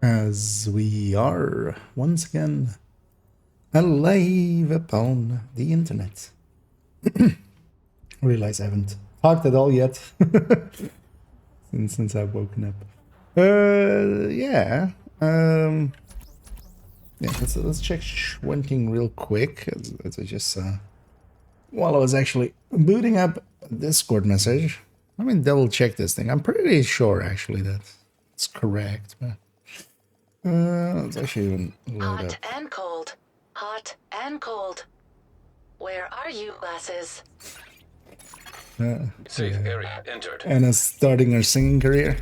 As we are once again alive upon the internet. Realize I haven't talked at all yet since I've woken up. Yeah. Yeah. Let's check one thing real quick. As I just while I was actually booting up a Discord message. Let me double check this thing. I'm pretty sure actually that it's correct, but let's actually even load Hot up. and cold. Hot and cold. Where are you, glasses? Safe area entered. Anna's starting her singing career.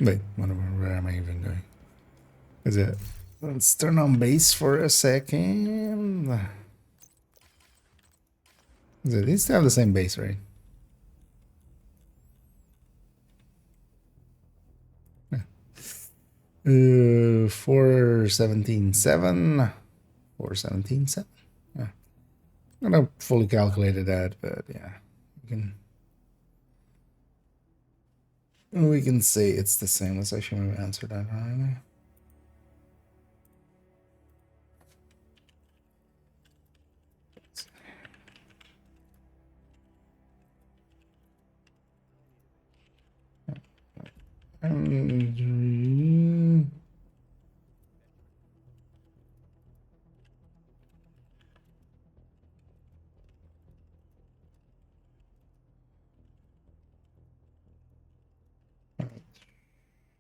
Wait, where am I even going? Is it? Let's turn on bass for a second. It needs to have the same bass, right? Yeah. 417.7. 417.7. Yeah. I'm not fully calculated that, but yeah. We can say it's the same. Let's actually maybe answer that right.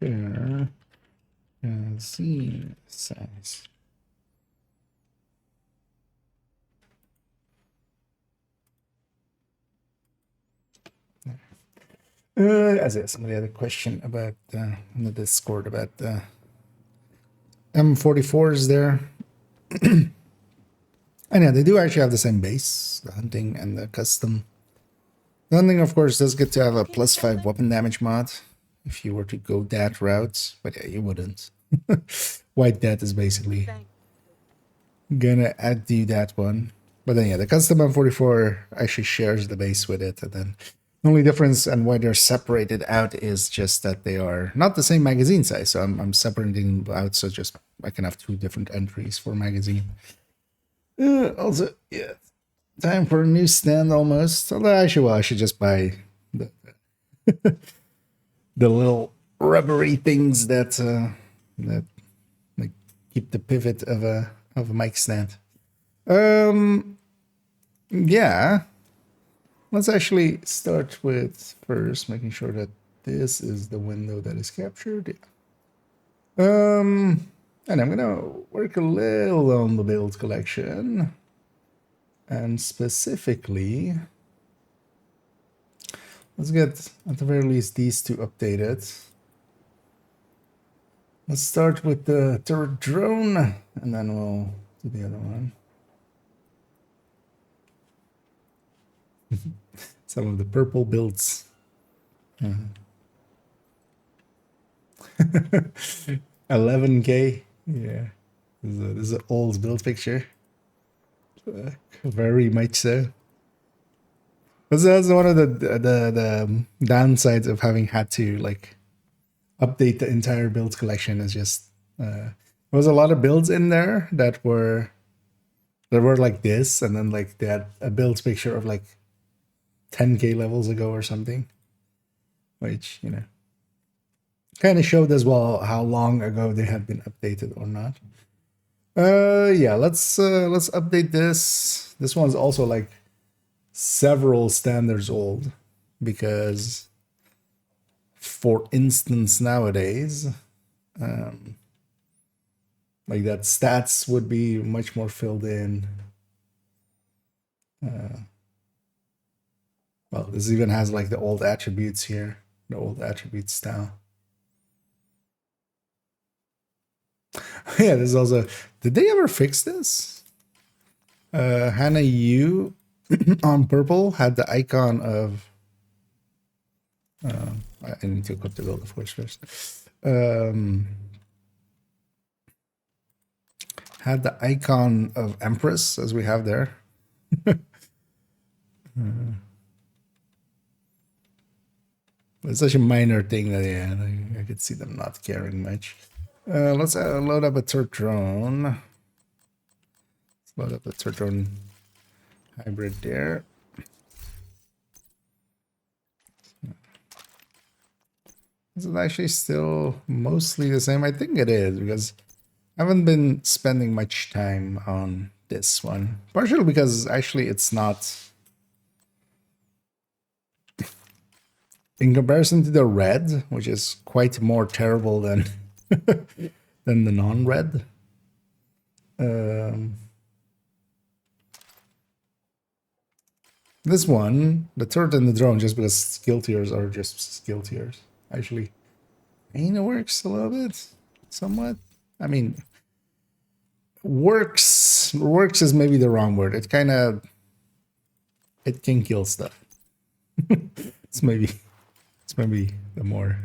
Share. Scene size. As somebody had a question about in the Discord about the M44s there. And yeah, they do actually have the same base, the hunting and the custom. The hunting, of course, does get to have a +5 weapon damage mod if you were to go that route, but yeah, you wouldn't. White Death is basically gonna add to that one. But then yeah, the custom M44 actually shares the base with it, and then the only difference and why they're separated out is just that they are not the same magazine size. So I'm separating them out so just I can have two different entries for magazine. Also, yeah, time for a new stand almost. Although actually, well, I should just buy the the little rubbery things that that like keep the pivot of a mic stand. Yeah. Let's actually start with first making sure that this is the window that is captured. Yeah. And I'm gonna work a little on the build collection. And specifically, let's get at the very least these two updated. Let's start with the turret drone, and then we'll do the other one. Some of the purple builds. 11K. Yeah. This is an old build picture. Very much so. That's one of the downsides of having had to like update the entire build collection. Is just there was a lot of builds in there that were like this, and then like they had a build picture of like 10K levels ago or something, which kind of showed as well how long ago they had been updated or not. Yeah, let's update this. This one's also like several standards old because, for instance, nowadays, like that stats would be much more filled in. Well, this even has like the old attributes here, the old attribute style. Yeah, this is also. Did they ever fix this? Hannah Yu on purple had the icon of. I need to equip the build, of course, first. Had the icon of Empress as we have there, It's such a minor thing that, yeah, I could see them not caring much. Let's load up a third drone. Let's load up a third drone hybrid there. Is it actually still mostly the same? I think it is, because I haven't been spending much time on this one. Partially because actually it's not, in comparison to the red, which is quite more terrible than than the non-red. This one, the turret and the drone, just because skill tiers are just skill tiers. Actually, it works a little bit, somewhat. I mean, works is maybe the wrong word. It kind of, it can kill stuff. it's maybe the more.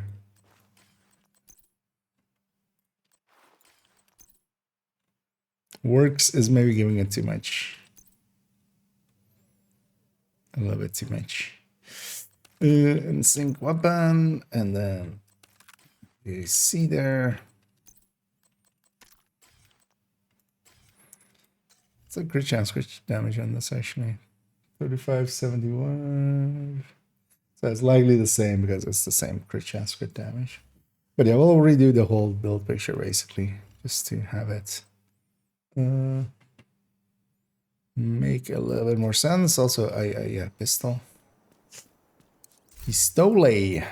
Works is maybe giving it too much. A little bit too much. And sync weapon, and then you see there. It's a crit chance, crit damage on this actually. 3571. So it's likely the same because it's the same crit chance, crit damage. But yeah, we'll redo the whole build picture basically, just to have it make a little bit more sense. Also, yeah, pistol. Pistole.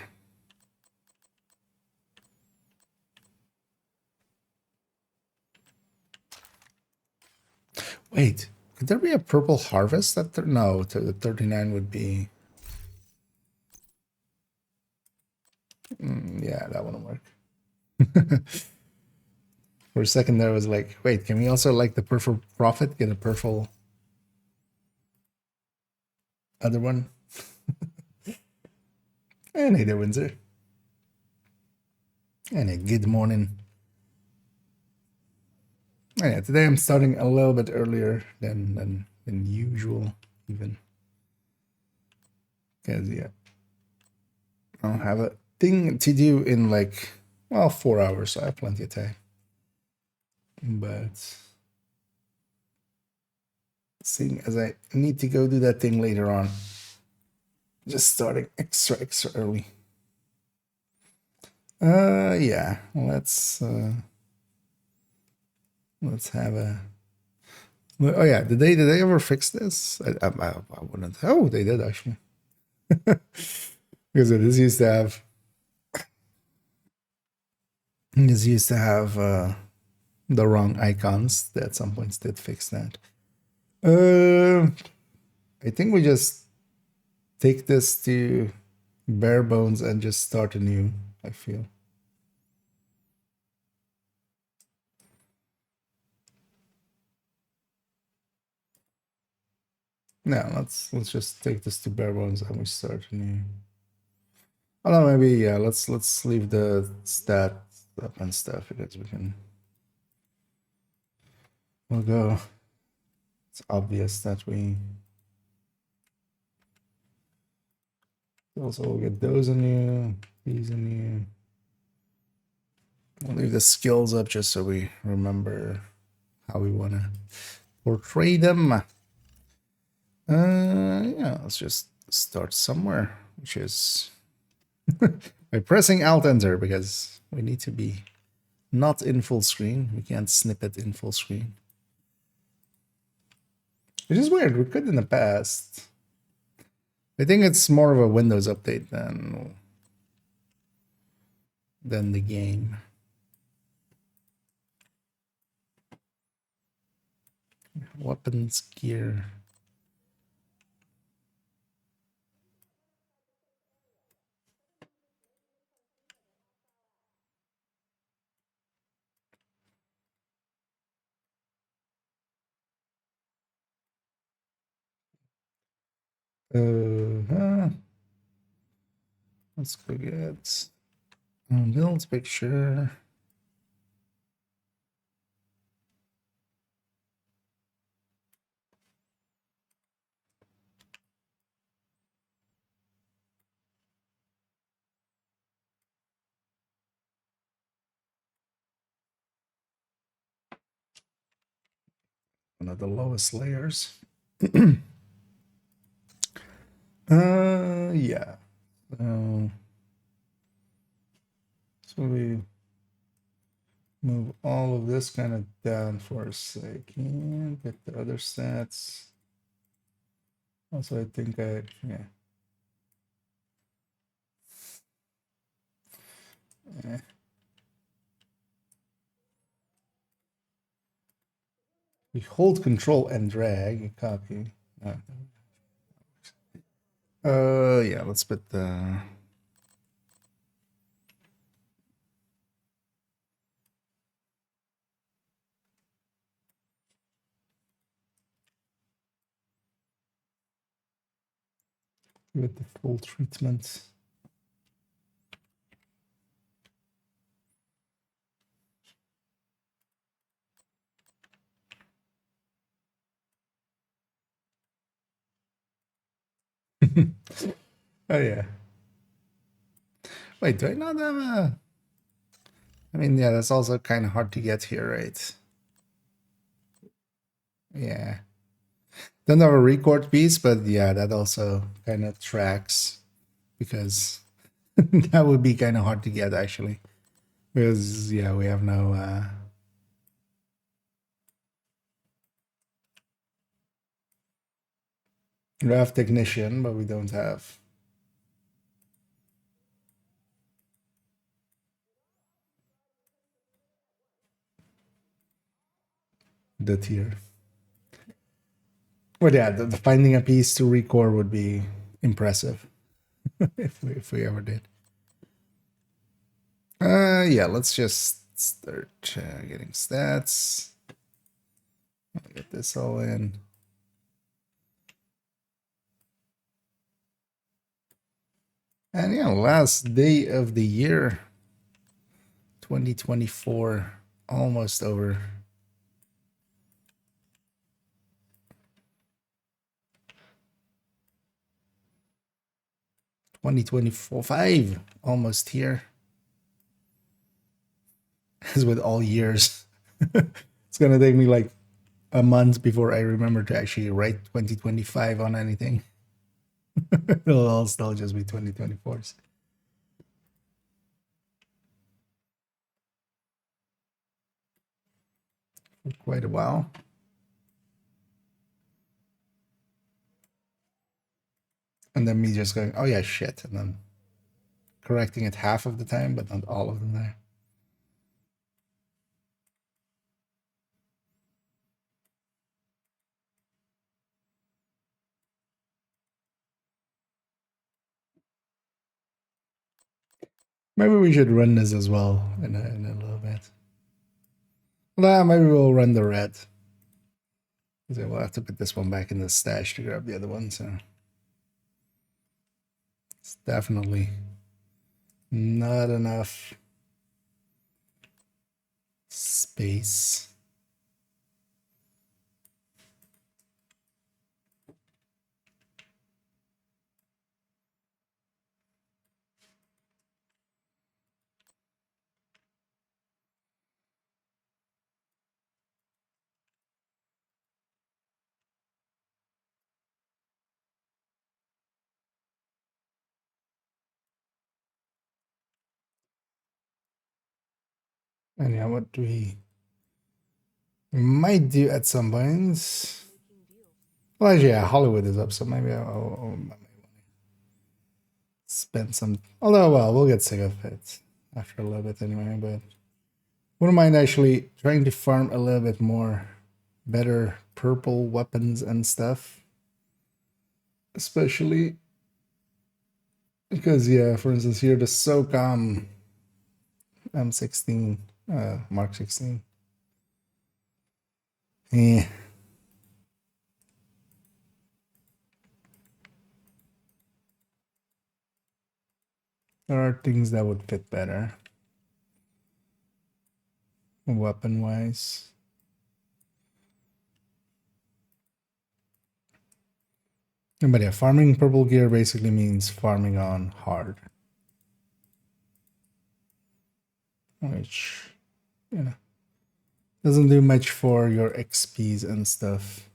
Wait, could there be a purple harvest? No, the 39 would be. Yeah, that wouldn't work. For a second there, I was like, wait, can we also like the purple profit get a purple other one? And hey there, Windsor. And a good morning. Oh, yeah, today I'm starting a little bit earlier than usual, even. Because, yeah, I'll have a thing to do in like, well, 4 hours, so I have plenty of time. But seeing as I need to go do that thing later on, just starting extra early. Yeah, let's have a. Oh yeah, did they ever fix this? I wouldn't. Oh, they did actually. Because this used to have. This used to have the wrong icons. They at some points did fix that. I think we just take this to bare bones and just start anew, I feel. No, let's just take this to bare bones and we start anew. Oh no, maybe yeah, let's leave the stat up and stuff because we'll go. It's obvious that we also will get those anew, these anew. We'll leave the skills up just so we remember how we want to portray them. Yeah, let's just start somewhere, which is by pressing Alt Enter because we need to be not in full screen. We can't snip it in full screen. Which is weird. We could in the past. I think it's more of a Windows update than the game. Weapons, gear. Let's go get build picture. one of the lowest layers. Yeah. So we move all of this kind of down for a second. Get the other stats. Also, I think yeah. We hold control and drag, copy. Yeah, let's put the with the full treatment. Oh yeah. Wait, do I not have a? I mean, yeah, that's also kind of hard to get here, right? Yeah. Don't have a record piece, but yeah, that also kind of tracks because that would be kind of hard to get actually. Because yeah, we have no we have technician, but we don't have the tier. But yeah, the finding a piece to record would be impressive if we ever did. Yeah, let's just start getting stats. I'll get this all in. And yeah, last day of the year, 2024, almost over. $2024 almost here. As with all years, it's gonna take me like a month before I remember to actually write 2025 on anything. It'll all still just be 2024s. For quite a while. And then me just going, oh yeah, shit. And then correcting it half of the time, but not all of them there. Maybe we should run this as well in a little bit. Nah, maybe we'll run the red. Because we'll have to put this one back in the stash to grab the other one, so it's definitely not enough space. And yeah, what we might do at some points. Well, actually, yeah, Hollywood is up, so maybe I'll spend some. Although, well, we'll get sick of it after a little bit anyway. But wouldn't mind actually trying to farm a little bit more better purple weapons and stuff. Especially because, yeah, for instance, here the SOCOM M16, Mark 16. Yeah. There are things that would fit better weapon wise. But yeah, farming purple gear basically means farming on hard. Which, you know, Doesn't do much for your XPs and stuff.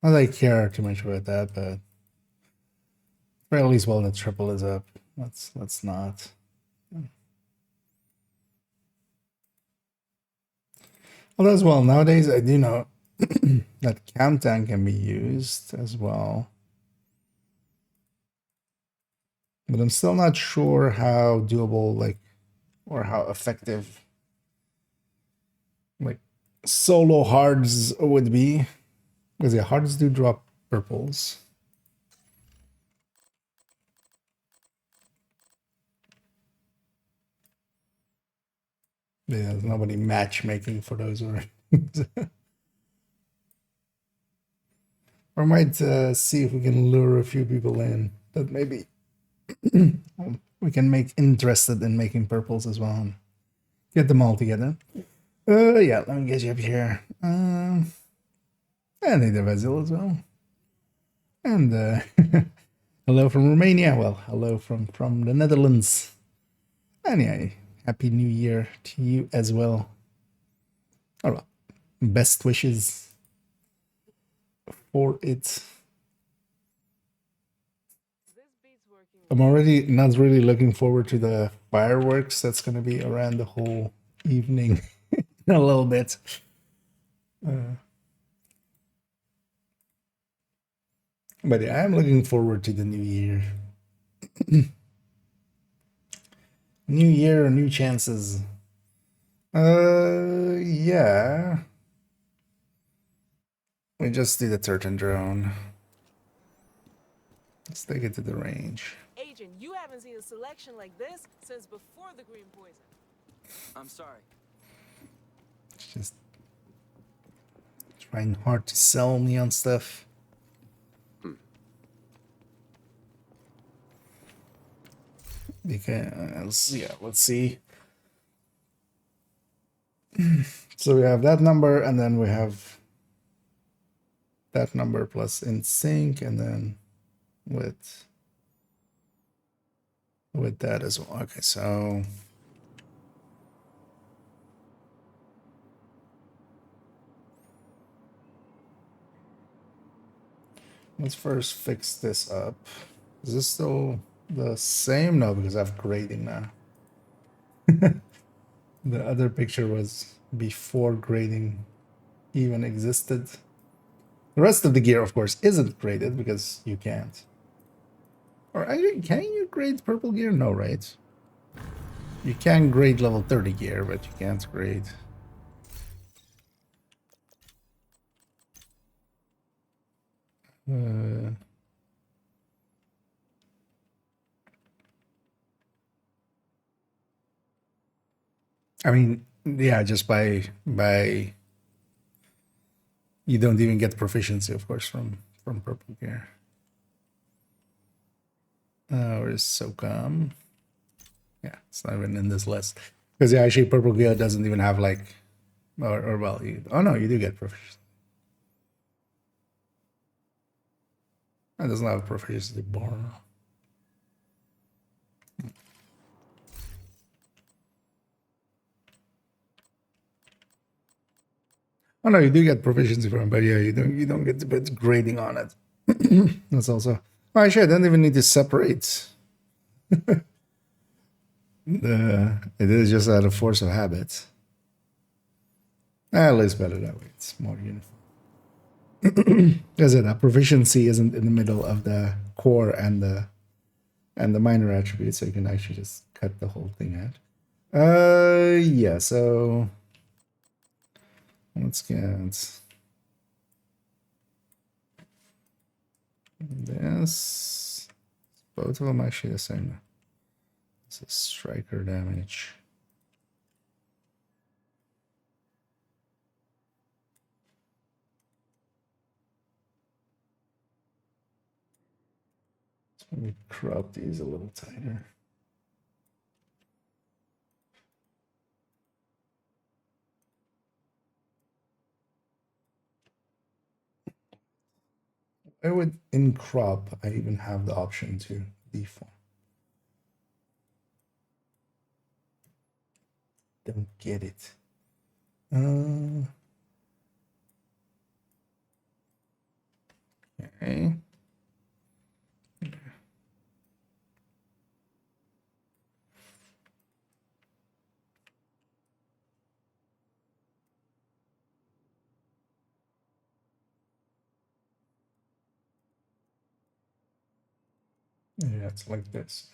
Not that I care too much about that, but fairly well the triple is up. Let's not. Well, as well, nowadays I do know that countdown can be used as well. But I'm still not sure how doable, like, or how effective, like, solo hards would be. Because yeah, hards do drop purples. Yeah, there's nobody matchmaking for those or or might see if we can lure a few people in that maybe we can make interested in making purples as well and get them all together. Yeah, let me get you up here. And Native Azil as well. And hello from Romania. Well, hello from the Netherlands. And yeah, happy New Year to you as well. All right, best wishes for it. I'm already not really looking forward to the fireworks that's going to be around the whole evening in a little bit. But yeah, I'm looking forward to the new year. New year, new chances. Yeah. We just do the turtle drone. Let's take it to the range. Agent, you haven't seen a selection like this since before the green poison. I'm sorry. It's just trying hard to sell me on stuff. Because, yeah, let's see. So we have that number, and then we have that number plus in sync, and then with that as well. Okay, so let's first fix this up. Is this still the same? No, because I have grading now. The other picture was before grading even existed. The rest of the gear, of course, isn't graded because you can't. Or can you grade purple gear? No, right? You can grade level 30 gear, but you can't grade. I mean, yeah, just by you don't even get proficiency, of course, from purple gear. Where's SOCOM? Yeah, it's not even in this list because yeah, actually, purple gear doesn't even have like, or well, oh no, you do get proficiency. It doesn't have a proficiency bar. Oh no, you do get proficiency from it, but yeah, you don't get to put grading on it. That's also. Oh, actually, I don't even need to separate. It is just out of force of habit. At least better that way. It's more uniform. As it, proficiency isn't in the middle of the core and the minor attributes, so you can actually just cut the whole thing out. Yeah. So let's get this. Both of them actually the same. This is striker damage. Let me crop these a little tighter. I would in crop, I even have the option to default. don't get it. Okay. Yeah, it's like this.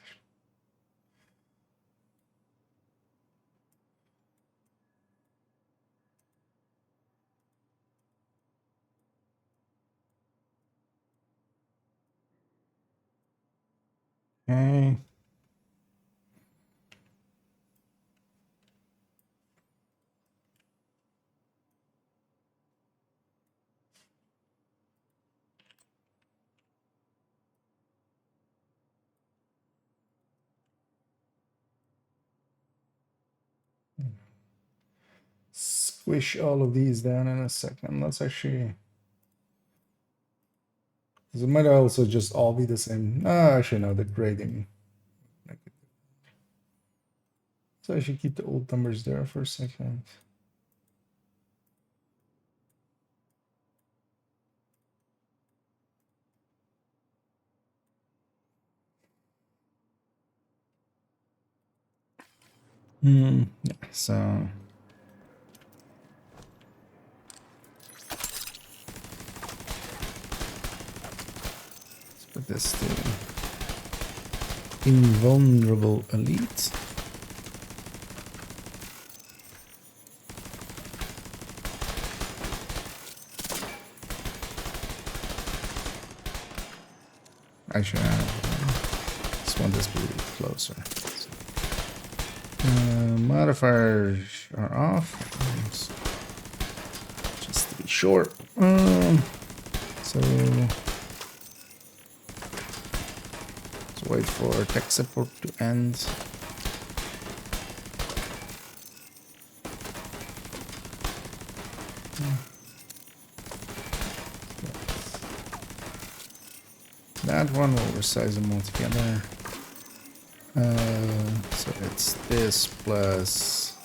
Okay. Squish all of these down in a second. Let's actually. It might also just all be the same. Actually, no, the grading. So I should keep the old numbers there for a second. Yeah, so let's put this to invulnerable elite. Actually, I just want this to be closer. Modifiers are off. Just to be short. So let's wait for tech support to end. That one will resize them all together. So it's this plus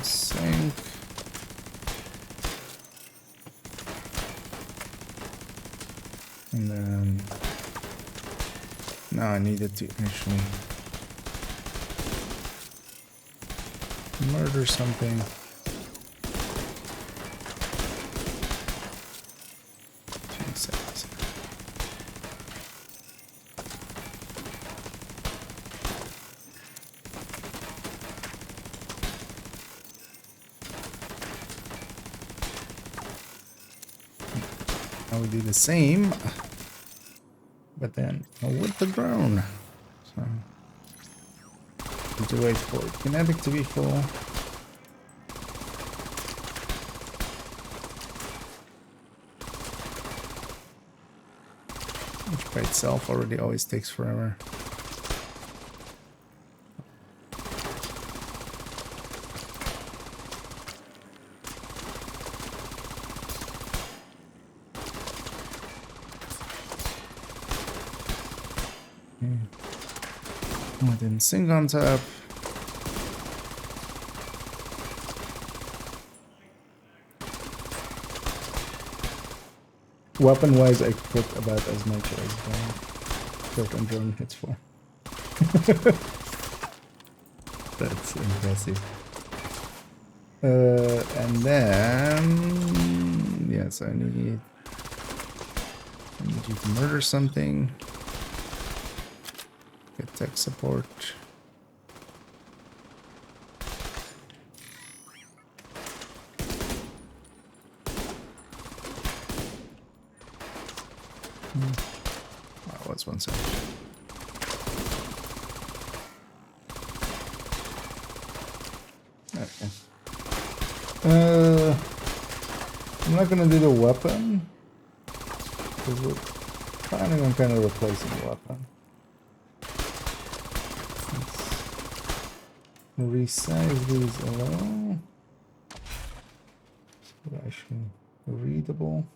sync. And then now I needed to actually murder something. Now we do the same, but then with the drone. So need to wait for kinetic to be full. Which by itself already always takes forever. And then sync on top. Weapon wise, I put about as much as Proton drone hits for. That's impressive. And then yes, I need you to murder something. Get tech support. Oh, what's one second? Okay. I'm not gonna do the weapon because we're planning on kind of replacing the weapon. Let's resize these a little. So actually readable.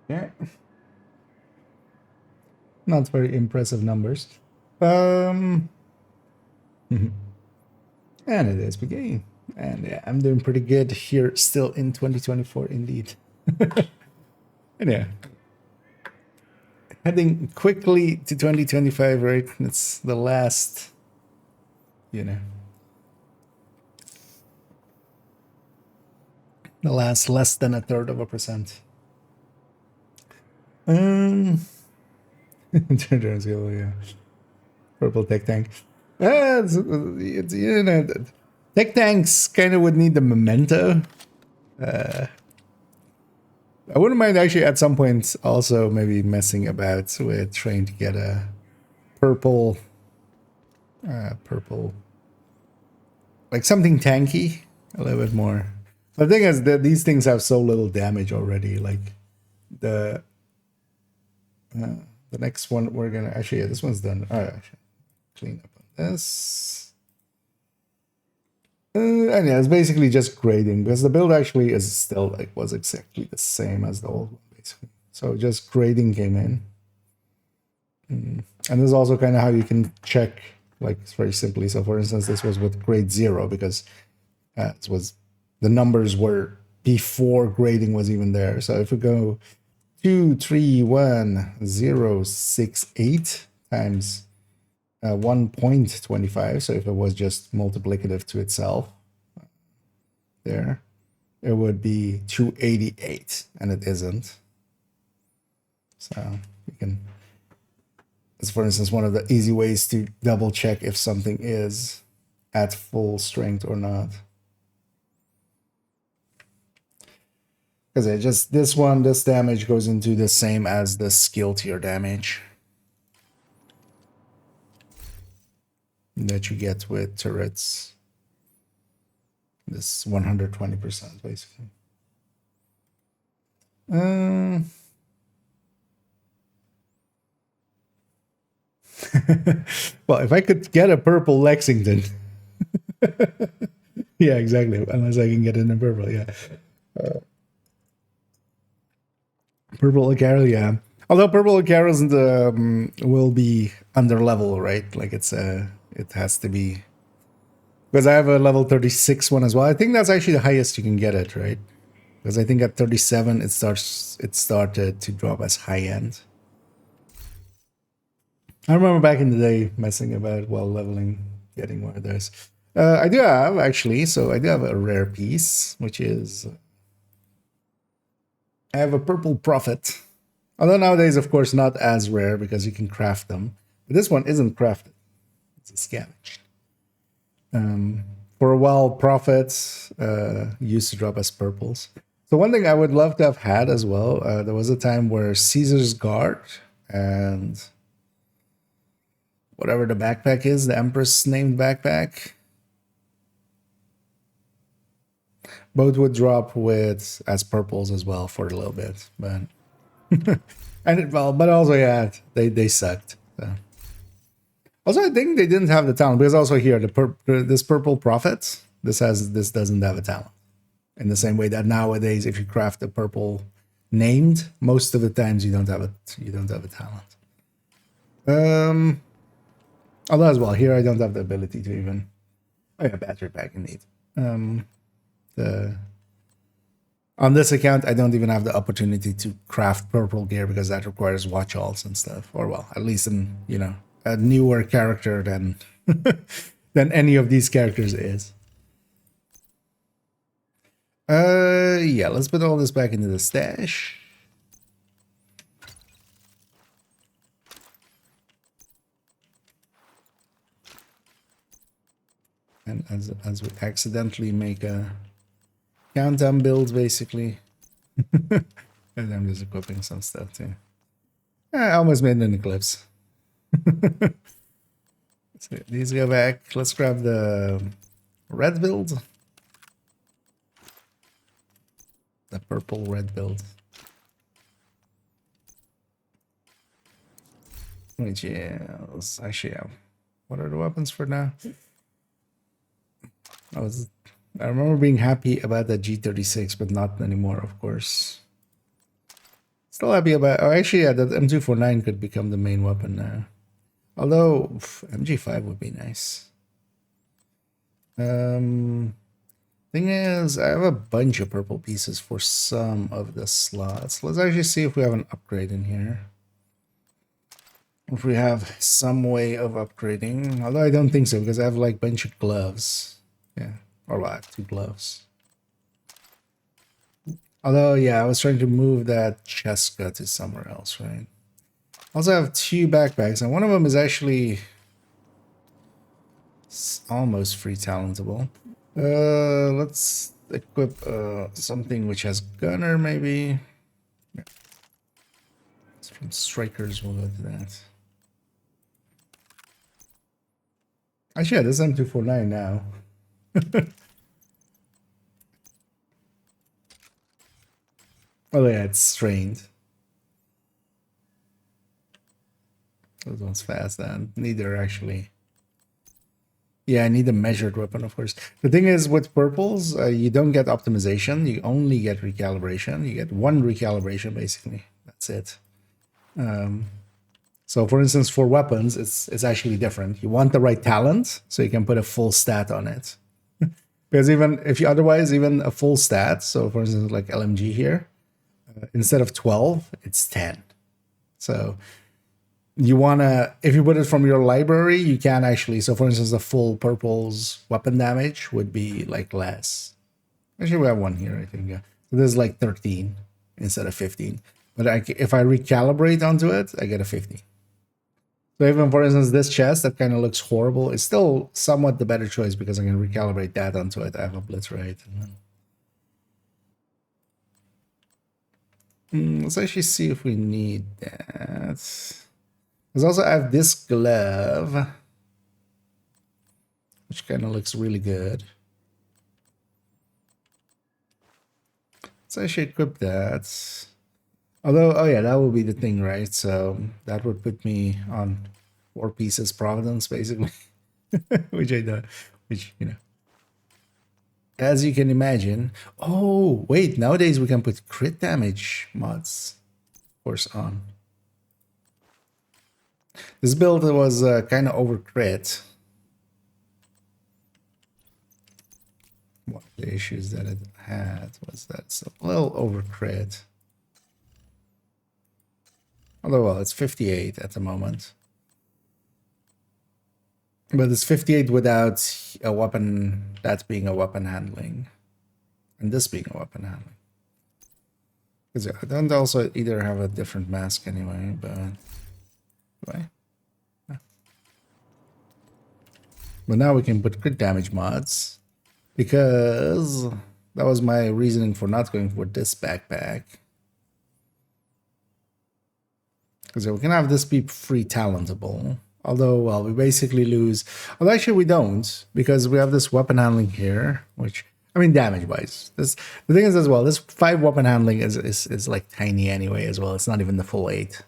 Yeah. Not very impressive numbers. Um, and it is beginning. And yeah, I'm doing pretty good here still in 2024 indeed. And yeah, heading quickly to 2025, right? It's the last, you know, the last less than a third of a percent. Um, yeah. Purple tech tank. It's you know, tech tanks kind of would need the memento. I wouldn't mind actually at some point also maybe messing about with trying to get a purple, purple, like something tanky, a little bit more. The thing is that these things have so little damage already. Like the the next one we're gonna actually, yeah, this one's done. All right, actually, clean up on this. And yeah, it's basically just grading because the build actually is still like was exactly the same as the old one basically. So just grading came in. And this is also kind of how you can check, like very simply. So for instance, this was with grade 0 because it was the numbers were before grading was even there. So if we go 231,068 times 1.25, so if it was just multiplicative to itself there, it would be 288, and it isn't. So you can, it's for instance one of the easy ways to double check if something is at full strength or not. Because it just, this damage goes into the same as the skill tier damage that you get with turrets. This 120% basically. Well, if I could get a purple Lexington. Yeah, exactly. Unless I can get it in purple, yeah. Purple Carol, yeah. Although purple Carol isn't will be under level, right? Like it's it has to be, because I have a level 36 one as well. I think that's actually the highest you can get it, right? Because I think at 37 it started to drop as high end. I remember back in the day messing about while leveling, getting one of those. I do have actually, so I do have a rare piece, which is I have a purple prophet. Although nowadays, of course, not as rare because you can craft them. But this one isn't crafted; it's a scavenged. For a while, prophets used to drop as purples. So one thing I would love to have had as well, there was a time where Caesar's Guard and whatever the backpack is, the Empress named backpack, both would drop with as purples as well for a little bit, but and it, well, but also yeah, they sucked. So. Also, I think they didn't have the talent because also here this purple prophet, this doesn't have a talent. In the same way that nowadays, if you craft a purple named, most of the times you don't have a talent. Although as well, here I don't have the ability to even. Oh yeah, battery pack indeed. On this account, I don't even have the opportunity to craft purple gear because that requires watch alls and stuff. Or well, at least in a newer character than than any of these characters is. Yeah, let's put all this back into the stash. And as we accidentally make a countdown build, basically. And I'm just equipping some stuff too. I almost made an eclipse. So these go back. Let's grab the red build. The purple red build. Which is actually, what are the weapons for now? I remember being happy about the G36, but not anymore, of course. Still happy about. Oh, actually, yeah, that M249 could become the main weapon now. Although MG5 would be nice. Thing is, I have a bunch of purple pieces for some of the slots. Let's actually see if we have an upgrade in here. If we have some way of upgrading. Although I don't think so, because I have like a bunch of gloves. Yeah, or I have 2 gloves. Although, yeah, I was trying to move that Cheska to somewhere else, right? Also, I have 2 backpacks, and one of them is actually almost free talentable. Let's equip something which has gunner, maybe. Yeah. From strikers, we'll go to that. Actually, yeah, this is M249 now. Oh yeah, it's strained. Those ones fast then. Neither actually. Yeah, I need a measured weapon, of course. The thing is, with purples, you don't get optimization. You only get recalibration. You get 1 recalibration, basically. That's it. So, for instance, for weapons, it's actually different. You want the right talent, so you can put a full stat on it. Because even if you otherwise, even a full stat, so for instance, like LMG here, instead of 12, it's 10. So you want to, if you put it from your library, you can actually, so for instance, the full purple's weapon damage would be like less. Actually, we have one here, I think. Yeah. So this is like 13 instead of 15. But if I recalibrate onto it, I get a 50. So even, for instance, this chest that kind of looks horrible is still somewhat the better choice because I can recalibrate that onto it. I have a blitz rate. Let's actually see if we need that. There's also, I have this glove, which kind of looks really good. Let's actually equip that. Although, oh yeah, that would be the thing, right? So that would put me on 4 pieces Providence, basically. which I don't, which, you know. As you can imagine. Oh, wait, nowadays we can put crit damage mods, of course, on. This build was kind of over crit. One of the issues that it had was that it's a little over crit. Although, well, it's 58 at the moment. But it's 58 without a weapon, that being a weapon handling. And this being a weapon handling. Because I don't also either have a different mask anyway, but... Anyway. But now we can put crit damage mods. Because that was my reasoning for not going for this backpack. Because we can have this be free talentable. Although, well, we basically lose... Well, actually, we don't. Because we have this weapon handling here. Which, I mean, damage-wise. The thing is as well, this 5 weapon handling is like tiny anyway as well. It's not even the full 8.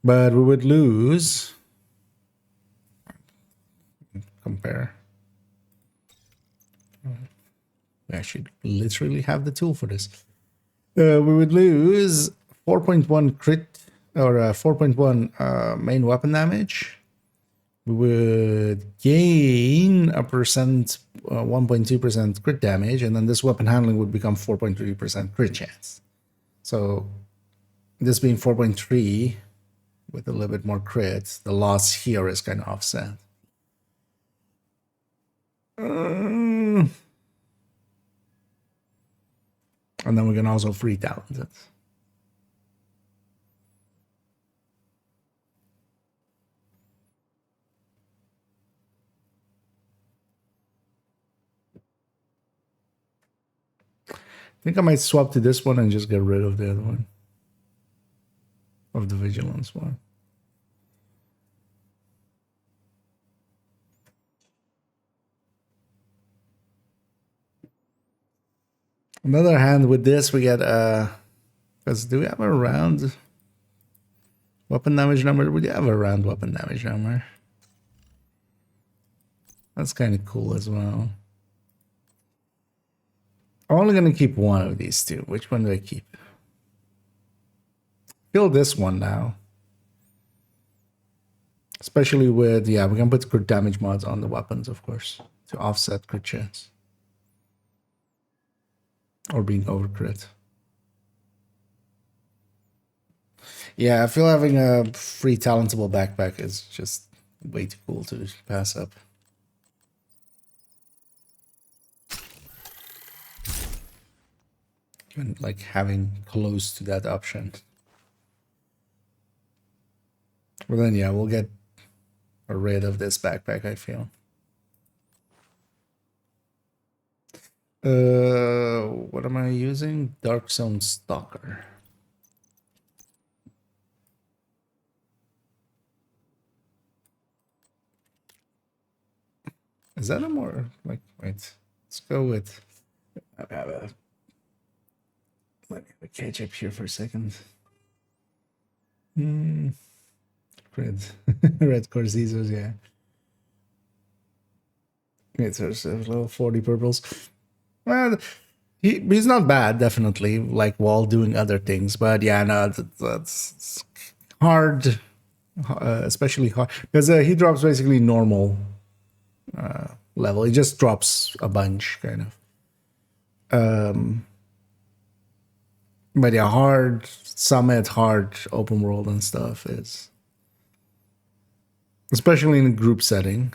But we would lose... Compare. We actually literally have the tool for this. We would lose 4.1 crit or 4.1 main weapon damage. We would gain a percent, 1.2% crit damage, and then this weapon handling would become 4.3% crit chance. So this being 4.3 with a little bit more crit, the loss here is kind of offset. And then we can also free talent it. I think I might swap to this one and just get rid of the other one. Of the vigilance one. On the other hand, with this we get because do we have a round weapon damage number? We do have a round weapon damage number. That's kind of cool as well. I'm only gonna keep one of these two. Which one do I keep? fill this one now. Especially with, yeah, we can put crit damage mods on the weapons, of course, to offset crit chance. Or being over crit. Yeah, I feel having a free talentable backpack is just way too cool to pass up. Even like having close to that option. Well then, yeah, we'll get rid of this backpack, I feel. What am I using? Dark Zone Stalker. Is that a more like, wait, let's go with, let me catch up here for a second. Red, red Corsizos, yeah. It's a little 40 purples. Well, he's not bad, definitely, like while doing other things. But yeah, no, that's hard, especially hard because he drops basically normal level. He just drops a bunch, kind of. But yeah, hard summit, hard open world and stuff is, especially in a group setting.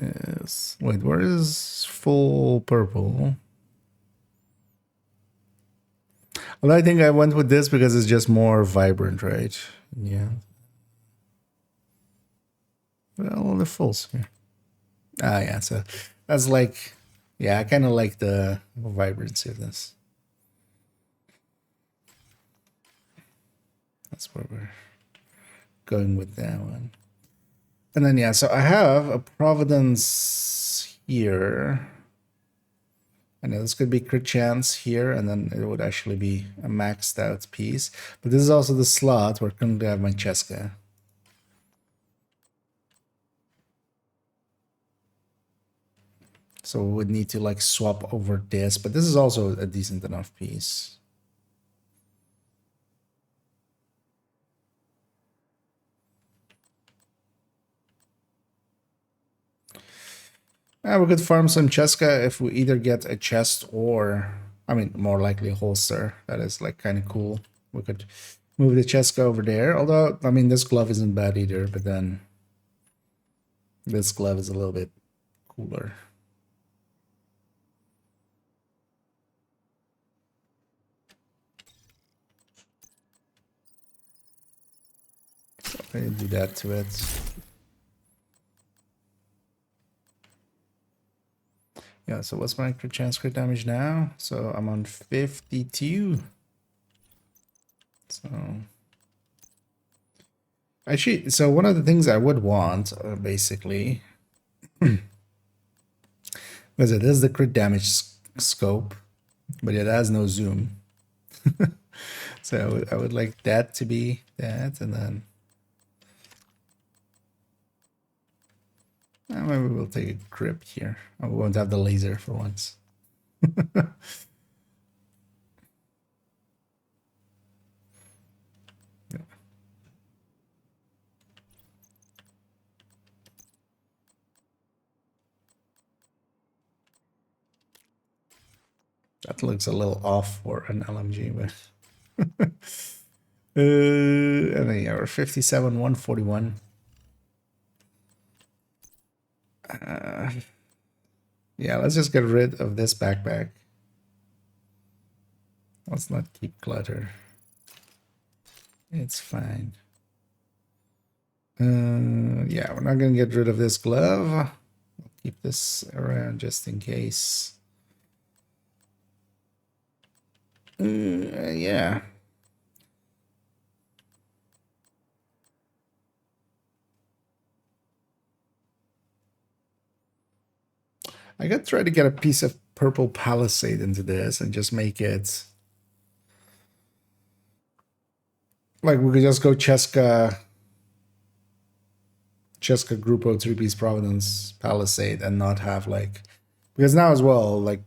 Yes. Wait, where is full purple? Well, I think I went with this because it's just more vibrant, right? Yeah. Well, the fulls here. Ah, yeah. So that's like, yeah, I kind of like the vibrancy of this. That's where we're going with that one. And then, yeah, so I have a Providence here. I know this could be crit chance here, and then it would actually be a maxed out piece. But this is also the slot where I'm going to have my Cheska. So we would need to like swap over this, but this is also a decent enough piece. We could farm some Cheska if we either get a chest or, I mean, more likely a holster. That is like kind of cool. We could move the Cheska over there. Although, I mean, this glove isn't bad either, but then this glove is a little bit cooler. So I do that to it. Yeah, so what's my crit chance, crit damage now? So I'm on 52. So actually, so one of the things I would want, basically, was it is the crit damage scope, but it has no zoom. So I would like that to be that, and then maybe we'll take a grip here. I won't have the laser for once. Yeah. That looks a little off for an LMG, but and then yeah, we're 57, 141. Yeah, let's just get rid of this backpack. Let's not keep clutter. It's fine. Yeah, we're not gonna get rid of this glove. I'll keep this around just in case. Yeah. I could try to get a piece of purple palisade into this and just make it like we could just go Cheska Grupo 3-piece Providence Palisade and not have like, because now as well, like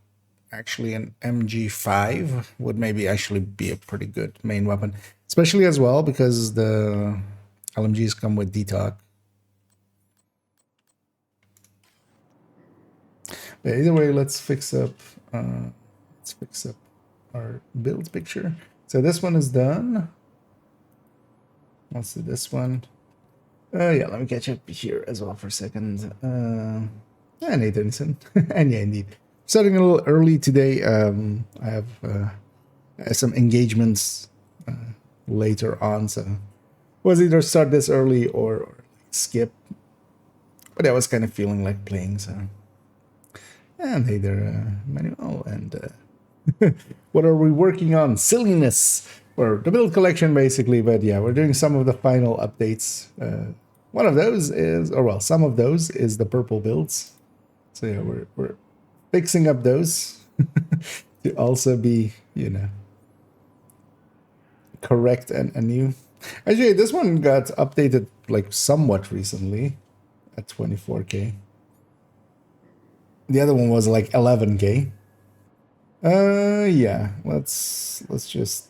actually an MG5 would maybe actually be a pretty good main weapon, especially as well because the LMGs come with DTOC. But either way, let's fix up our build picture. So this one is done. Let's do this one. Yeah, let me catch up here as well for a second. Nathanson. And yeah, indeed. Starting a little early today. I have some engagements later on, so was either start this early or skip. But I was kind of feeling like playing, so. And hey there, Manuel. And what are we working on? Silliness, or the build collection, basically. But yeah, we're doing some of the final updates. One of those is, or well, some of those is the purple builds. So yeah, we're fixing up those to also be, you know, correct and new. Actually, this one got updated like somewhat recently at 24K. The other one was like 11K. Yeah, let's just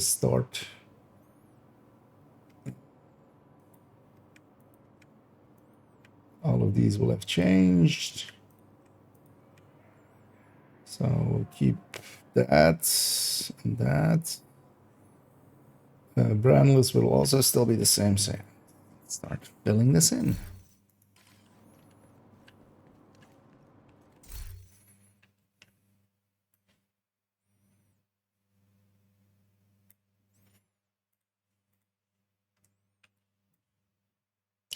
start. All of these will have changed. So we'll keep that and that. Brand list will also still be the same. So let's start filling this in.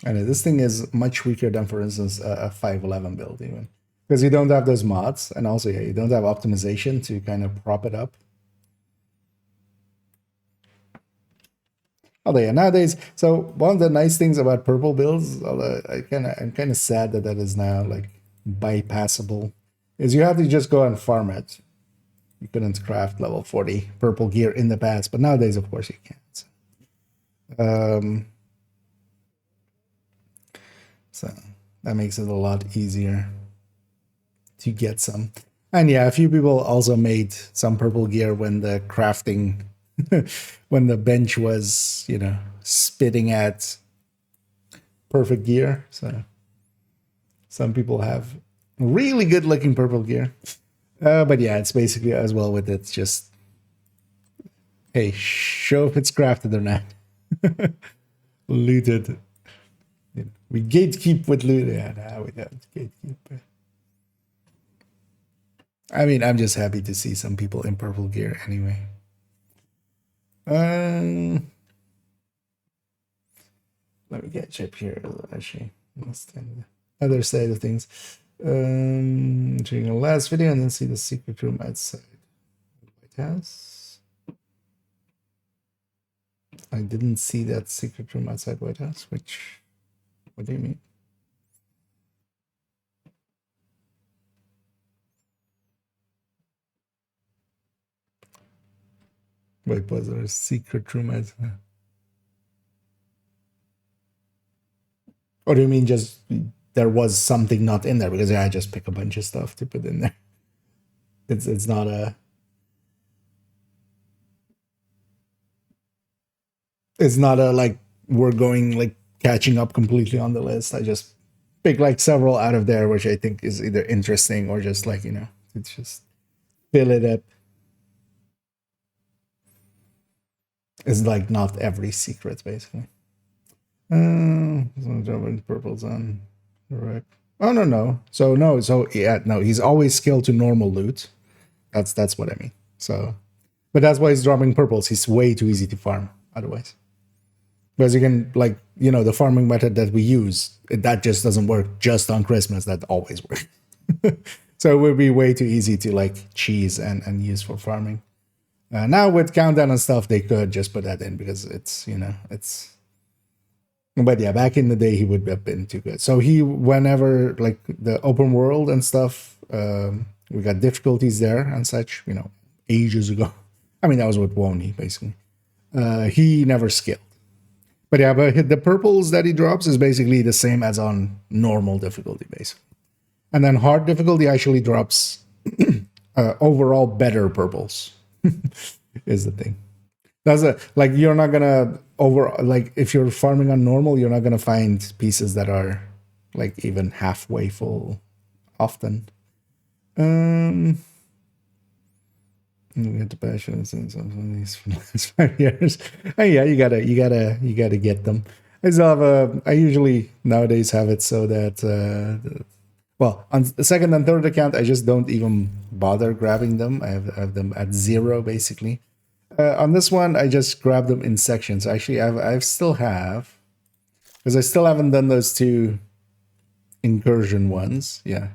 And this thing is much weaker than, for instance, a 511 build even. Because you don't have those mods, and also yeah, you don't have optimization to kind of prop it up. Although yeah, nowadays, so one of the nice things about purple builds, although I'm kind of sad that that is now like bypassable, is you have to just go and farm it. You couldn't craft level 40 purple gear in the past, but nowadays, of course, you can. So that makes it a lot easier to get some. And yeah, a few people also made some purple gear when the crafting, when the bench was, you know, spitting at perfect gear. So some people have really good looking purple gear. But yeah, it's basically as well with it. It's just, hey, show if it's crafted or not. Looted. We gatekeep with loot. Yeah, no, we don't gatekeep. I mean, I'm just happy to see some people in purple gear anyway. Let me get chip here. Actually, let's the other side of things. During the last video, and then see the secret room outside White House. I didn't see that secret room outside White House. Which, what do you mean? Wait, was there a secret room outside? Or do you mean just there was something not in there? Because yeah, I just pick a bunch of stuff to put in there. It's not a. It's not a like we're going like catching up completely on the list. I just pick like several out of there, which I think is either interesting or just like, you know, it's just fill it up. It's like not every secret basically. Purple's on correct. Oh no. So no, so yeah, no, he's always scaled to normal loot. That's what I mean. So but that's why he's dropping purples. He's way too easy to farm otherwise. Because you can, like, you know, the farming method that we use, that just doesn't work just on Christmas. That always works. So it would be way too easy to, like, cheese and use for farming. Now with countdown and stuff, they could just put that in because it's, you know, it's... But yeah, back in the day, he would have been too good. So he, whenever, like, the open world and stuff, we got difficulties there and such, you know, ages ago. I mean, that was with Wony, basically. He never scaled. But yeah, but the purples that he drops is basically the same as on normal difficulty, basically. And then hard difficulty actually drops overall better purples is the thing. That's like you're not gonna like if you're farming on normal, you're not gonna find pieces that are like even halfway full often. We had the passion since some of these for the last 5 years. Oh yeah, you gotta get them. I still have I usually nowadays have it so that well, on the second and third account, I just don't even bother grabbing them. I have them at 0 basically. On this one, I just grab them in sections. Actually, I still have, because I still haven't done those 2 incursion ones. Yeah,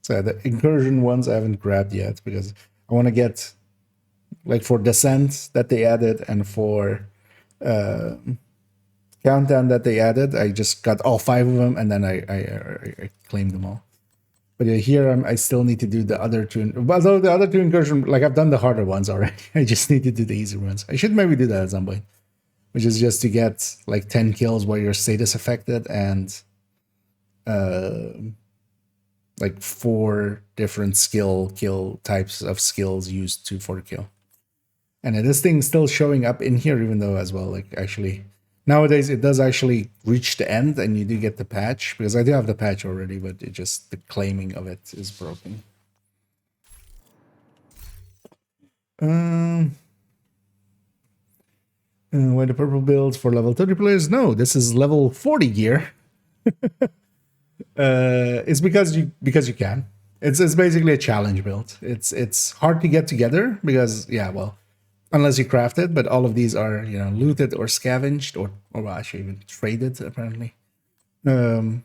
so the incursion ones I haven't grabbed yet because I want to get, like, for descent that they added and for countdown that they added. I just got all 5 of them and then I claimed them all. But yeah, here I still need to do the other 2. Although the other 2 incursion, like, I've done the harder ones already. I just need to do the easier ones. I should maybe do that at some point, which is just to get like 10 kills where your status affected and like 4 different kill types of skills used for kill. And this thing's still showing up in here, even though as well, like, actually nowadays it does actually reach the end and you do get the patch, because I do have the patch already, but it just, the claiming of it is broken. Why the purple build for level 30 players? No, this is level 40 gear. It's because you can. It's basically a challenge build. It's hard to get together because, yeah, well, unless you craft it, but all of these are, you know, looted or scavenged or actually even traded apparently. And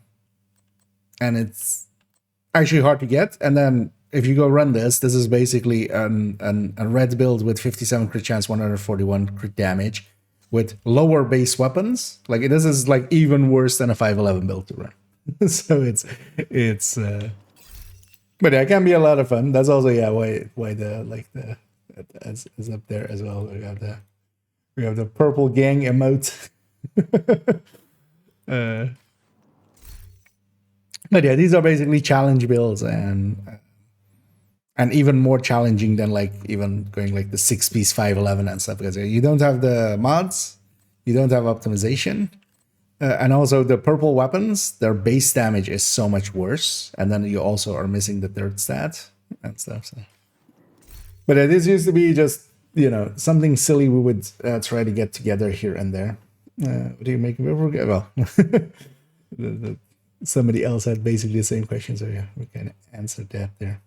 it's actually hard to get. And then if you go run this is basically a red build with 57 crit chance, 141 crit damage with lower base weapons. Like, this is like even worse than a 511 build to run. So it's but yeah, it can be a lot of fun. That's also, yeah, why the, like, the is up there as well. We have the purple gang emote. But yeah, these are basically challenge builds and even more challenging than, like, even going like the 6-piece 511 and stuff, because you don't have the mods, you don't have optimization. And also the purple weapons, their base damage is so much worse. And then you also are missing the third stat and stuff. So. But this used to be just, you know, something silly we would try to get together here and there. What do you make? Well, somebody else had basically the same question. So yeah, we can answer that there.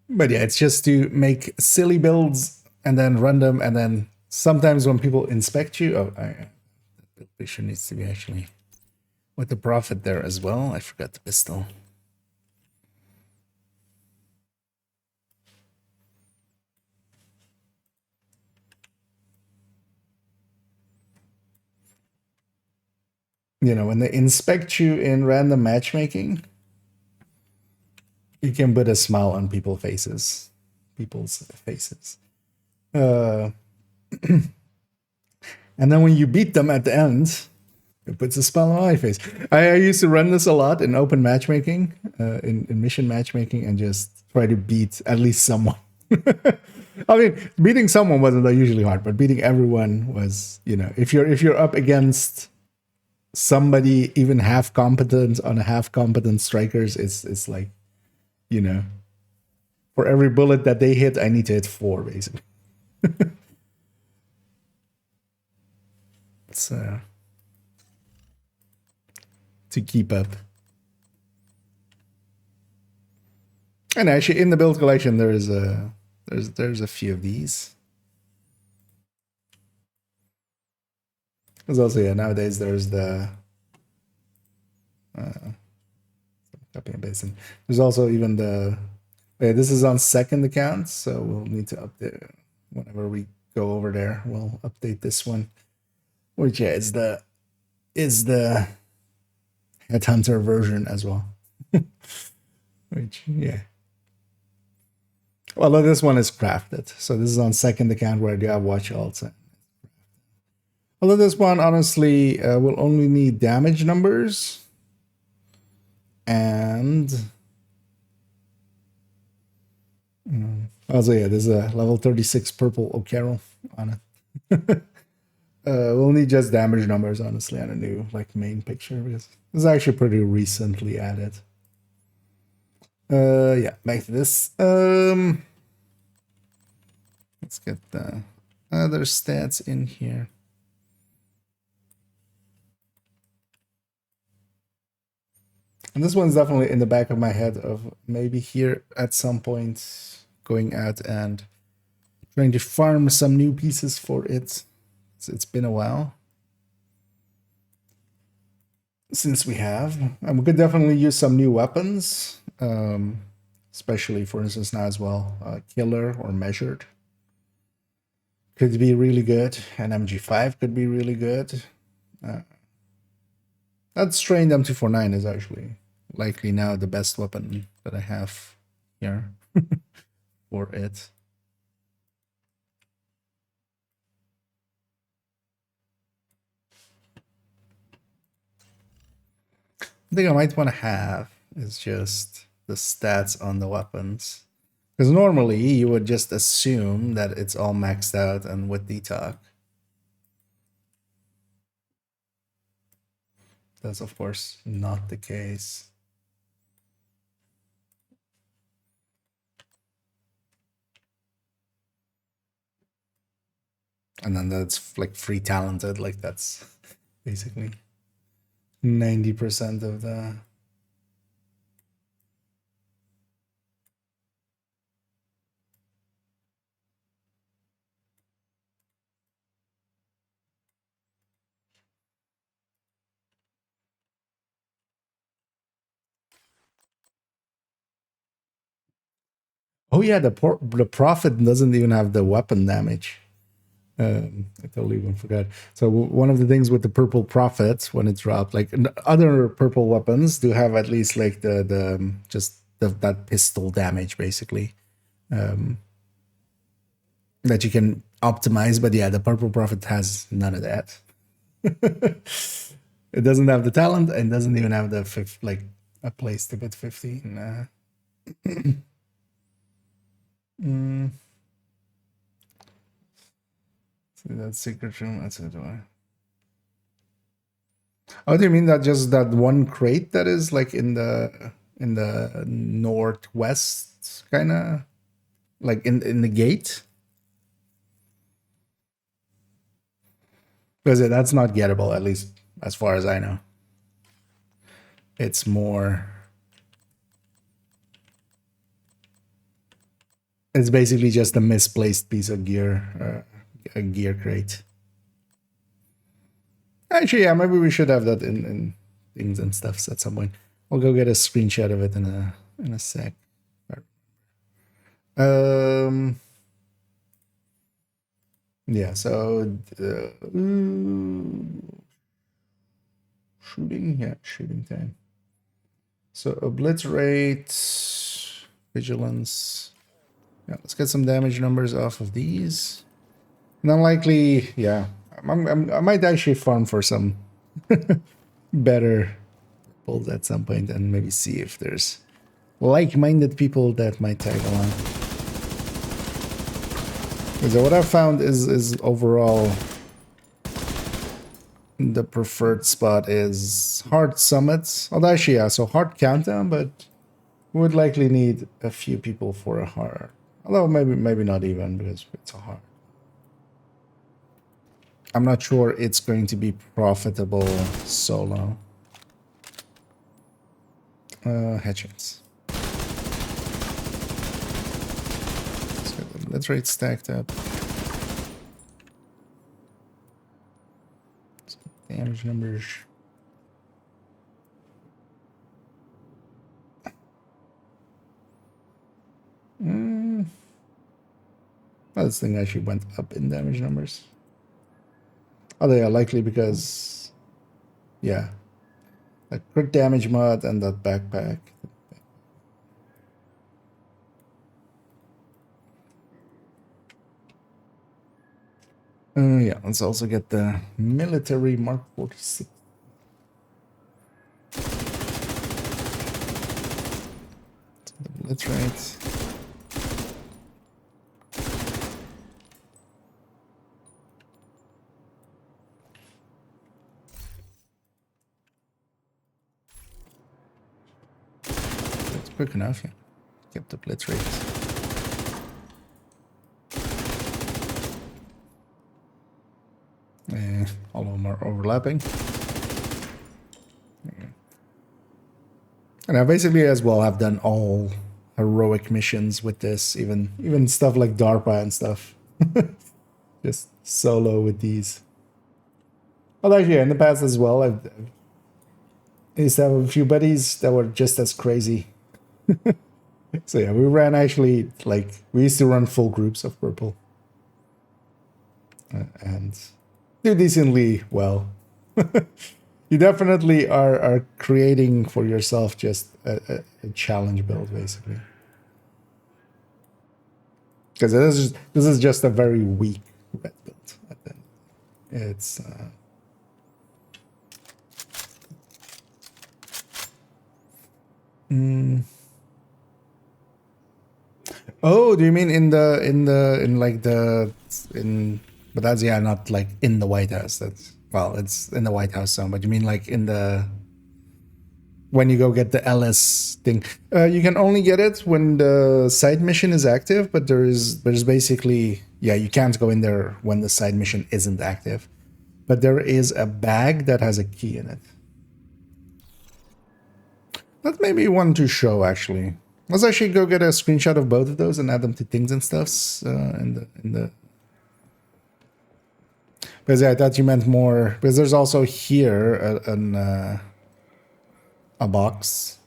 But yeah, it's just to make silly builds and then run them, and then sometimes when people inspect you, the picture needs to be actually with the profit there as well. I forgot the pistol. You know, when they inspect you in random matchmaking, you can put a smile on people's faces. And then when you beat them at the end, it puts a smile on my face. I used to run this a lot in open matchmaking, in mission matchmaking, and just try to beat at least someone. I mean, beating someone wasn't usually hard, but beating everyone was, you know, if you're up against somebody even half competent on a half competent strikers, it's like, you know, for every bullet that they hit, I need to hit 4 basically. So to keep up. And actually in the build collection there's a few of these. There's also, yeah, nowadays there's the copy and paste. There's also even the this is on second account, so we'll need to update whenever we go over there. We'll update this one, which, yeah, is the Headhunter version as well. Which, yeah. Although this one is crafted, so this is on second account where I do have watch alts. Although this one honestly will only need damage numbers. And also, yeah, there's a level 36 purple O'Carroll on it. We'll need just damage numbers, honestly, on a new like main picture because this is actually pretty recently added. Yeah, back to this. Let's get the other stats in here. And this one's definitely in the back of my head of maybe here at some point going out and trying to farm some new pieces for it. It's been a while since we have. And we could definitely use some new weapons, especially, for instance, now as well. Killer or Measured could be really good, and MG5 could be really good. That Strain M249 is actually likely now the best weapon that I have here for it. The thing I might want to have is just the stats on the weapons. Because normally you would just assume that it's all maxed out and with detox. That's of course not the case. And then that's like free talented, like that's basically 90% of the... Oh yeah, the Prophet doesn't even have the weapon damage. I totally even forgot. So one of the things with the purple Prophet when it dropped, like other purple weapons do have at least like the just that pistol damage basically, that you can optimize. But yeah, the purple Prophet has none of that. It doesn't have the talent and doesn't even have the like a place to put 50. Nah. See that secret room. That's it. Oh, do you mean that just that one crate that is like in the northwest, kind of like in the gate? Because that's not gettable, at least as far as I know. It's more. It's basically just a misplaced piece of gear, a gear crate. Actually, yeah, maybe we should have that in things and stuffs at some point. I'll go get a screenshot of it in a sec. Yeah, so shooting time. So obliterate, vigilance. Yeah, let's get some damage numbers off of these. And unlikely, yeah, I might actually farm for some better pulls at some point and maybe see if there's like-minded people that might tag along. So what I've found is overall the preferred spot is hard summits. Although actually, yeah, so hard countdown, but would likely need a few people for a hard. Although maybe not even because it's a hard. I'm not sure it's going to be profitable solo. Headshots. Let's rate stacked up. Damage numbers. Oh, this thing actually went up in damage numbers. Oh, they are likely because, yeah, that crit damage mod and that backpack. Yeah, let's also get the military Mark 46. That's right. That's quick enough, yeah. Kept the blitz rate. All of them are overlapping. And I basically as well have done all heroic missions with this, even stuff like DARPA and stuff. Just solo with these. Well, actually, in the past as well, I used to have a few buddies that were just as crazy. So yeah, we ran actually, like, we used to run full groups of purple. And do decently well. You definitely are creating for yourself just a challenge build, basically. Because this is just a very weak red build. It's Oh, do you mean but that's, yeah, not like in the White House. That's, well, it's in the White House zone, but you mean like in the, when you go get the LS thing. You can only get it when the side mission is active, but there's basically, yeah, you can't go in there when the side mission isn't active. But there is a bag that has a key in it. That may be one to show, actually. Let's actually go get a screenshot of both of those and add them to things and stuffs in the. Because yeah, I thought you meant more. Because there's also here a box.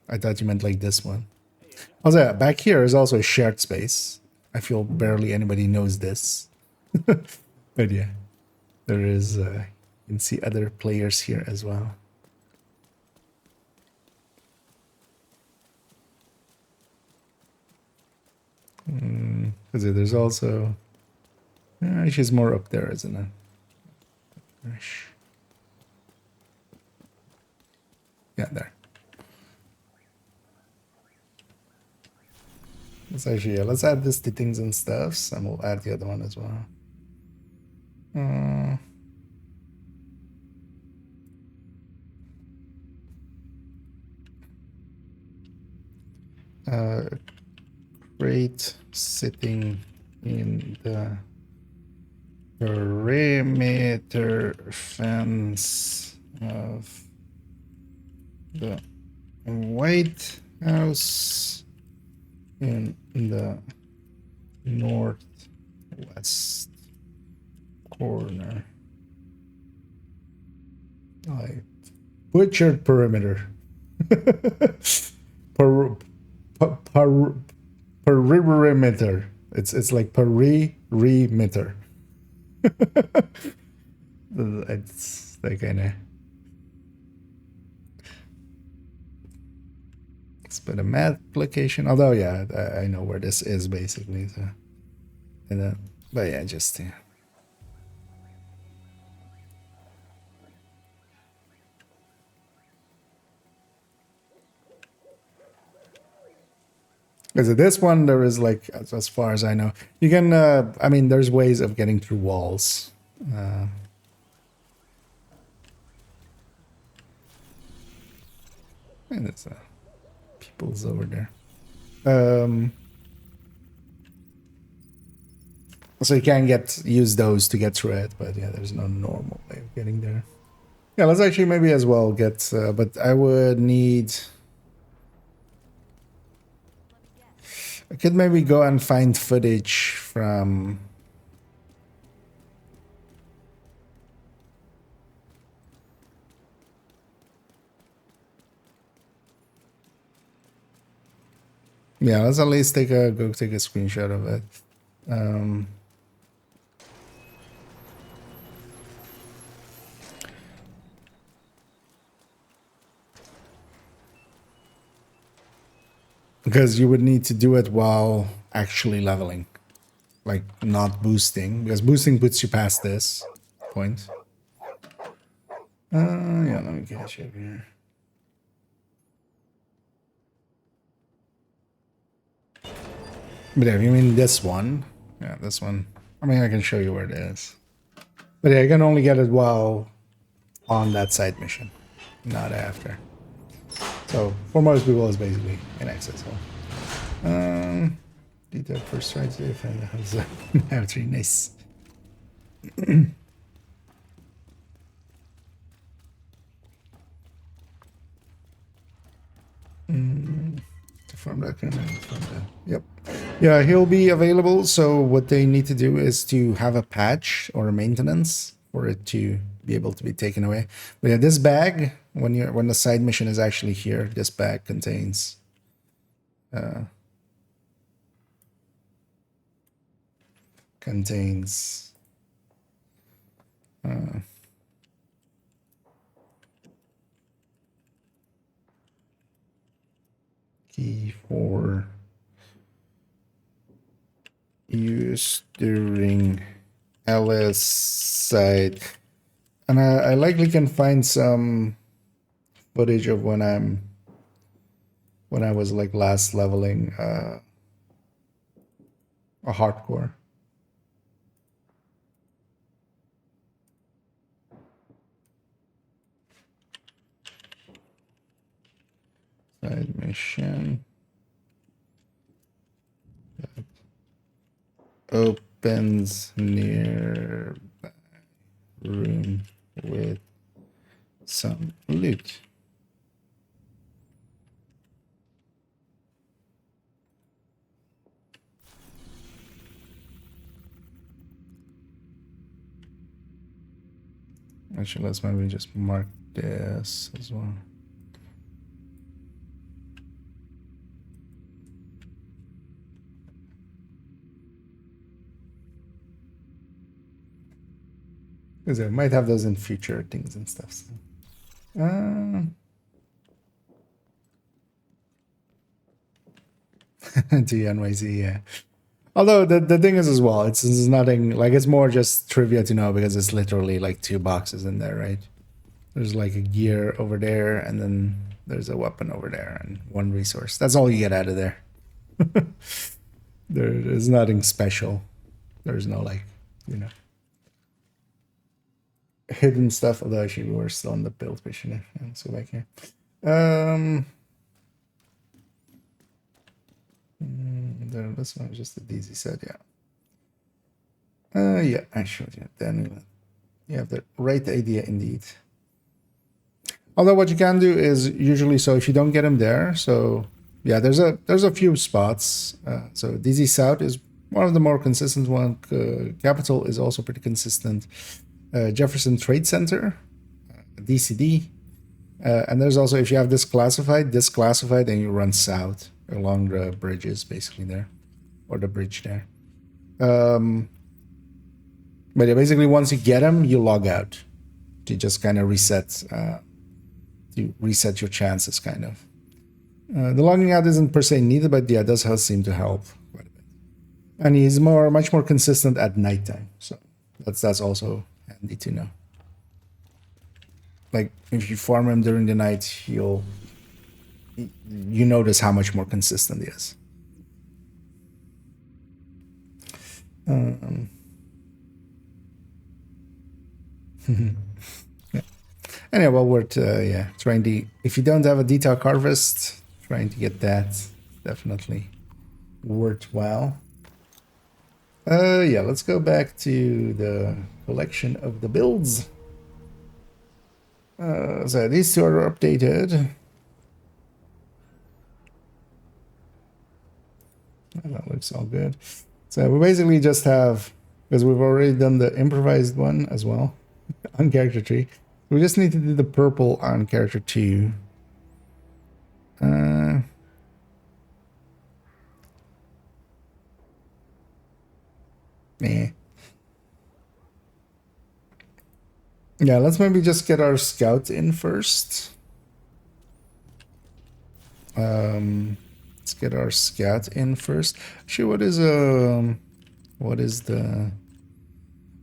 I thought you meant like this one. Also, yeah, back here is also a shared space. I feel barely anybody knows this. But yeah, there is. You can see other players here as well. Because there's also. She's more up there, isn't it? Yeah, there. Let's actually, yeah, let's add this to things and stuffs, and we'll add the other one as well. Crate sitting in the perimeter fence of the White House in the northwest corner. I butchered perimeter. Perimeter. It's like perimeter. It's like kind of. It's been a math application. Although, yeah, I know where this is basically. So, but yeah, just yeah. Because this one, there is like, as far as I know, you can. I mean, there's ways of getting through walls. And it's people's over there. So you can use those to get through it, but yeah, there's no normal way of getting there. Yeah, let's actually maybe as well get, but I would need. I could maybe go and find footage from. Yeah, let's at least go take a screenshot of it. Because you would need to do it while actually leveling, like not boosting, because boosting puts you past this point. Yeah, let me catch up here. But yeah, you mean this one? Yeah, this one. I mean, I can show you where it is. But yeah, you can only get it while on that side mission, not after. So for most people, it's basically inaccessible. Detail first try to defend the house. Very nice. From that kind of, yep. Yeah, he'll be available. So what they need to do is to have a patch or a maintenance for it to be able to be taken away. But yeah, this bag, when the side mission is actually here, this bag contains key for use during LS side. And I likely can find some footage of when I was like last leveling a hardcore. Side mission. Opens near room with some loot. Actually, let's maybe just mark this as well. Because I might have those in future things and stuff. So. To NYC, yeah. Although the thing is as well, it's nothing like it's more just trivia to know because it's literally like 2 boxes in there, right? There's like a gear over there, and then there's a weapon over there, and 1 resource. That's all you get out of there. There is nothing special. There's no like, you know, hidden stuff. Although actually we're still on the build mission. Let's go back here. This one is just a DZ set, yeah. Yeah, I showed you. Then you have the right idea indeed. Although what you can do is usually, so if you don't get him there, so yeah, there's a few spots. So DZ South is one of the more consistent one. Capital is also pretty consistent. Jefferson Trade Center, DCD, and there's also, if you have disclassified, then you run south along the bridges, basically there, or the bridge there. But yeah, basically once you get them, you log out to just kind of reset your chances, kind of. The logging out isn't per se needed, but yeah, it does seem to help quite a bit. And he's much more consistent at nighttime, so that's also handy to know. Like if you farm him during the night, you notice how much more consistent he is. Yeah. Anyway, well, we're trying to. If you don't have a detail harvest, trying to get that definitely worthwhile. Yeah, let's go back to the collection of the builds. So these 2 are updated. That looks all good. So we basically just have, because we've already done the improvised one as well on character 3. We just need to do the purple on character 2. Yeah, let's maybe just get our scout in first. Let's get our scout in first. Actually, what is the...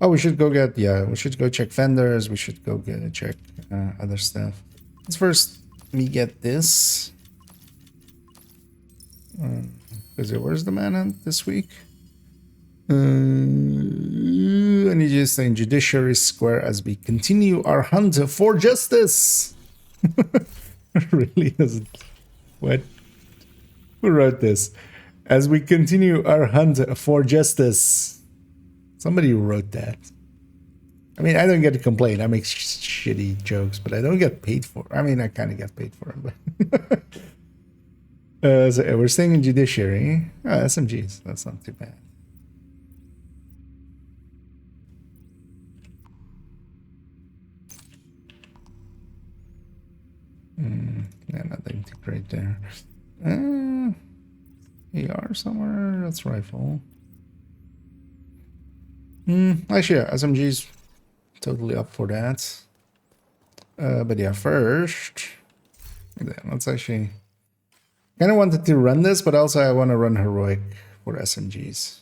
Oh, we should go get, we should go check vendors. We should go check other stuff. Let's first me get this. Is it where's the manhunt this week? I need you to stay in Judiciary Square as we continue our hunt for justice. Really doesn't. What? Who wrote this? As we continue our hunt for justice. Somebody wrote that. I mean, I don't get to complain. I make shitty jokes, but I don't get paid for. I mean, I kind of get paid for them. But so we're staying in Judiciary. Oh, SMGs. That's not too bad. Yeah, nothing too great there. AR somewhere. That's rifle. Actually, yeah, SMG's totally up for that. But yeah, first, let's actually. Kind of wanted to run this, but also I want to run heroic for SMGs.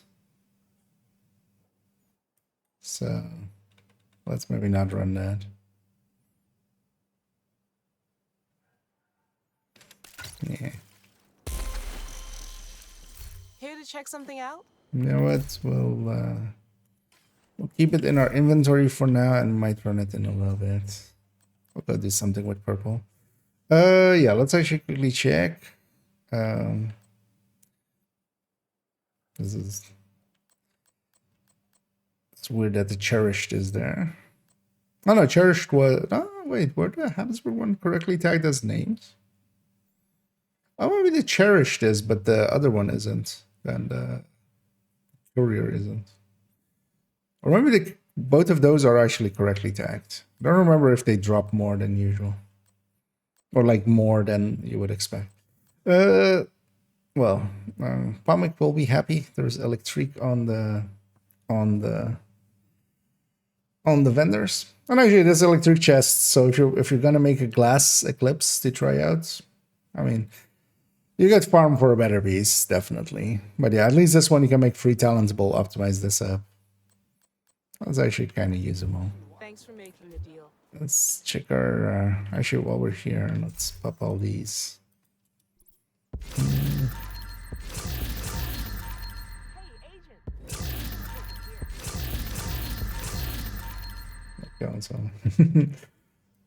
So let's maybe not run that. Yeah. Here to check something out? You know what? We'll keep it in our inventory for now and might run it in a little bit. We'll go do something with purple. Yeah, let's actually quickly check. It's weird that the cherished is there. Oh no, cherished was. Oh wait, where the Habsburg one correctly tagged as names? Oh, maybe the cherished is, but the other one isn't, and the courier isn't. Or maybe both of those are actually correctly tagged. I don't remember if they drop more than usual, or like more than you would expect. Well, Pomic will be happy. There's electric on the vendors. And actually, there's electric chests. So if you're gonna make a glass eclipse to try out, I mean, you get farm for a better piece, definitely. But yeah, at least this one you can make free talents bowl. Optimize this up. That's actually kind of usable. Thanks for making the deal. Let's check our. Actually, while we're here, let's pop all these. Hey, agent. Going so.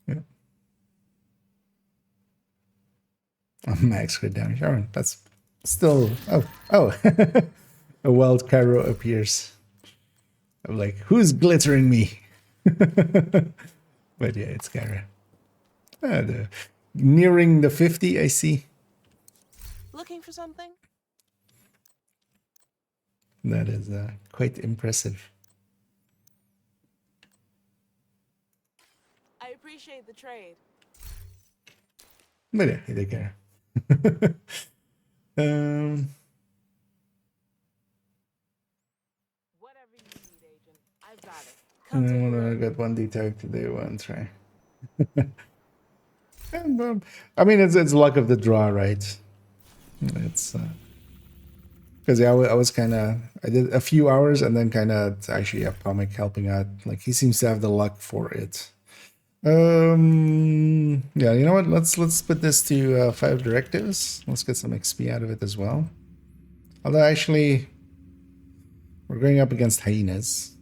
Yeah. Max crit damage. Oh, that's still. Oh. A wild Cairo appears. I'm like, who's glittering me? But yeah, it's Cairo. Nearing the 50, I see. Looking for something? That is quite impressive. I appreciate the trade. But yeah, they care. Whatever you need, agent. I've got it. Come take a I look. got one detect today once, right? And, I mean, it's luck of the draw, right? It's because yeah, I was kind of I did a few hours and then kind of actually have Comic helping out. Like he seems to have the luck for it. Yeah, you know what? Let's put this to 5 directives. Let's get some XP out of it as well. Although actually, we're going up against hyenas.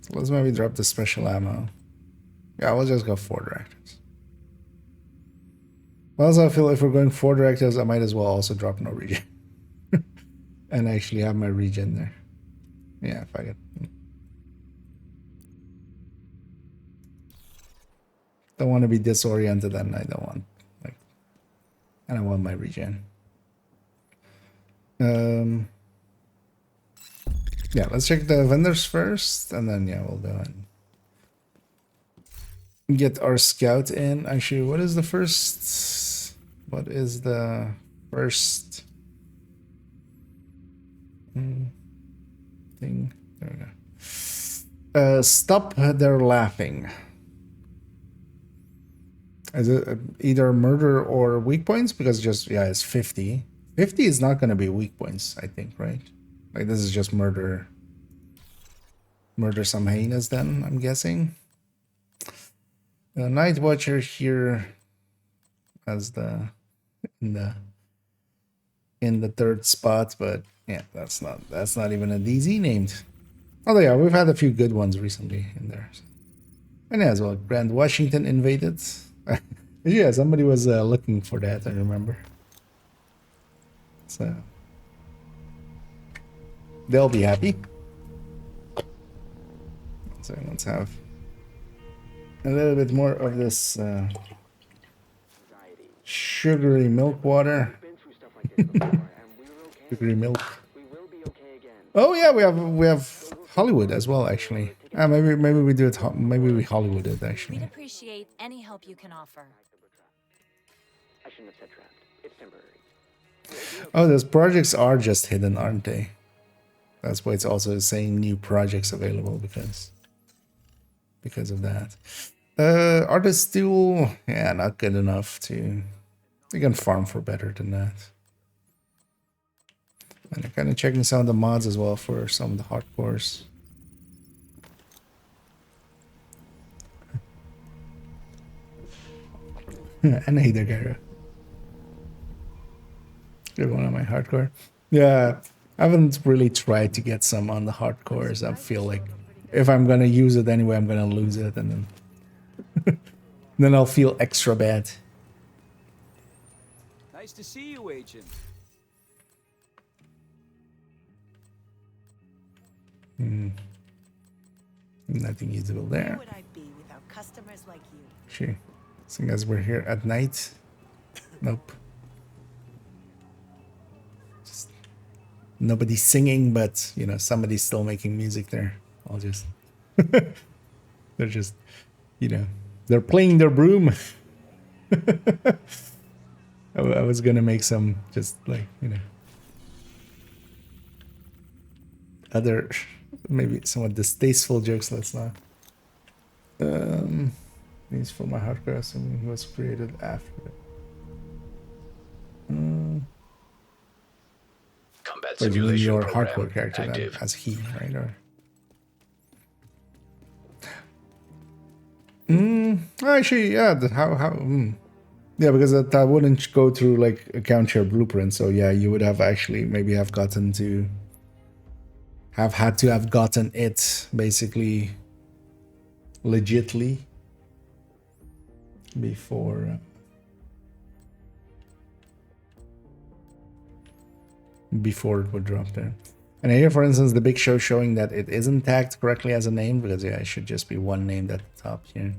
So let's maybe drop the special ammo. Yeah, we'll just go 4 directives. Well, also I feel if we're going 4 directives, I might as well also drop no regen. And actually have my regen there. Yeah, if I get. Don't want to be disoriented and I don't want and I want my regen. Yeah, let's check the vendors first and then yeah, we'll go and get our scout in. Actually, what is the first thing? There we go. Stop their laughing. Is it either murder or weak points? Because just, yeah, it's 50. 50 is not going to be weak points, I think, right? Like, this is just murder. Murder some hyenas, then, I'm guessing. The Night Watcher here as the in the third spot, but yeah, that's not even a DZ named. Although yeah, we've had a few good ones recently in there. And yeah, as well, Grand Washington invaded. Yeah, somebody was looking for that, I remember. So they'll be happy. So let's have a little bit more of this sugary milk water. Sugary milk. Oh yeah, we have Hollywood as well, actually. Maybe we do it. Maybe we Hollywood it actually. We'd appreciate any help you can offer. Oh, those projects are just hidden, aren't they? That's why it's also saying new projects available because of that. Are they still not good enough to? They can farm for better than that. And I'm kind of checking some of the mods as well for some of the hardcores. And hey there, Gara. Good one on my hardcore. Yeah, I haven't really tried to get some on the hardcores. I feel like if I'm gonna use it anyway, I'm gonna lose it, and then I'll feel extra bad. Nice to see you, Agent. Nothing usable there. Where would I be without customers like you? Sure. Seeing as we're here at night. Nope. Just nobody singing, but you know, somebody's still making music there. I'll just they're just, you know, they're playing their broom. I was gonna make some just like, you know, other maybe somewhat distasteful jokes. Let's not. These for my hardcore, assuming he was created after it. Combat But you mean simulation your program hardcore character active. then, as he, right? Or actually, yeah. Yeah, because that wouldn't go through like account share blueprint. So yeah, you would have actually maybe have gotten to have had to have gotten it basically legitly before before it would drop there. And here, for instance, the big show showing that it isn't tagged correctly as a name, because yeah, it should just be one named at the top here.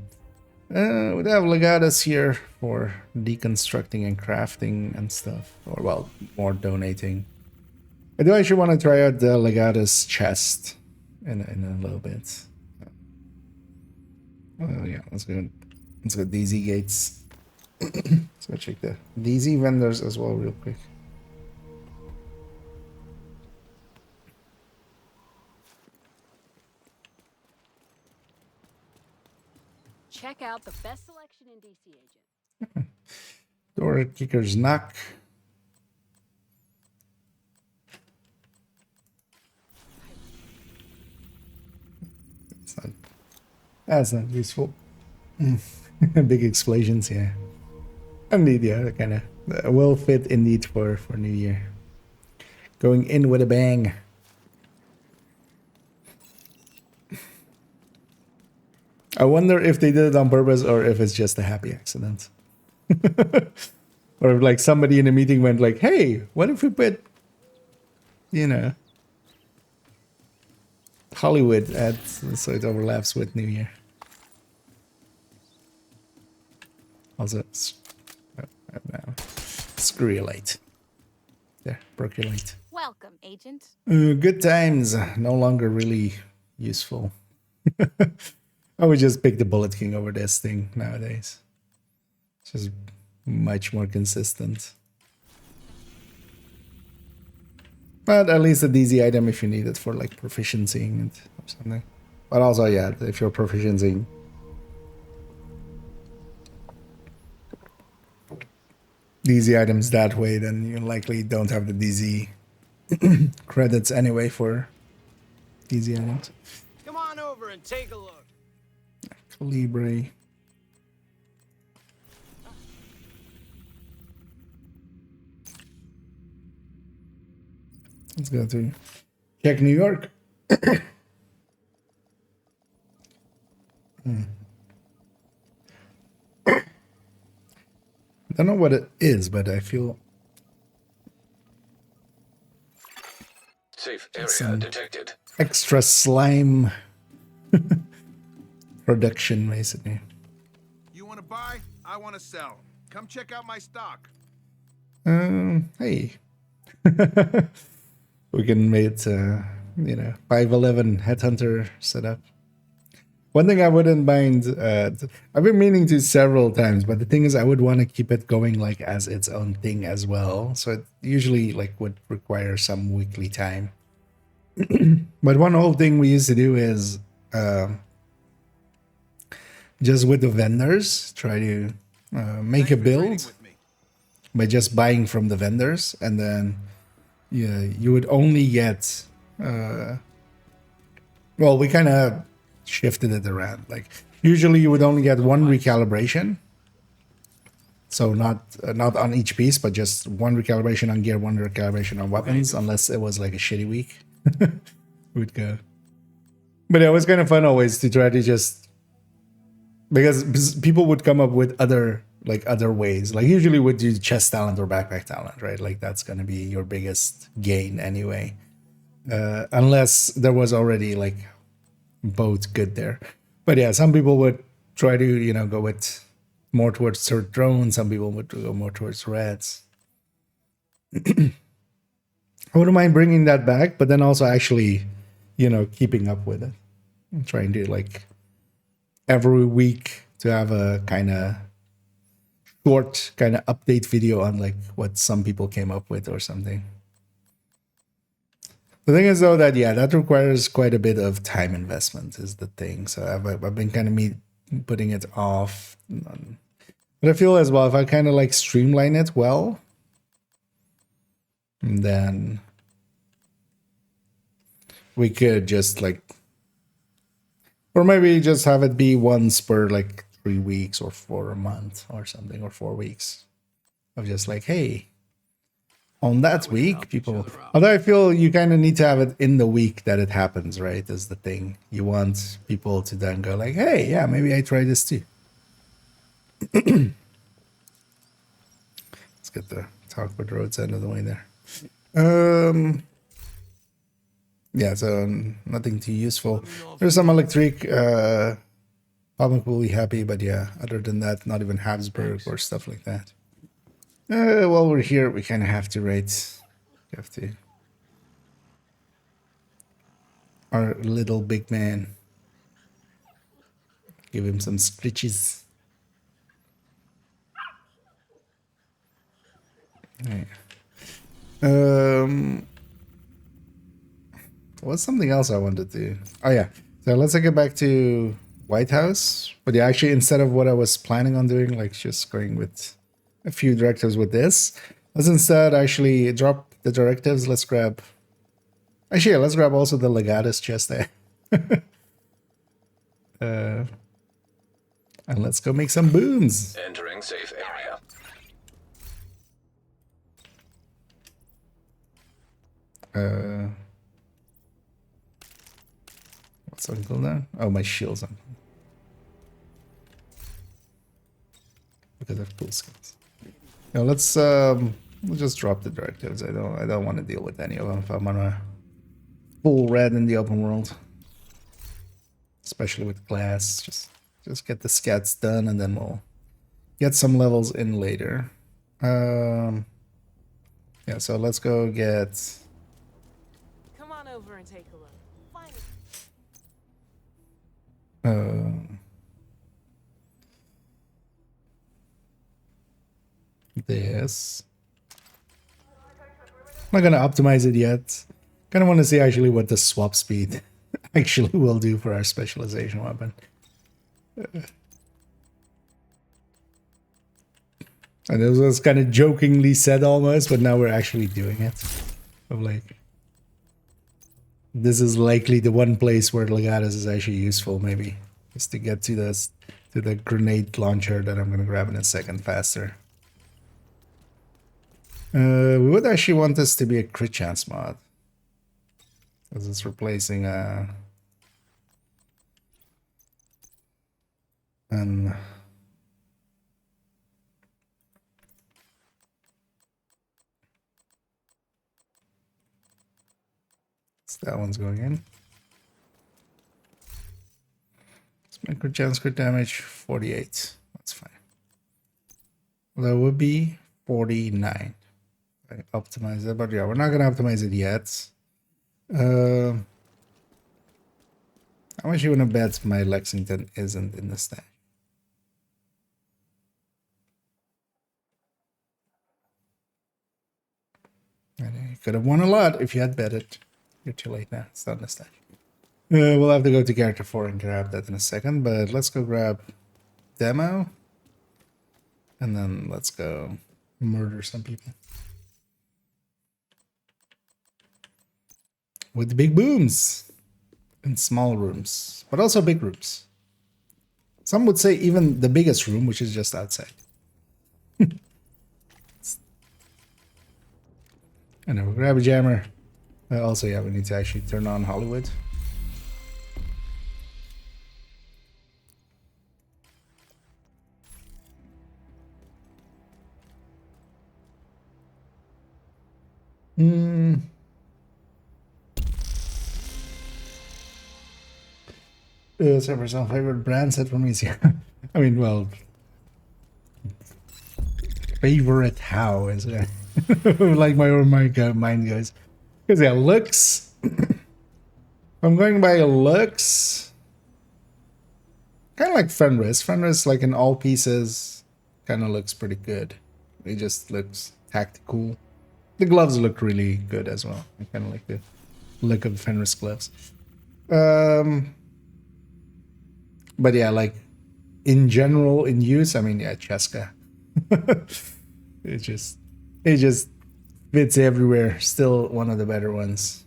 We'd have Legatus here for deconstructing and crafting and stuff, or well, more donating. I do actually want to try out the Legatus chest in a little bit. Oh yeah, let's go DZ gates. Let's go check the DZ vendors as well real quick. Check out the best selection in DC, Agent. Door kickers knock. That's not useful. Big explosions, yeah. Indeed, yeah, kind of well fit indeed for New Year. Going in with a bang. I wonder if they did it on purpose or if it's just a happy accident. Or if like somebody in a meeting went like, hey, what if we put, you know, Hollywood at so it overlaps with New Year. Also, screw your light. There, broke your light. Welcome, Agent. Good times, no longer really useful. I would just pick the Bullet King over this thing nowadays. It's just much more consistent. But at least a DZ item if you need it for like proficiency and or something. But also, yeah, if you're proficiency DZ items that way, then you likely don't have the DZ credits anyway for DZ items. Come on over and take a look. Calibre. Let's go to check New York. I don't know what it is, but I feel Safe area some detected. extra slime production, basically. You want to buy? I want to sell. Come check out my stock. Hey. We can make 511 headhunter setup. One thing I wouldn't mind, I've been meaning to several times, but the thing is I would want to keep it going like as its own thing as well. So it usually like would require some weekly time. But one whole thing we used to do is just with the vendors, try to make a build by just buying from the vendors, and then you would only get well, we kind of shifted it around. Like usually you would only get one recalibration, so not on each piece, but just one recalibration on gear, one recalibration on weapons, unless it was like a shitty week. We'd go. But it was kind of fun always to try to just, because people would come up with other ways. Like usually would do chest talent or backpack talent, right? Like that's going to be your biggest gain anyway. Unless there was already like both good there. But yeah, some people would try to, go with more towards drones. Some people would go more towards reds. I wouldn't mind bringing that back, but then also actually, keeping up with it. I'm trying to like every week to have a kind of short kind of update video on like what some people came up with or something. The thing is though that that requires quite a bit of time investment is the thing. So I've been kind of putting it off. But I feel as well if I kind of like streamline it well, then we could just like, or maybe just have it be once per like 3 weeks or for a month or something, or 4 weeks of just like, hey, on that week, people. Although I feel you kind of need to have it in the week that it happens, right? Is the thing. You want people to then go like, hey, yeah, maybe I try this too. Let's get the Talkwood Roads out of the way there. Yeah, so nothing too useful. There's some electric. Public will be happy, but yeah, other than that, not even Habsburg or stuff like that. While we're here, we kind of have to rate. We have to. Our little big man. Give him some stitches. Right. What's something else I wanted to? Oh yeah. So let's take it back to White House. But yeah, actually, instead of what I was planning on doing, like just going with a few directives with this, let's instead actually drop the directives. Let's grab. Actually, yeah, let's grab also the Legatus chest there. And let's go make some booms. Entering safe area. What's on cooldown? Oh, my shield's on. Because of cool skills. Now let's we'll just drop the directives. I don't want to deal with any of them if I'm on a full red in the open world. Especially with glass. Just get the scats done and then we'll get some levels in later. Yeah, so let's go get. Come on over and take a look. Find This. I'm not gonna optimize it yet. Kind of want to see actually what the swap speed actually will do for our specialization weapon. And it was kind of jokingly said almost, but now we're actually doing it. Of like, this is likely the one place where Legatus is actually useful, maybe, is to get to the grenade launcher that I'm gonna grab in a second faster. We would actually want this to be a crit chance mod. Because it's replacing and so that one's going in. Micro chance crit damage 48. That's fine. That would be 49. I optimize it, but yeah, we're not gonna optimize it yet. How much you wanna bet my Lexington isn't in the stack? You could have won a lot if you had bet it. You're too late now. It's not in the stack. We'll have to go to character 4 and grab that in a second, but let's go grab demo. And then let's go murder some people. With the big booms. In small rooms. But also big rooms. Some would say even the biggest room, which is just outside. And then we'll grab a jammer. Also, yeah, we need to actually turn on Hollywood. So for some favorite brand set for me is I mean, well, favorite how is it? Like my own mind goes. Because yeah, looks. I'm going by looks. Kind of like Fenris. Fenris, like in all pieces, kind of looks pretty good. It just looks tactical. The gloves look really good as well. I kind of like the look of the Fenris gloves. But yeah, like in general, in use, I mean, yeah, Cheska. it just fits everywhere. Still one of the better ones.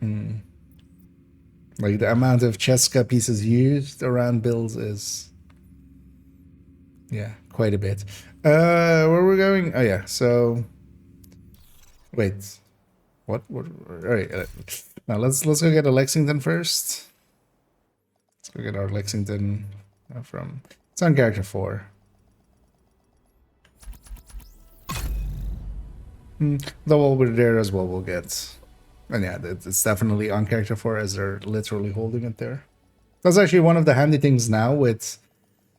Like the amount of Cheska pieces used around builds is, yeah, quite a bit. Where we're going? Oh yeah, so wait, what? All right, now let's go get a Lexington first. Let's go get our Lexington from. It's on character 4. Though while we're there as well, we'll get. And yeah, it's definitely on character 4 as they're literally holding it there. That's actually one of the handy things now with.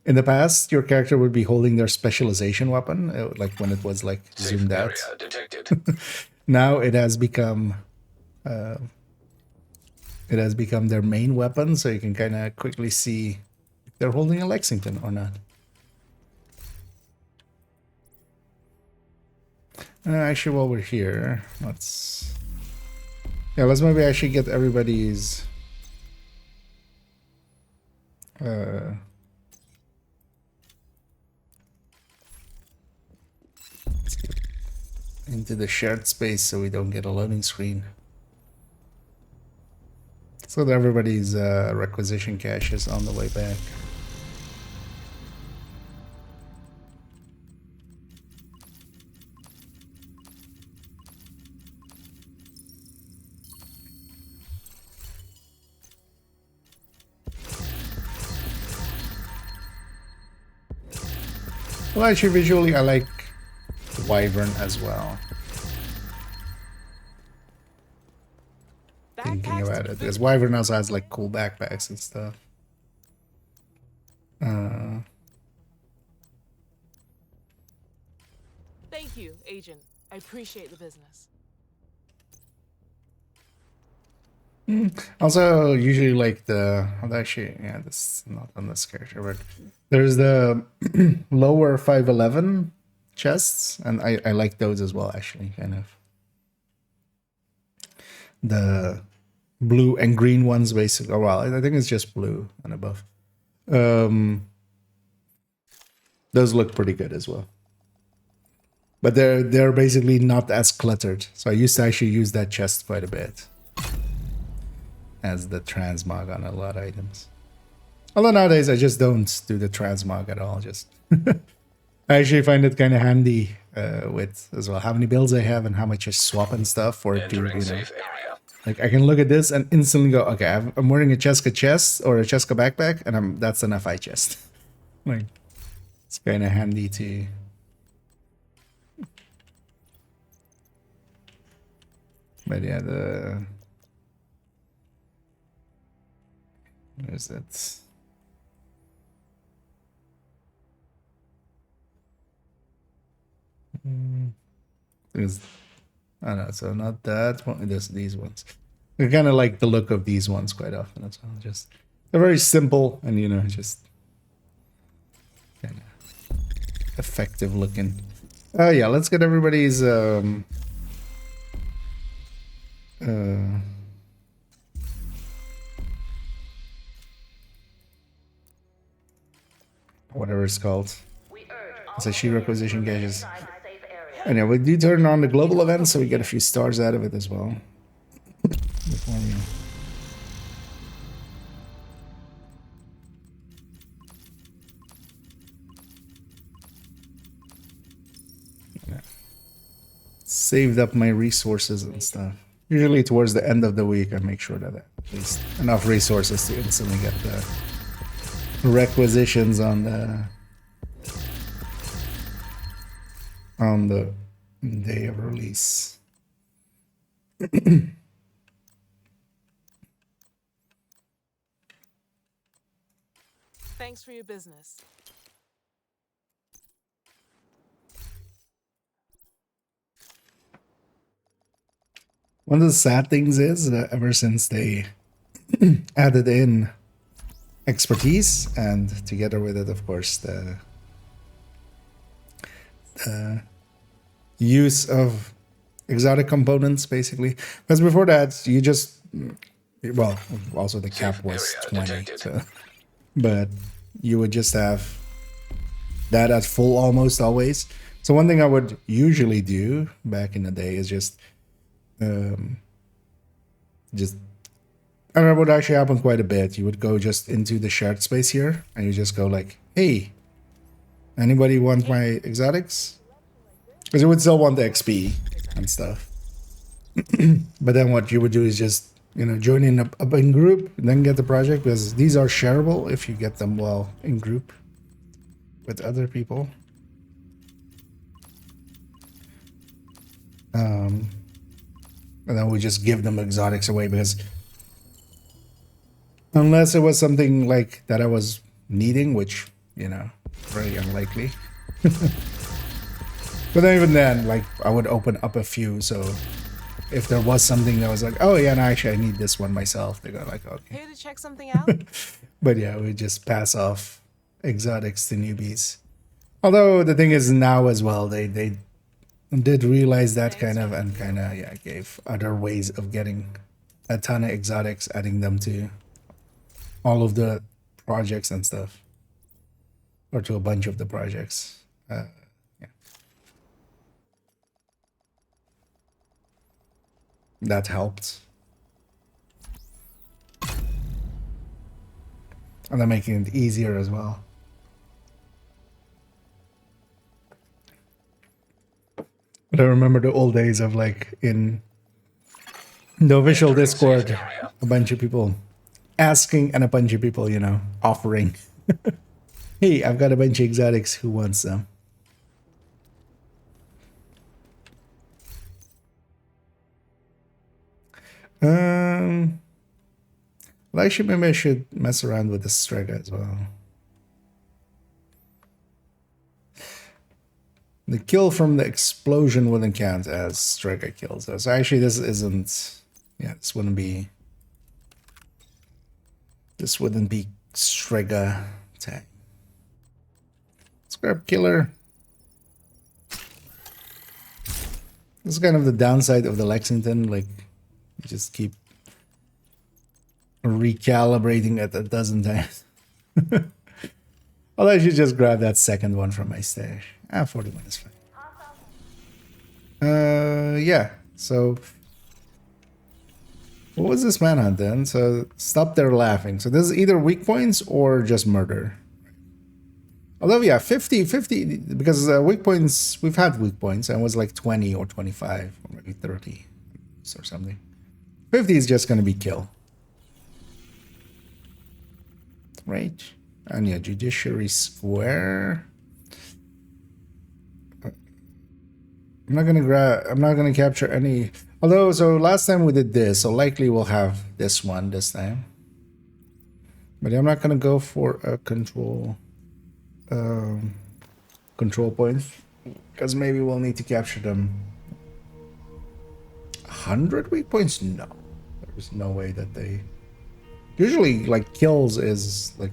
In the past, your character would be holding their specialization weapon, like when it was like zoomed out. Now it has become their main weapon, so you can kind of quickly see if they're holding a Lexington or not. Actually, while we're here, let's maybe actually get everybody's into the shared space so we don't get a loading screen. So that everybody's requisition cache is on the way back. Well, actually, visually, I like Wyvern as well. Thinking about it, because Wyvern also has like cool backpacks and stuff. Thank you, Agent. I appreciate the business. Also, usually like the actually, yeah, this is not on this character, but there's the lower 511 chests, and I like those as well. Actually, kind of the blue and green ones, basically. Oh, well, I think it's just blue and above. Those look pretty good as well. But they're basically not as cluttered. So I used to actually use that chest quite a bit as the transmog on a lot of items. Although nowadays I just don't do the transmog at all. Just I actually find it kind of handy with as well how many builds I have and how much I swap and stuff for it to, you know, like I can look at this and instantly go, okay, I'm wearing a Cheska chest or a Cheska backpack, and that's an FI chest. Like, it's kind of handy to. But yeah, where's that? Is I don't know, so not that one, these ones. I kind of like the look of these ones quite often as well. Just they're very simple and, you know, just kind of effective looking. Yeah, let's get everybody's whatever it's called. It's a sheet requisition gauges. And yeah, we do turn on the global event, so we get a few stars out of it as well. Before we... Yeah. Saved up my resources and stuff. Usually towards the end of the week, I make sure that at least enough resources to instantly get the requisitions on the day of release. Thanks for your business. One of the sad things is that ever since they added in expertise, and together with it, of course, the use of exotic components, basically. Because before that, you just, well, also the cap was 20, so, but you would just have that at full almost always. So one thing I would usually do back in the day is just I don't know, what would actually happen quite a bit. You would go just into the shared space here, and you just go like, hey, anybody want my exotics? Because you would still want the XP and stuff. But then what you would do is just, you know, join in a in group, and then get the project, because these are shareable if you get them well in group with other people. And then we just give them exotics away, because unless it was something like that I was needing, which, you know, very unlikely. But then even then, like, I would open up a few, so if there was something that was like, oh yeah, no, actually I need this one myself, they go like, okay. Here to check something out? But yeah, we just pass off exotics to newbies. Although the thing is now as well, they did realize that kind of, and kind of, yeah, gave other ways of getting a ton of exotics, adding them to all of the projects and stuff, or to a bunch of the projects. Yeah. That helped. And then making it easier as well. But I remember the old days of, like, in the official Discord, a bunch of people asking and a bunch of people, you know, offering. Hey, I've got a bunch of exotics, who wants them? Well, actually, maybe I should mess around with the Strega as well. The kill from the explosion wouldn't count as Strega kills. So actually, this isn't. Yeah, this wouldn't be. This wouldn't be Strega tag. Scrap killer. This is kind of the downside of the Lexington. Like, you just keep recalibrating it a dozen times. Although I should just grab that second one from my stash. 41 is fine. Yeah. So, what was this manhunt then? So, stop there laughing. So this is either weak points or just murder. Although, yeah, 50, because weak points, we've had weak points, and it was like 20 or 25, or maybe 30 or something. 50 is just going to be kill. Right? And yeah, Judiciary Square. I'm not gonna capture any. Although, so last time we did this, so likely we'll have this one this time. But I'm not gonna go for a control points, because maybe we'll need to capture them. 100 weak points? No, there's no way that they. Usually, like kills is like.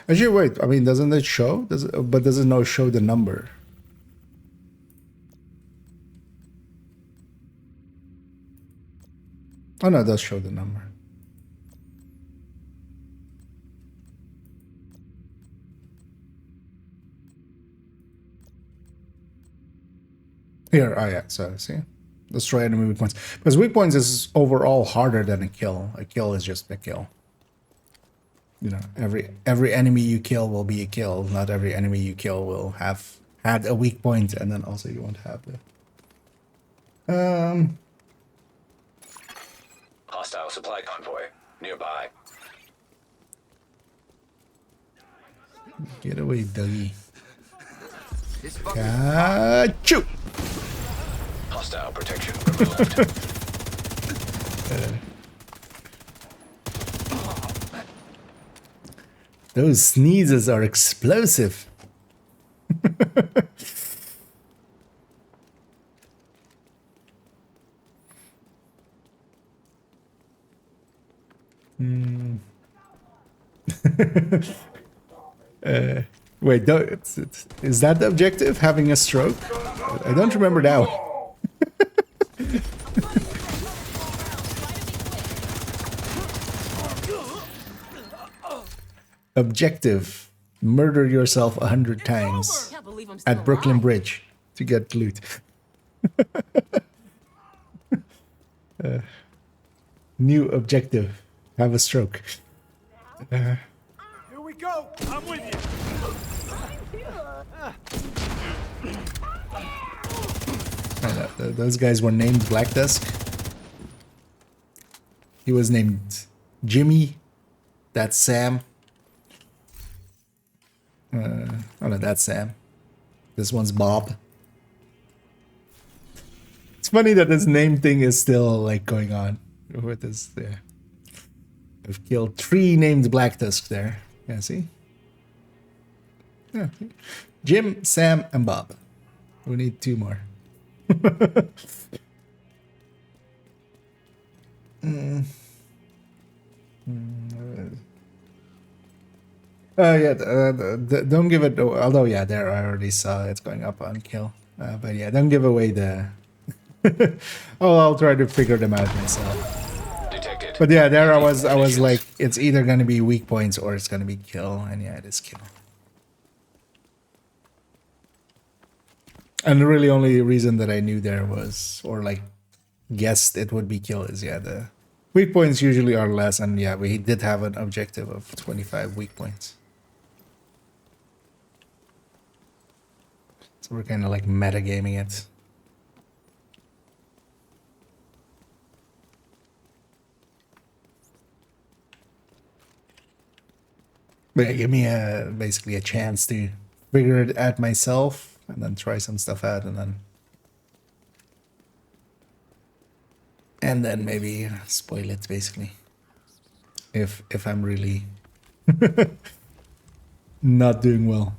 Actually, wait. I mean, doesn't it show? But does it not show the number? Oh no, it does show the number. Here, oh yeah, so see? Destroy enemy weak points. Because weak points is overall harder than a kill. A kill is just a kill. You know, every enemy you kill will be a kill. Not every enemy you kill will have had a weak point, and then also you won't have the. Hostile supply convoy nearby. Get away, Dougie. Achoo! Hostile protection removed. Those sneezes are explosive. Wait, is that the objective? Having a stroke? I don't remember now. Objective: murder yourself 100 times Can't believe I'm still at Brooklyn alive. Bridge to get loot. New objective: have a stroke. Here we go. I'm with you. Those guys were named Black Dusk. He was named Jimmy. That's Sam. Oh no, that's Sam. This one's Bob. It's funny that this name thing is still like going on with this. Yeah, I've killed 3 named Black Tusk there. Yeah, see? Yeah, Jim, Sam, and Bob. We need 2 more. Yeah, don't give it. Although, yeah, there I already saw it's going up on kill. But yeah, don't give away the. Oh, I'll try to figure them out myself. Detected. But yeah, there I was like, it's either gonna be weak points or it's gonna be kill, and yeah, it is kill. And the really only reason that I knew there was, or like, guessed it would be kill is, yeah, the weak points usually are less, and yeah, we did have an objective of 25 weak points. So we're kind of like metagaming it. But yeah, give me basically a chance to figure it out myself and then try some stuff out, and then maybe spoil it basically. If I'm really not doing well.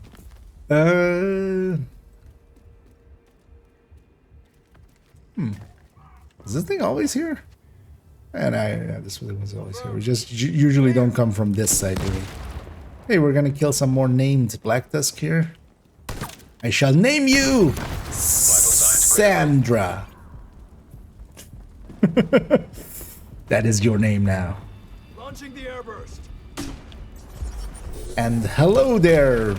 Is this thing always here? And this was always here. We just usually don't come from this side, do we? Hey, we're gonna kill some more named Black Tusk here. I shall name you Sandra. That is your name now. Launching the airburst. And hello there,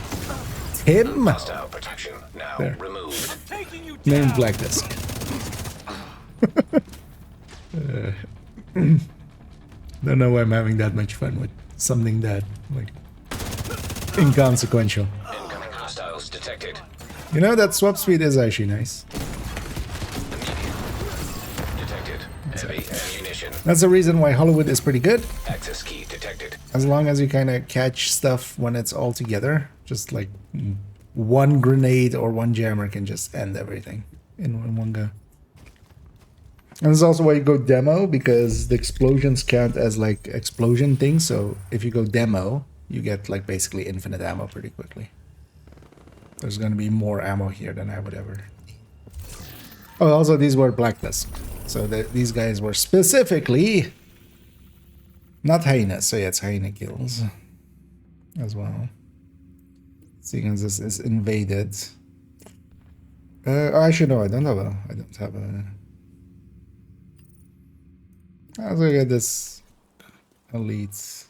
Tim. Hostile protection now There. removed. Taking you down. Named Black Tusk. Don't know why I'm having that much fun with something that like inconsequential. Incoming hostiles detected. You know, that swap speed is actually nice. Detected. Heavy ammunition. That's the reason why Hollywood is pretty good. Access key detected. As long as you kind of catch stuff when it's all together. Just like one grenade or one jammer can just end everything in one go. And this is also why you go demo, because the explosions count as like explosion things. So if you go demo, you get like basically infinite ammo pretty quickly. There's going to be more ammo here than I would ever need. Oh, also these were blacklist. So these guys were specifically not hyenas. So yeah, it's hyena kills as well. Seeing as this is invaded. Actually, no, I don't have a... Let's look at this elite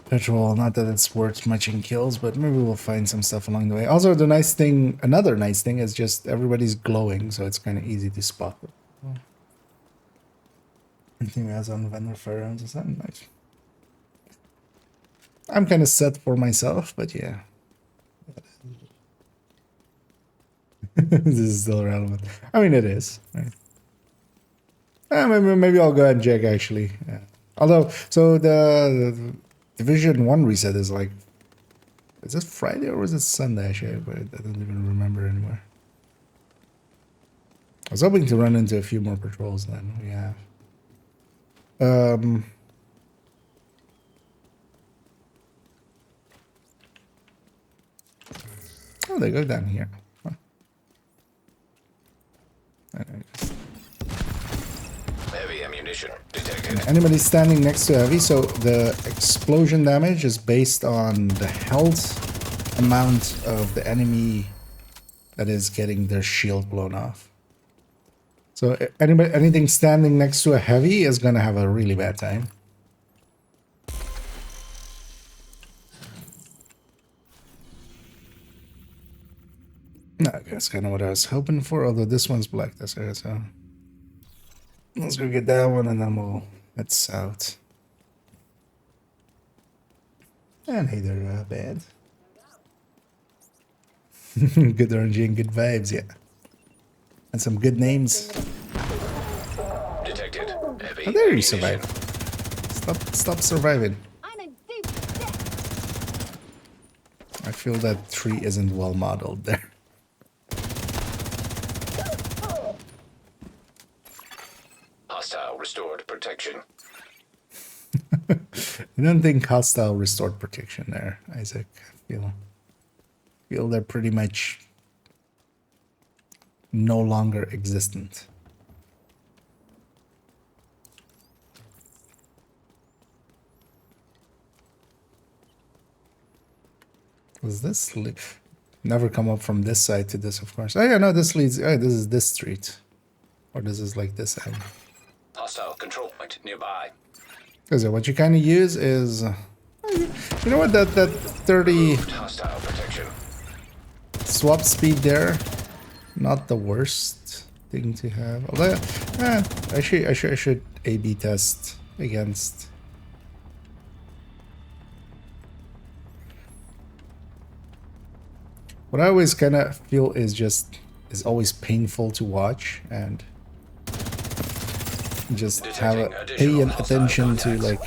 patrol. Not that it's worth much in kills, but maybe we'll find some stuff along the way. Also, the nice thing, another nice thing, is just everybody's glowing, so it's kind of easy to spot them. Anything else on vendor firearms or something nice? I'm kind of set for myself, but yeah. This is still relevant. I mean, it is. Right? Maybe I'll go ahead and check, actually. Yeah. Although, so the Division 1 reset is like... Is it Friday or was it Sunday? Actually, but I don't even remember anymore. I was hoping to run into a few more patrols then. We have. Oh, they go down here. Huh. Heavy ammunition detected. Anybody standing next to heavy, so the explosion damage is based on the health amount of the enemy that is getting their shield blown off. So anything standing next to a heavy is gonna have a really bad time. No, that's kind of what I was hoping for, although this one's black, that's right, so... Let's go get that one and then we'll head south. And hey, they're bad. Good RNG and good vibes, yeah. And some good names. Detected. Heavy Oh, there you ammunition. survive. Stop surviving. I'm in deep debt. I feel that tree isn't well modeled there. Hostile restored protection. I don't think hostile restored protection there, Isaac. I feel they're pretty much no longer existent. Was this never come up from this side to this, of course. Oh yeah, no, this leads. Oh, this is this street, or this is like this end. Hostile control point nearby. Because what you kind of use is, you know what, that 30 Hostile protection. swap speed there, not the worst thing to have. Although, I should A/B test against. What I always kind of feel is always painful to watch and just have pay attention to like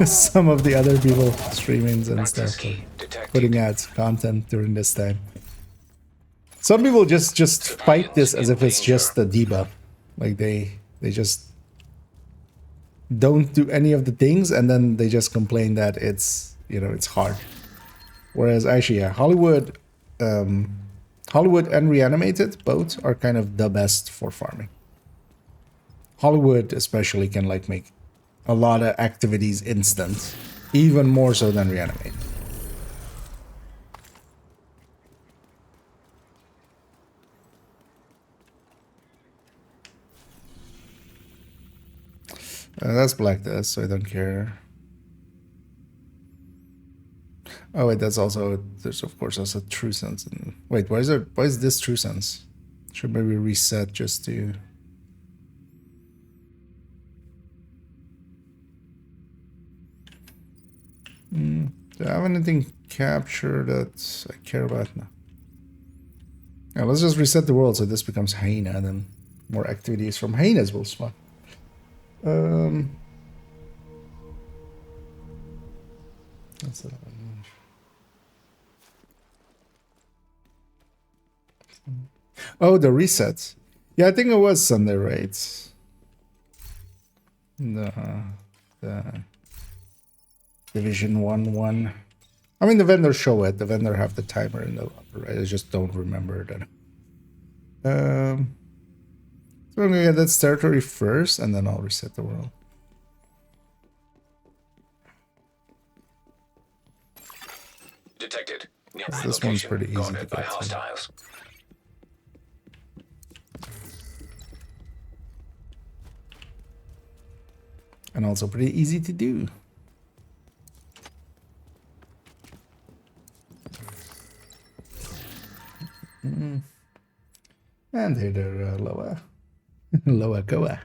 some of the other people streamings and stuff, like, putting out content during this time. Some people just fight this as if it's just a debuff, like they just don't do any of the things and then they just complain that it's, you know, it's hard. Whereas actually, yeah, Hollywood and Reanimated both are kind of the best for farming. Hollywood especially can like make a lot of activities instant, even more so than Reanimate. That's Black Death, so I don't care. Oh wait, that's also, there's of course also True Sense. And wait, why is this True Sense? Should maybe reset just to... Do I have anything captured that I care about now? Yeah, let's just reset the world so this becomes hyena, and then more activities from hyenas will spawn. That's oh, the resets. Yeah, I think it was Sunday raids. The Division 1-1. I mean, the vendor show it. The vendor have the timer in the upper right. I just don't remember that. So I'm gonna get that territory first, and then I'll reset the world. Detected. This one's pretty easy to by get to. hostiles. And also pretty easy to do. And here they're lower. Lower Goa.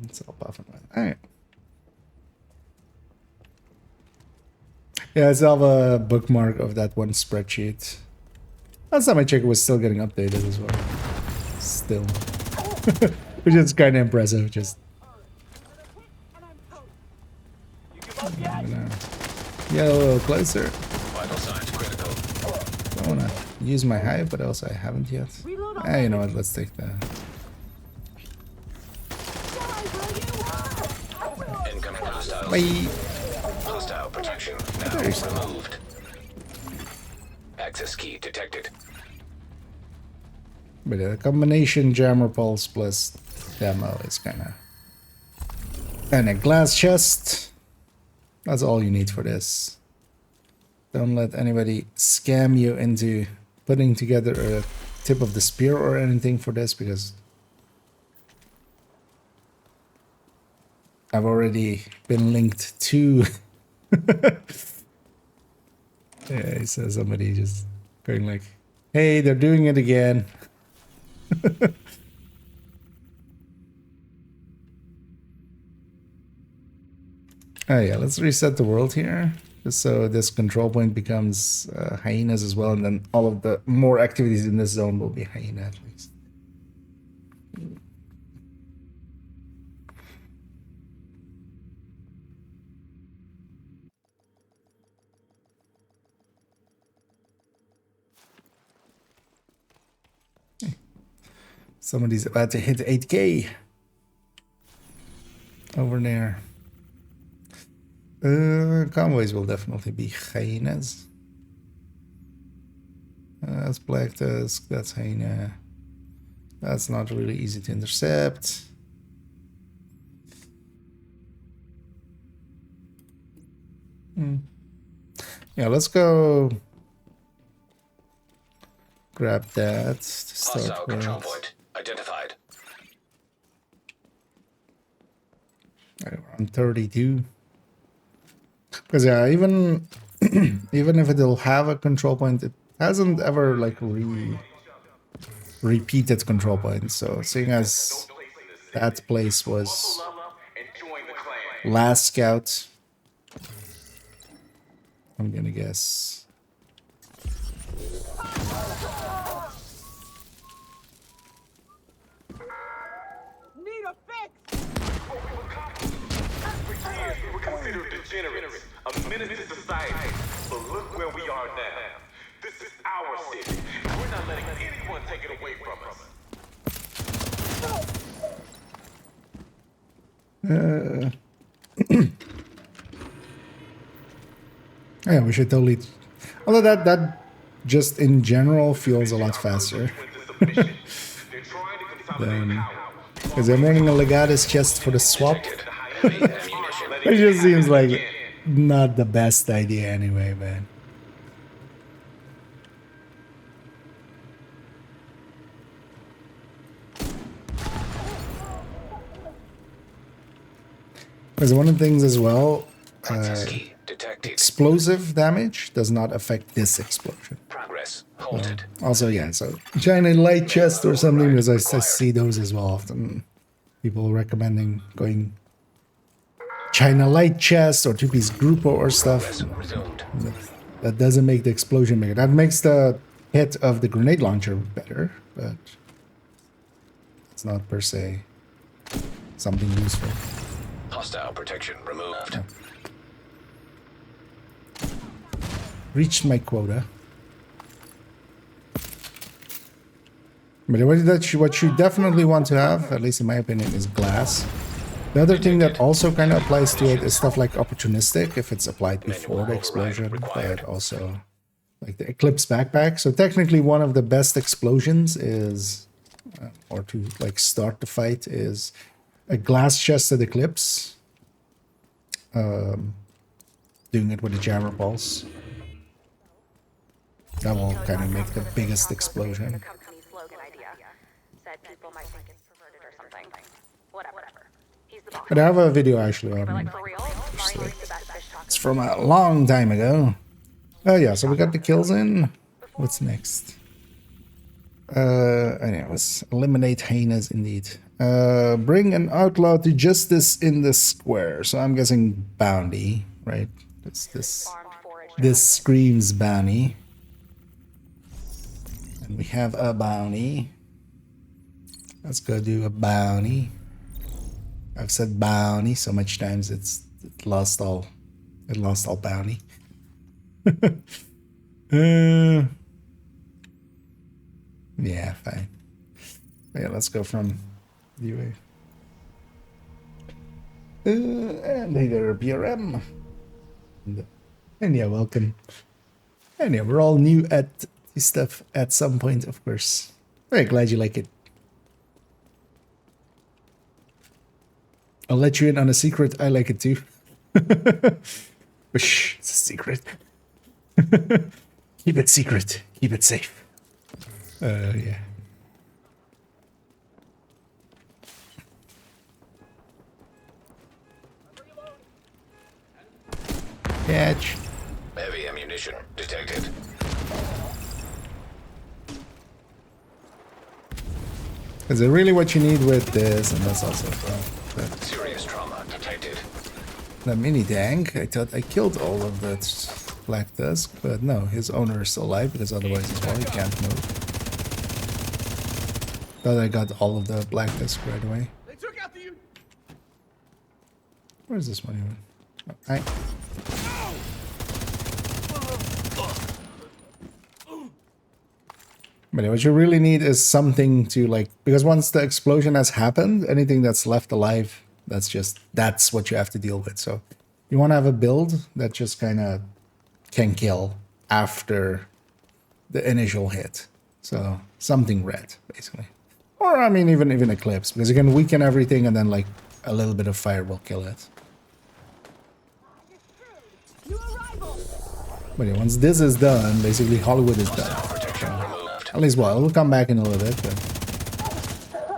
It's all buffing. Alright. Yeah, I still have a bookmark of that one spreadsheet. Last time I checked, it was still getting updated as well. Still. Which is kind of impressive, just... I'm gonna get a little closer. Vital signs critical. I wanna use my hive, but also I haven't yet. You know what, let's take the... Incoming hostiles. Bye! Hostile protection now There's some. removed. Access key detected. But a combination jammer pulse plus demo is kinda... And a glass chest. That's all you need for this. Don't let anybody scam you into putting together a tip of the spear or anything for this, because I've already been linked to... Yeah, so somebody just going like, hey, they're doing it again. Oh yeah, let's reset the world here, just so this control point becomes hyenas as well, and then all of the more activities in this zone will be hyena at least. Somebody's about to hit 8K over there. Convoys will definitely be hyenas. That's Black Tusk, that's hyena. That's not really easy to intercept. Yeah, let's go grab that to Hostile start control with. point identified. Right, we're on 32. Because yeah, even even if it'll have a control point, it hasn't ever like repeated control points. So seeing as that place was last scout, I'm gonna guess. Need a fix! We were considered degenerates, a menace to society. But look where we are now. This is our city. We're not letting anyone take it away from us. Yeah, we should totally. Although that just in general feels a lot faster. Because I'm running a Legatus chest for the swap. Heavy ammunition. It just seems like not the best idea anyway, man. Because one of the things as well, Access key detected. explosive damage does not affect this explosion. Progress halted. Also, yeah, so giant light chest or something, because I see those as well often. People recommending going China light chest or two-piece Grupo or stuff. Resumed. That doesn't make the explosion bigger. That makes the hit of the grenade launcher better, but it's not per se something useful. Hostile protection removed. Reached my quota. But what you definitely want to have, at least in my opinion, is glass. The other thing that also kind of applies to it is stuff like opportunistic, if it's applied before the explosion, but also like the Eclipse backpack. So technically one of the best explosions is, or to like start the fight, is a glass chested Eclipse. Doing it with a jammer pulse. That will kind of make the biggest explosion. The company's slogan idea. Said people might think it's perverted or something. Whatever. He's the boss. But I have a video actually on Like for real, Mario's the best fish taco. it's from a long time ago. Oh yeah, so we got the kills in. What's next? Anyways, eliminate hyenas indeed. Bring an outlaw to justice in the square. So I'm guessing bounty, right? This screams bounty. And we have a bounty. Let's go do a bounty. I've said bounty so much times it lost all bounty. Yeah, fine. Yeah, let's go from UA. And hey there, BRM. And yeah, welcome. And yeah, we're all new at this stuff at some point, of course. Very glad you like it. I'll let you in on a secret. I like it too. But shh, it's a secret. Keep it secret. Keep it safe. Yeah. Catch. Heavy ammunition detected. Is it really what you need with this? And that's also Serious trauma detected. the mini tank. I thought I killed all of that Black Tusk, but no, his owner is still alive because otherwise as well he can't move. Thought I got all of the Black Tusk right away. They took out the. Where's this one even? Oh, hi. But what you really need is something to like, because once the explosion has happened, anything that's left alive, that's what you have to deal with. So you want to have a build that just kind of can kill after the initial hit. So something red, basically. Or I mean, even Eclipse, because you can weaken everything and then like a little bit of fire will kill it. But yeah, once this is done, basically Hollywood is done. At least, well, it'll come back in a little bit, but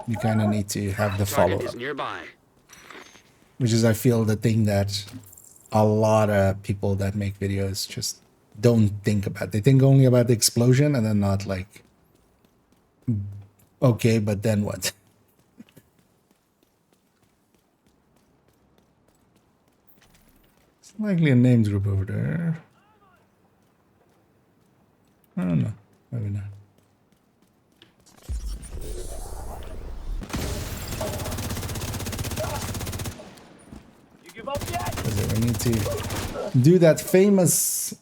you kind of need to have the follow-up. Which is, I feel, the thing that a lot of people that make videos just don't think about. They think only about the explosion and then not like, okay, but then what? It's likely a named group over there. I don't know. Maybe not. Because we need to do that famous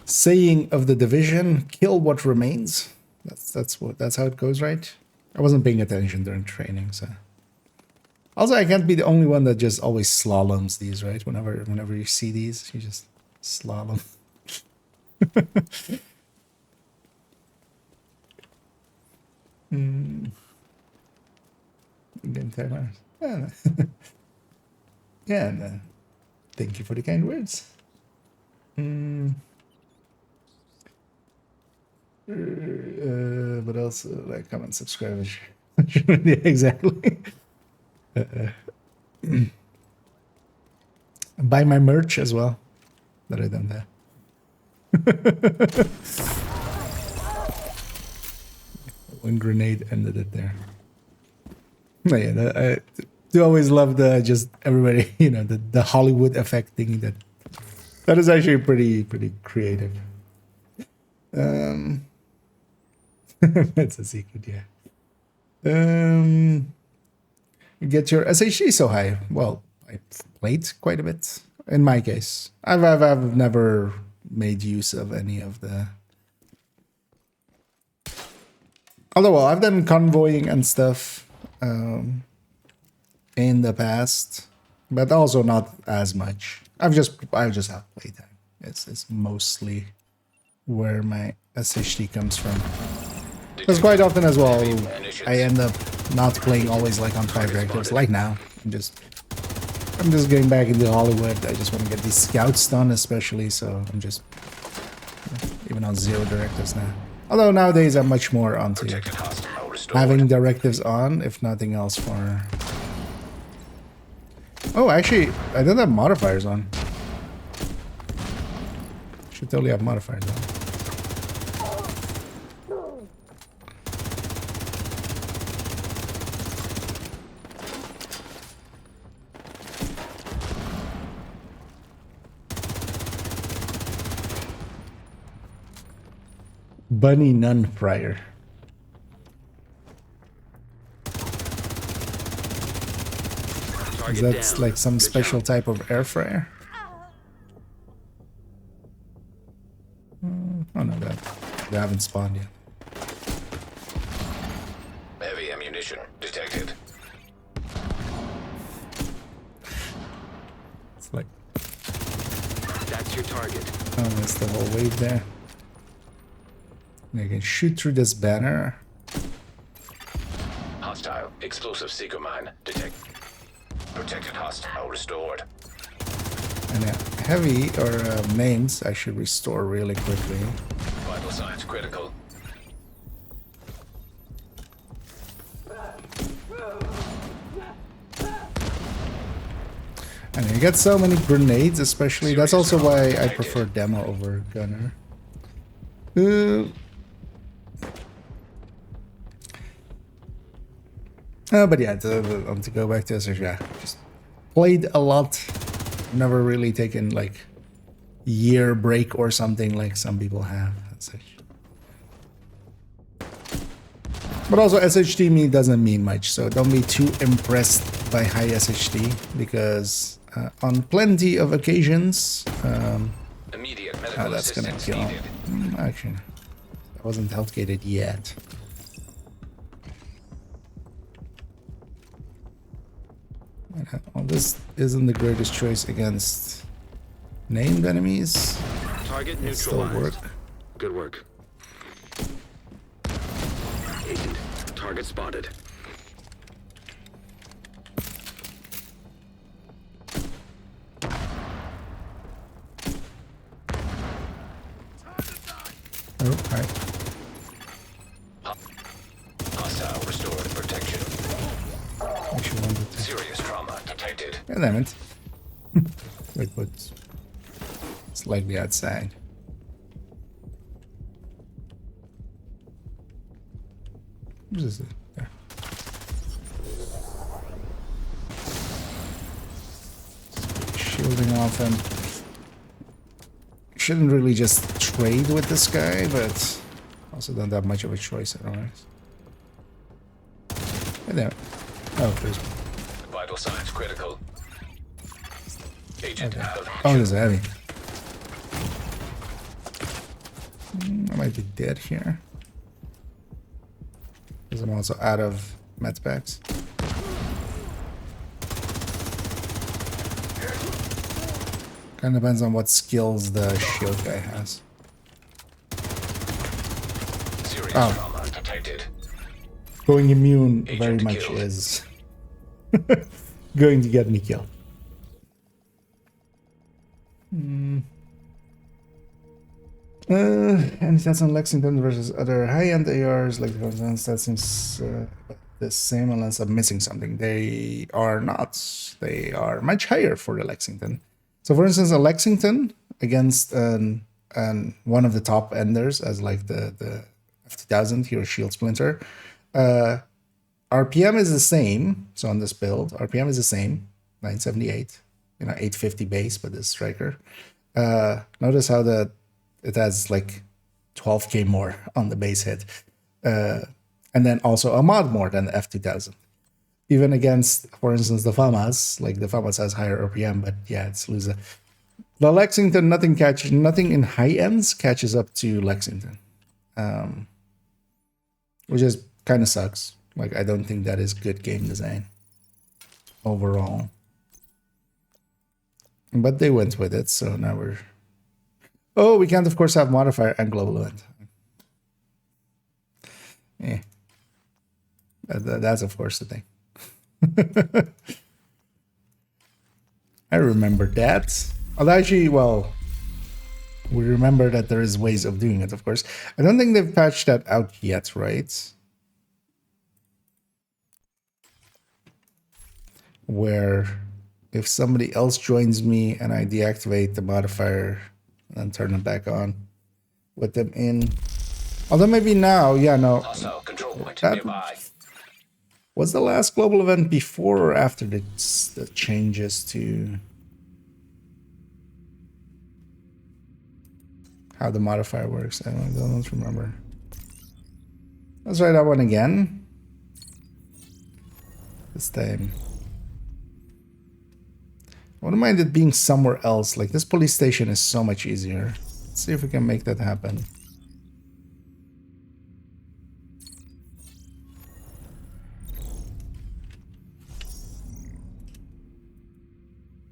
saying of the division: "Kill what remains." That's how it goes, right? I wasn't paying attention during training, so. Also, I can't be the only one that just always slaloms these, right? Whenever you see these, you just slalom. Again, Taylor. Yeah, yeah, and thank you for the kind words. What else? Like, comment, subscribe. Yeah, exactly. Buy my merch as well. That I done that. One grenade ended it there. No, yeah, do always love the just everybody, you know, the Hollywood effect thing that is actually pretty creative. It's a secret, yeah. Get your SHD so high. Well, I played quite a bit. In my case, I've never made use of any of the. Although, well, I've done convoying and stuff in the past, but also not as much. I just have playtime. It's mostly where my SHD comes from. Because quite often as well, I end up not playing always like on 5 directives. Like now, I'm just getting back into Hollywood. I just want to get these scouts done, especially. So I'm just even on 0 directives now. Although nowadays I'm much more onto having directives on, if nothing else for. Oh, actually, I don't have modifiers on. Should totally have modifiers on. Bunny Nun Fryer. Is that like some special type of air fryer? Oh no, they haven't spawned yet. Heavy ammunition detected. It's like, That's your target. oh, that's the whole wave there. I can shoot through this banner. Hostile explosive seeker mine detect. Protected hostile restored. And heavy or mains, I should restore really quickly. Vital signs critical. And you get so many grenades, especially. That's also why I prefer demo over gunner. But yeah, to go back to this, yeah, just played a lot. Never really taken like year break or something like some people have. But also SHD me doesn't mean much, so don't be too impressed by high SHD because on plenty of occasions, Immediate medical that's gonna assistance kill. needed. Actually, I wasn't health gated yet. Well, this isn't the greatest choice against named enemies. Target It still neutralized. work. Good work. Agent, target spotted. Oh, right. Hostile restored protection. Actually wanted to. Serious trauma detected. Yeah, damn it. Wait, but it's likely outside. What is it? There. Shielding off him. Shouldn't really just trade with this guy, but also don't have much of a choice otherwise. Hey there. Oh, there's. Vital signs critical. Agent out of Oh, there's a heavy. I might be dead here. Because I'm also out of med packs. Kind of depends on what skills the shield guy has. serious Oh. trauma detected. Going immune very Agent much killed. is going to get me killed. And that's on Lexington versus other high-end ARs like the Constance. That seems the same unless I'm missing something. They are not. They are much higher for the Lexington. So for instance, a Lexington against one of the top enders as like the F2000 Hero Shield Splinter are RPM is the same. So on this build, RPM is the same, 978. 850 base, but this striker. Notice how it has like 12k more on the base hit, and then also a mod more than the F2000. Even against, for instance, the FAMAS, like the FAMAS has higher RPM, but yeah, it's loser. The Lexington, nothing in high ends catches up to Lexington, which is kind of sucks. Like, I don't think that is good game design overall. But they went with it, so now we're... Oh, we can't, of course, have modifier and global event. Yeah. That's, of course, the thing. I remember that. Although actually, well, we remember that there is ways of doing it, of course. I don't think they've patched that out yet, right? Where if somebody else joins me and I deactivate the modifier and then turn it back on with them in. Although maybe now, yeah, no. Hostile control point That, nearby. was the last global event before or after the changes to how the modifier works? I don't remember. Let's try that one again. This time. I wouldn't mind it being somewhere else. Like, this police station is so much easier. Let's see if we can make that happen.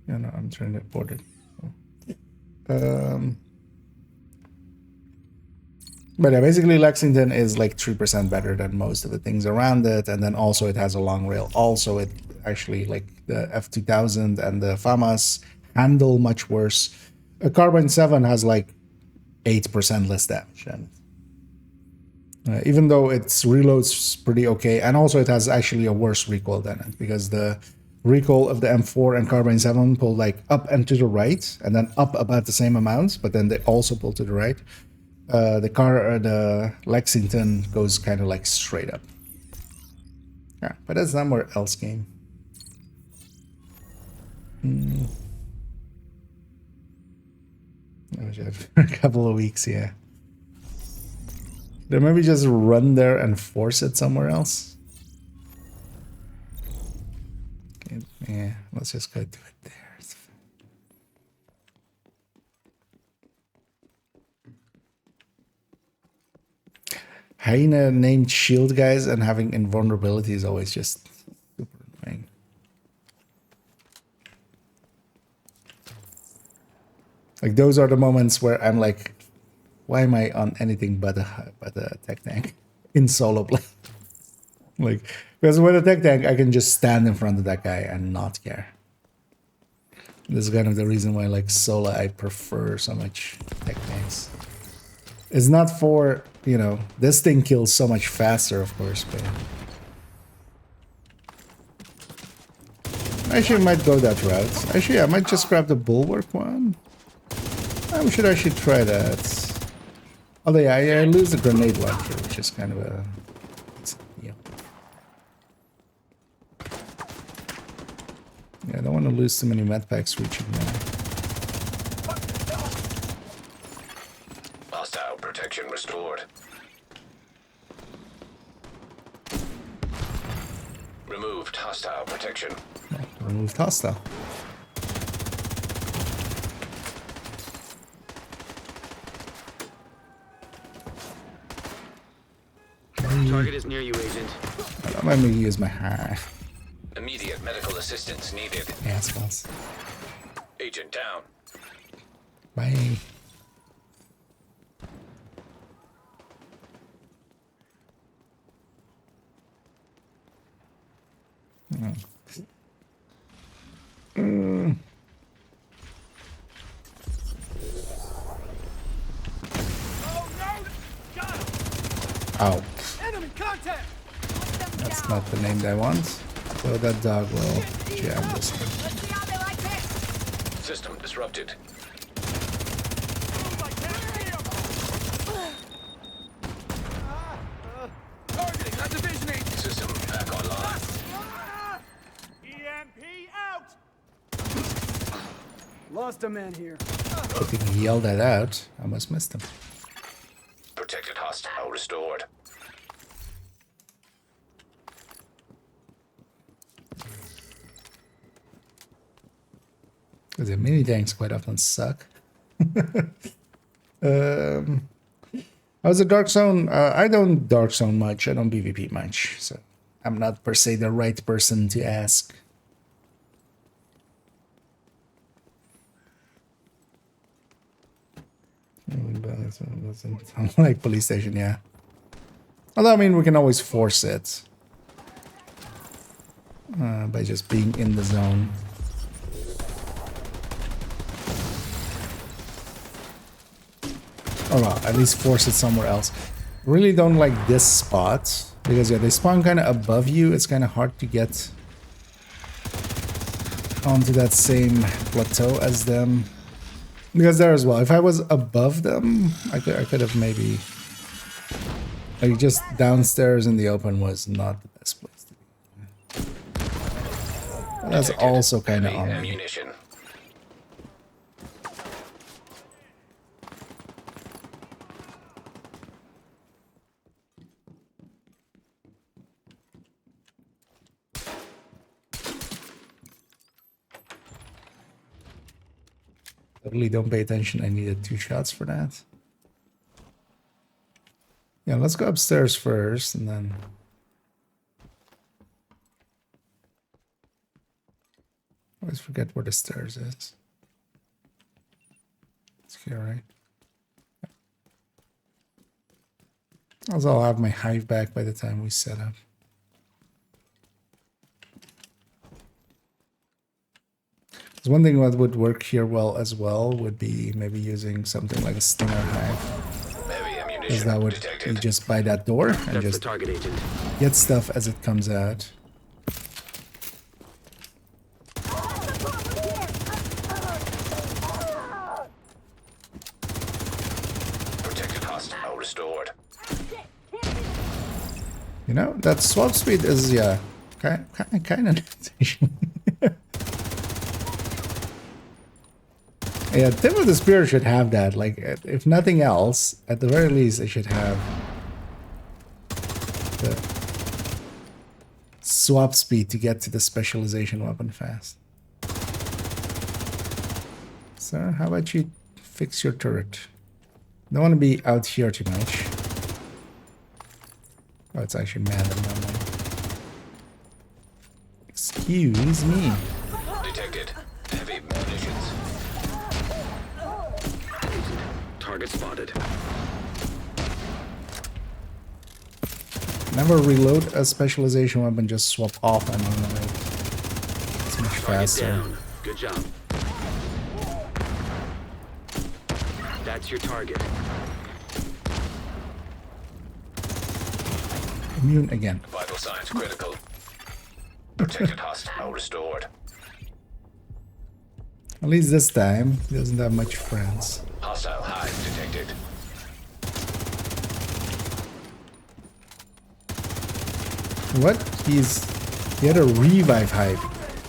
Yeah, no, I'm trying to import it. But yeah, basically Lexington is like 3% better than most of the things around it, and then also it has a long rail. Also, it actually, like the F2000 and the FAMAS handle much worse. A Carbine 7 has like 8% less damage than it. Even though its reloads pretty okay, and also it has actually a worse recoil than it, because the recoil of the M4 and Carbine 7 pull like up and to the right, and then up about the same amount, but then they also pull to the right. The Lexington goes kind of like straight up. Yeah, but that's somewhere else game. For a couple of weeks, yeah. Then maybe just run there and force it somewhere else. Okay, yeah, let's just go do it there. Hyena named shield guys and having invulnerability is always just super annoying. Like, those are the moments where I'm like, why am I on anything but a tech tank in solo play? Like, because with a tech tank, I can just stand in front of that guy and not care. This is kind of the reason why, like, solo, I prefer so much tech tanks. It's not for, you know, this thing kills so much faster, of course, but actually I might go that route. Actually, I might just grab the bulwark one. We should actually try that. Although, yeah, I lose the grenade launcher, which is kind of a... Yeah, I don't want to lose too many med packs reaching now. Hostile protection restored. Removed hostile protection. Removed hostile. Target is near you, Agent. I might maybe use my hair. Immediate medical assistance needed. Assholes. Agent down. Bye. Ow. Enemy contact! That's not the name I want. So that dog will jam this one. Let's see how they like this. System disrupted. Targeting, not division agent. System back online. Lost a man here. I think he yelled that out. I almost missed him. Protected hostile restored. Because the mini tanks quite often suck. How's the Dark Zone? I don't Dark Zone much. I don't PvP much. So I'm not per se the right person to ask. Doesn't sound like police station, yeah. Although, I mean, we can always force it. By just being in the zone. Or well, at least force it somewhere else. Really don't like this spot. Because, yeah, they spawn kind of above you. It's kind of hard to get onto that same plateau as them. Because there as well, if I was above them, I could have maybe... Like, just downstairs in the open was not the best place to be. But that's also kind of on me. Ammunition. Totally don't pay attention. I needed 2 shots for that. Yeah, let's go upstairs first and then... I always forget where the stairs is. It's here, right? Also, I'll have my hive back by the time we set up. There's one thing that would work here well as well would be maybe using something like a stinger hive. Heavy ammunition Because that would detected. you just buy that door and That's the just target agent. get stuff as it comes out. Protected hostile restored. You know, that swap speed is, yeah, kind of Yeah, Tip of the Spear should have that. Like, if nothing else, at the very least, it should have the swap speed to get to the specialization weapon fast. Sir, how about you fix your turret? Don't want to be out here too much. Oh, it's actually mad at me. Excuse me. Detected. Heavy munitions. Target spotted. Never reload a specialization weapon, just swap off and on it. It's much Target faster. down. Good job. That's your target. Immune again. Vital signs critical. Protected hostile restored. At least this time, he doesn't have much friends. Hostile hive detected. What? He had a revive hive.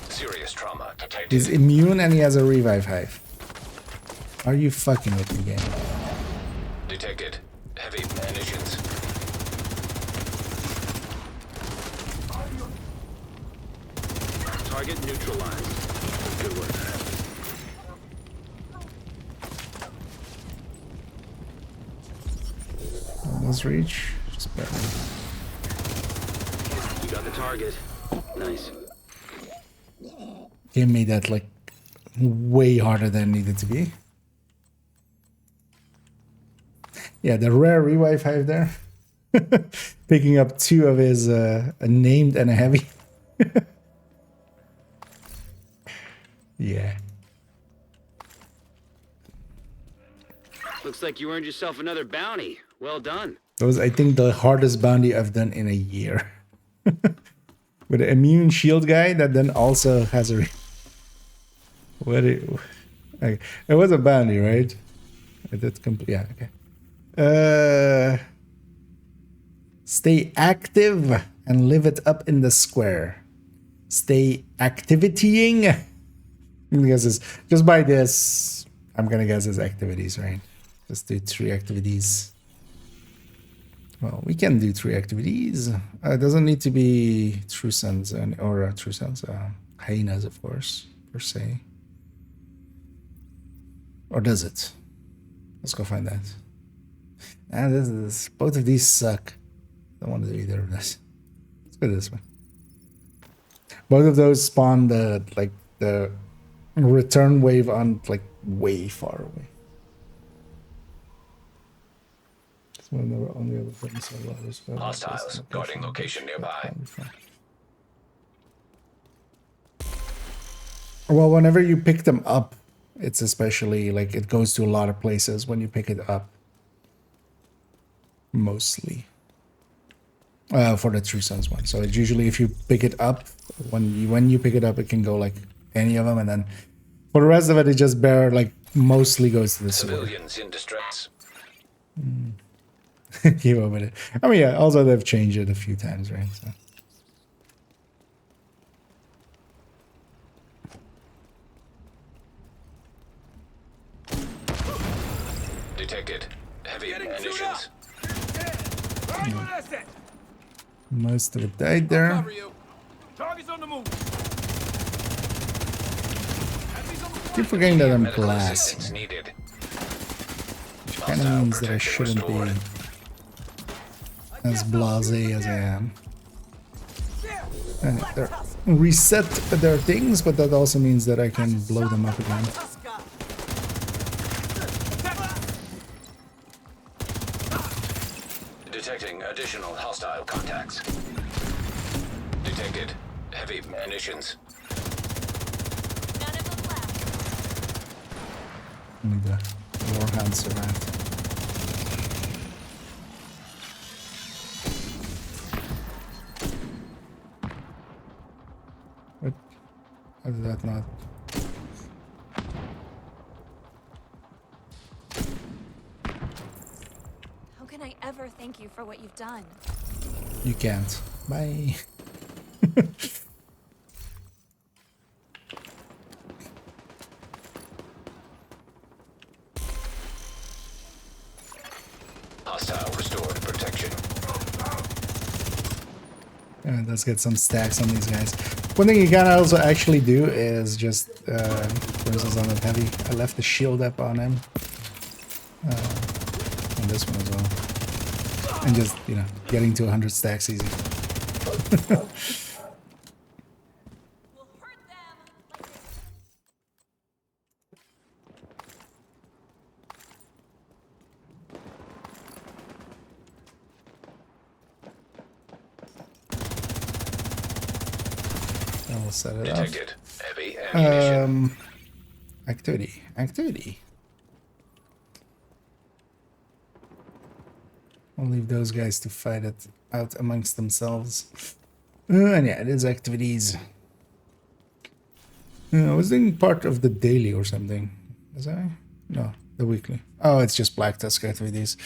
Serious trauma detected. He's immune and he has a revive hive. Are you fucking with me, game? Detected. Heavy munitions. Target neutralized. Good work. Almost reach. Just barely. You got the target. Nice. Game made that like way harder than it needed to be. Yeah, the rare revive hive there. Picking up 2 of his a named and a heavy. Yeah. Looks like you earned yourself another bounty. Well done. That was, I think, the hardest bounty I've done in a year. With an immune shield guy that then also has a... Okay. It was a bounty, right? I did complete... Yeah, okay. Stay active and live it up in the square. stay activitying. I'm gonna guess this. Just by this, I'm gonna guess it's activities, right? Just do 3 activities. Well, we can do 3 activities. It doesn't need to be true sons or true sons, hyenas, of course, per se. Or does it? Let's go find that. Both of these suck. Don't want to do either of this. Let's go this way. Both of those spawn the return wave on like way far away. It's one of the only other things I love is Hostiles guarding location nearby. Well, whenever you pick them up, it's especially like it goes to a lot of places when you pick it up. Mostly. For the True Sons one. So it's usually if you pick it up, when you pick it up, it can go like any of them, and then for the rest of it, it just mostly goes to the civilians in distress. Keep up with it. I mean, yeah. Also, they've changed it a few times, right? So. Detected. Heavy munitions. Most of it died there. Keep forgetting that I'm glass. Which kind of means that I shouldn't be as blasé as I am. And they're reset their things, but that also means that I can blow them up again. Detecting additional hostile contacts. Detected heavy munitions. Need the warhounds around. What? How did that not? How can I ever thank you for what you've done? You can't. Bye. Hostile restored protection. And let's get some stacks on these guys. One thing you can also actually do is just, for instance, on the heavy, I left the shield up on him. On this one as well. And just, you know, getting to 100 stacks easy. I will set it Detected off. heavy ammunition. Activity. I'll leave those guys to fight it out amongst themselves. And yeah, it is activities. I was doing part of the daily or something. Was I? No, the weekly. Oh, it's just Black Tusk activities.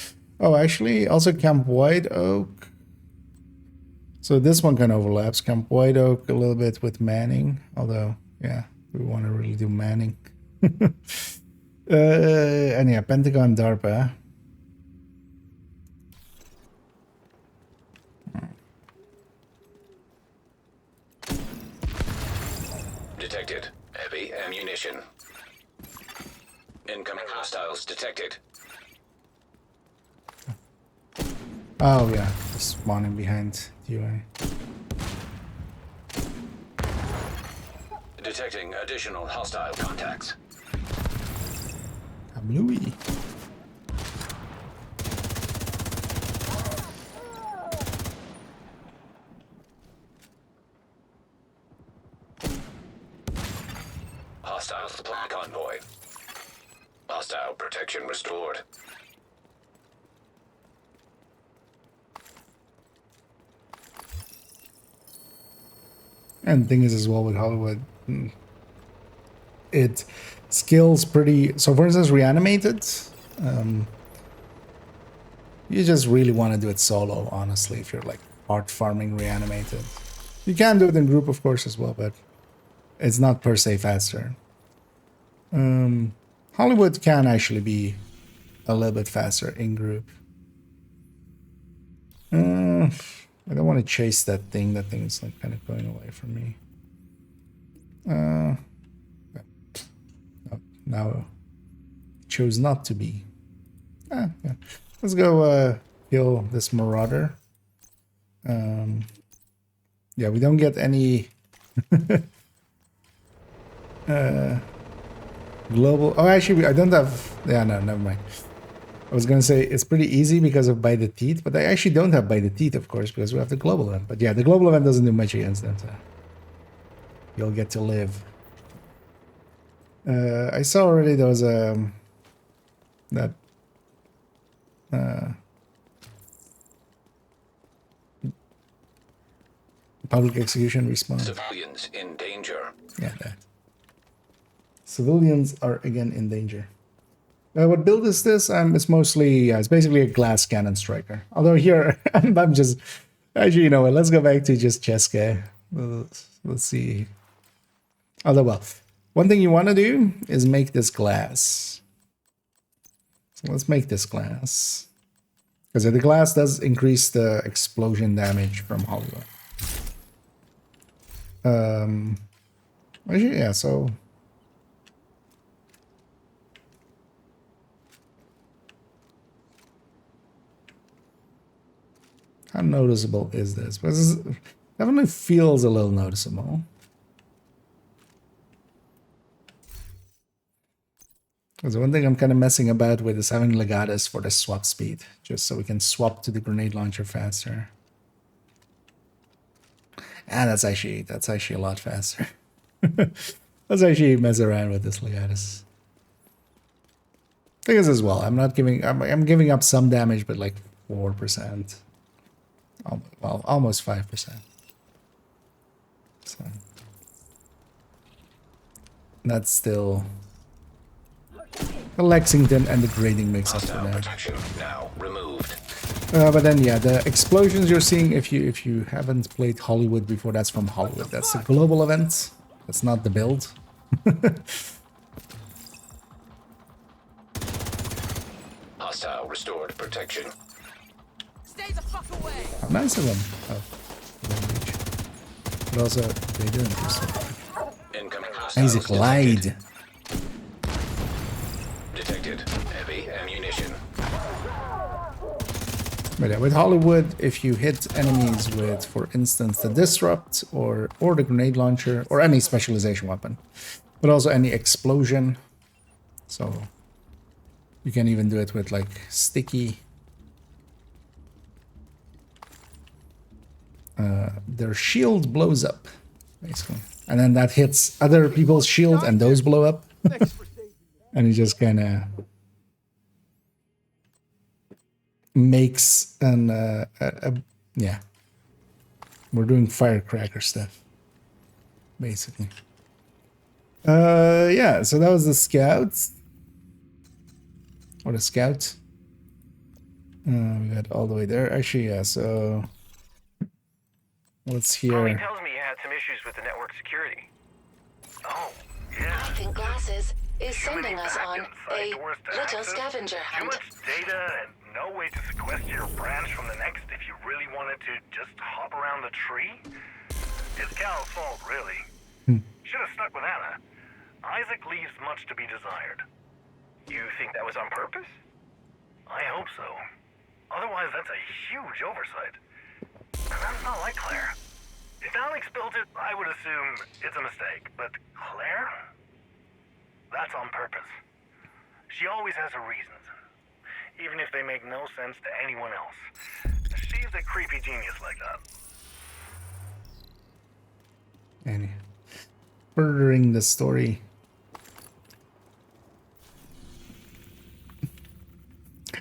Oh, actually, also Camp White Oak. So this one kind of overlaps. Camp White Oak a little bit with Manning. Although, yeah, we want to really do Manning. And yeah, Pentagon DARPA. Detected heavy ammunition. Incoming hostiles detected. Oh yeah, just spawning behind UI. Detecting additional hostile contacts. Bluey. Hostile supply convoy. Hostile protection restored. And the thing is as well with Hollywood, it scales pretty. So for instance, Reanimated, you just really want to do it solo, honestly, if you're like art farming Reanimated. You can do it in group, of course, as well, but it's not per se faster. Hollywood can actually be a little bit faster in group. I don't want to chase that thing. That thing is like kind of going away from me. No, now chose not to be. Yeah. Let's go kill this marauder. Yeah, we don't get any global. Oh, actually, I don't have. Yeah, no, never mind. I was gonna say it's pretty easy because of By the Teeth, but I actually don't have By the Teeth, of course, because we have the global event. But yeah, the global event doesn't do much against them, so you'll get to live. I saw already there was that public execution respawn. Civilians in danger. Yeah, that. Civilians are again in danger. What build is this? It's mostly, it's basically a glass cannon striker. Although here, I'm just, actually, you know what, let's go back to just Cheska. Let's see. Although, well, one thing you want to do is make this glass. So let's make this glass. Because the glass does increase the explosion damage from Hollywood. Actually, yeah, so... How noticeable is this? Because it definitely feels a little noticeable. Because one thing I'm kind of messing about with is having Legatus for the swap speed, just so we can swap to the grenade launcher faster. And that's actually a lot faster. Let's actually mess around with this Legatus. Thing is as well, I'm giving up some damage, but like 4%. Well, almost 5%. So that's still the Lexington and the grading makes up for that. Now removed. But then yeah, the explosions you're seeing, if you haven't played Hollywood before, that's from Hollywood. That's a global event. That's not the build. Hostile restored protection. Stay the fuck away. How nice of them. Oh, but also, they didn't do so. Incoming Isaac hostiles lied. Detected heavy ammunition. But yeah, with Hollywood, if you hit enemies with, for instance, the disrupt or the grenade launcher or any specialization weapon, but also any explosion, so you can even do it with like sticky. Their shield blows up, basically, and then that hits other people's shield, and those blow up, and it just kind of makes an yeah. We're doing firecracker stuff, basically. Yeah. So that was the scouts, or the scout. We got all the way there. Actually, yeah. So. Let's hear. Chloe tells me you had some issues with the network security. Oh, yeah. I think Glasses is sending us on a little scavenger Too hunt. much data and no way to sequester your branch from the next if you really wanted to just hop around the tree? It's Cal's fault, really. Should have stuck with Anna. Isaac leaves much to be desired. You think that was on purpose? I hope so. Otherwise, that's a huge oversight. And that's not like Claire. If Alex built it, I would assume it's a mistake. But Claire? That's on purpose. She always has her reasons. Even if they make no sense to anyone else. She's a creepy genius like that. And furthering the story.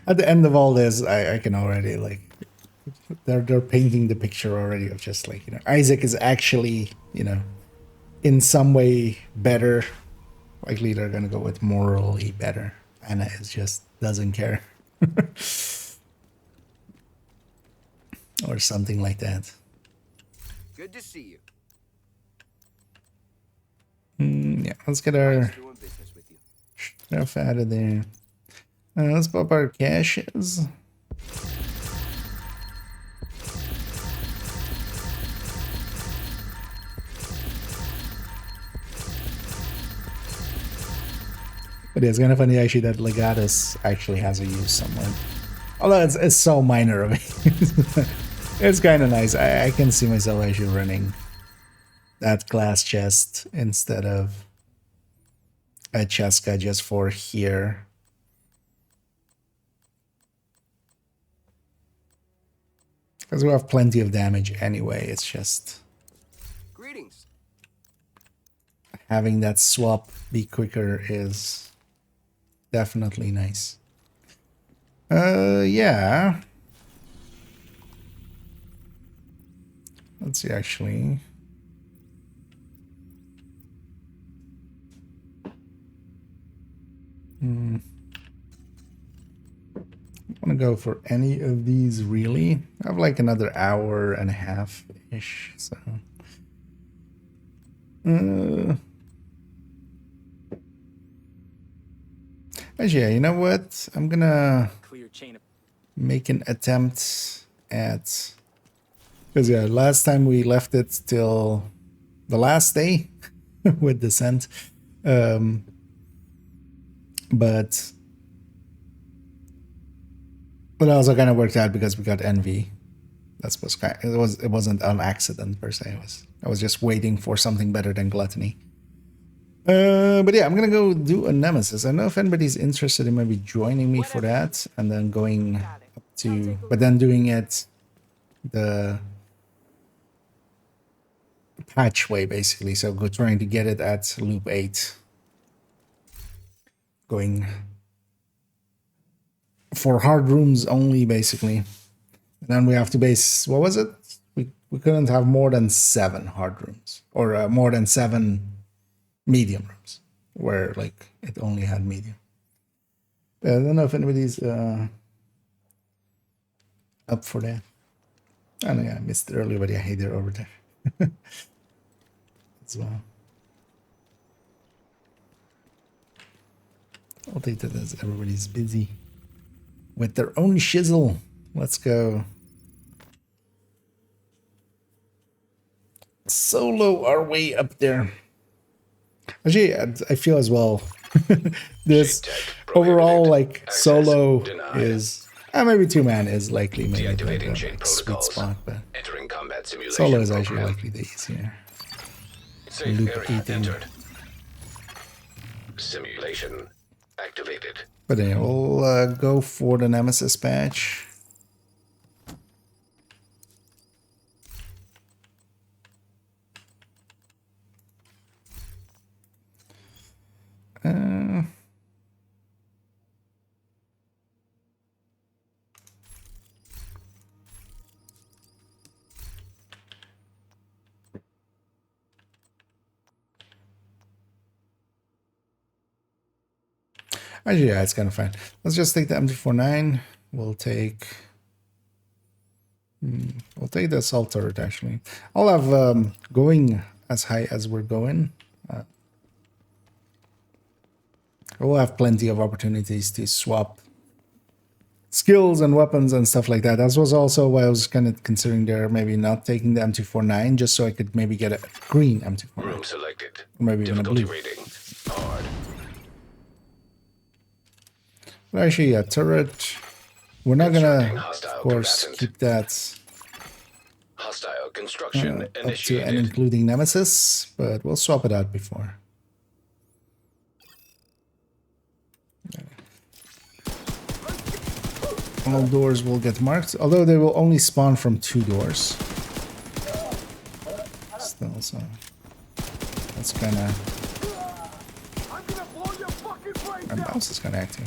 At the end of all this, I can already like they're painting the picture already of just like, you know, Isaac is actually, you know, in some way better. Likely they're gonna go with morally better. Anna is just doesn't care. Or something like that. Good to see you. Yeah, let's get our Nice doing business with you. stuff out of there. Let's pop our caches. But yeah, it's kind of funny actually that Legatus actually has a use somewhere. Although it's so minor of it. It's kind of nice. I can see myself actually running that glass chest instead of a Cheska just for here. Because we have plenty of damage anyway. It's just Greetings. having that swap be quicker is definitely nice. Yeah. Let's see, actually. I want to go for any of these, really. I have like another hour and a half-ish, so... Actually, yeah, you know what? I'm gonna make an attempt at... Because, yeah, last time we left it till the last day with Descent. But it also kind of worked out because we got Envy. That's what's kind of, it wasn't an accident per se. I was just waiting for something better than Gluttony. But yeah, I'm gonna go do a Nemesis. I don't know if anybody's interested in maybe joining me for that, and then going up to, but then doing it the patch way basically. So go trying to get it at loop 8, going for hard rooms only basically. And then we have to base, what was it? We couldn't have more than 7 hard rooms, or more than 7 medium rooms, where like it only had medium. I don't know if anybody's up for that. I know, yeah, I missed it earlier, but yeah, hey, they're over there as well. I'll take that as everybody's busy with their own shizzle. Let's go. Solo our way up there. Actually, I feel as well. This overall, like, solo is maybe 2-man is likely maybe the sweet spot, but solo is actually likely the easier. Loop 8 entered. Simulation activated. But anyway, we'll go for the Nemesis patch. Actually, yeah, it's kind of fine. Let's just take the M249. We'll take the assault turret, actually. I'll have going as high as we're going. We'll have plenty of opportunities to swap skills and weapons and stuff like that. That was also why I was kind of considering there maybe not taking the M249, just so I could maybe get a green M249. Room selected. Or maybe even a blue. Rating. Hard. But actually, yeah, turret. We're not gonna, of course, keep that Hostile construction up to initiated. and including Nemesis, but we'll swap it out before. All doors will get marked, although they will only spawn from 2 doors. Still, so that's kind of. My mouse is kind of acting.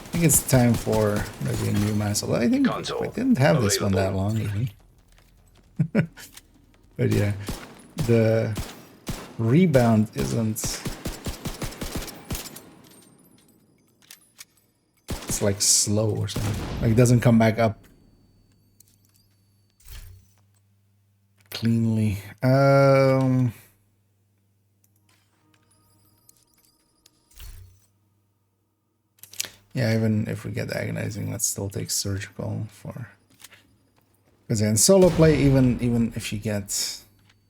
I think it's time for maybe a new mouse. Although I think I didn't have this one that long even. But yeah, the rebound isn't it's like slow or something. Like it doesn't come back up cleanly. Yeah, even if we get agonizing, let's still take surgical for, because in solo play, even if you get,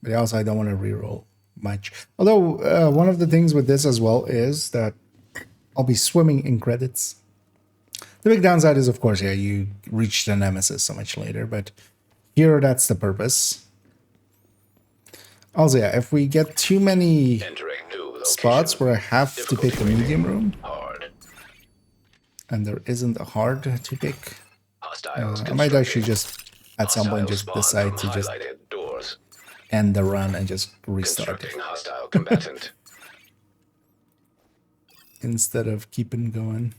but also I don't want to reroll much. Although one of the things with this as well is that I'll be swimming in credits. The big downside is, of course, yeah, you reach the nemesis so much later, but here that's the purpose. Also, yeah, if we get too many spots where I have to pick a medium room, and there isn't a hard to pick, I might actually just at some point just decide to just end the run and just restart it instead of keeping going.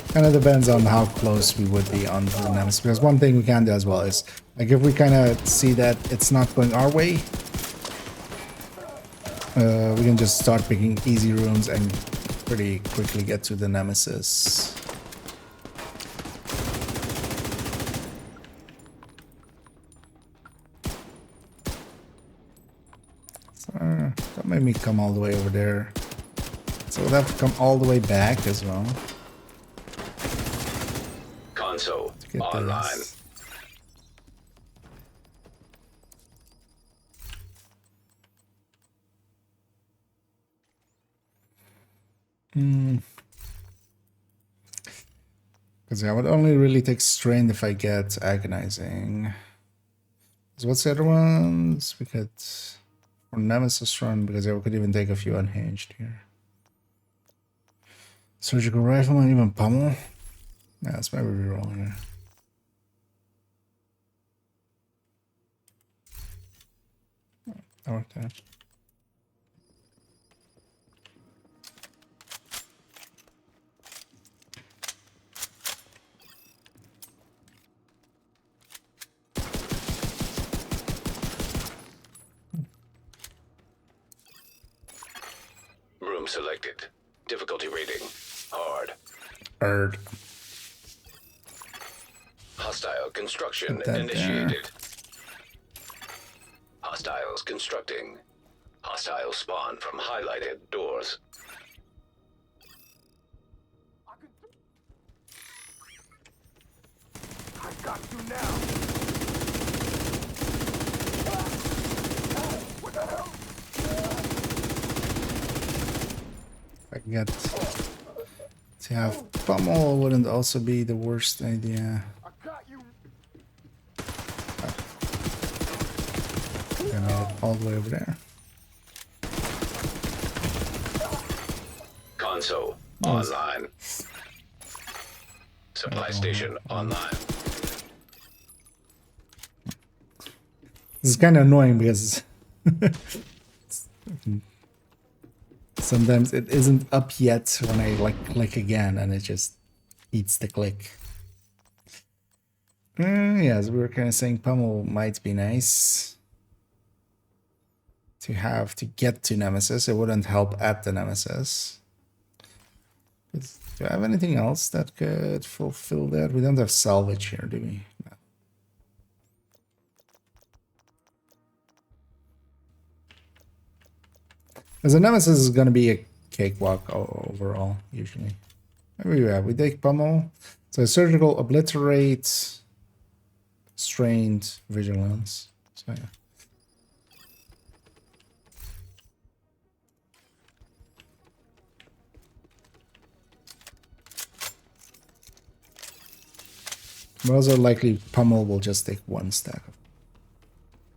Kind of depends on how close we would be on the nemesis, because one thing we can do as well is, like, if we kind of see that it's not going our way, we can just start picking easy rooms and pretty quickly get to the nemesis. So, that made me come all the way over there. So we'll have to come all the way back as well. Console online. Because I would only really take strain if I get agonizing. So what's the other ones? We could, or nemesis run, because I could even take a few unhinged here. Surgical rifleman, even pummel. Yeah, that's maybe reroll here. That worked out. Room selected. Difficulty rating. Hard. Hard. Hostile construction initiated. Hostiles constructing. Hostiles spawn from highlighted doors. I got you now. What the hell? I can get to have pummel wouldn't also be the worst idea. I got you. I made it all the way over there. Console online. Supply station online. This is kind of annoying because sometimes it isn't up yet when I like click again and it just eats the click. Yeah, as we were kind of saying, pummel might be nice to have to get to nemesis. It wouldn't help at the nemesis. Do I have anything else that could fulfill that? We don't have salvage here, do we? No. As a nemesis is going to be a cakewalk overall, usually. Maybe we take pummel. So surgical, obliterate, strained, vigilance. So yeah. But also likely pummel will just take one stack.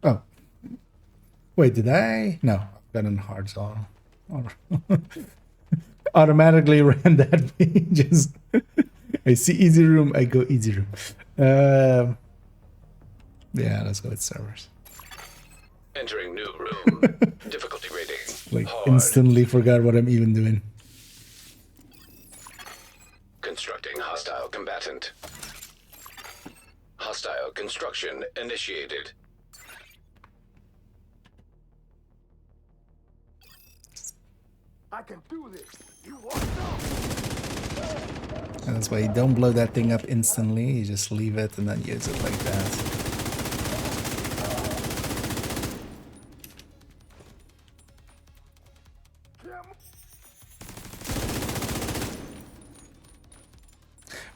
Oh. Wait, did I? No, I've got an hard saw. Automatically ran that page. I see easy room, I go easy room. Yeah, let's go with servers. Entering new room. Difficulty rating. Like hard. Instantly forgot what I'm even doing. Constructing hostile combatant. Hostile construction initiated. I can do this. You want some? And that's why you don't blow that thing up instantly. You just leave it and then use it like that.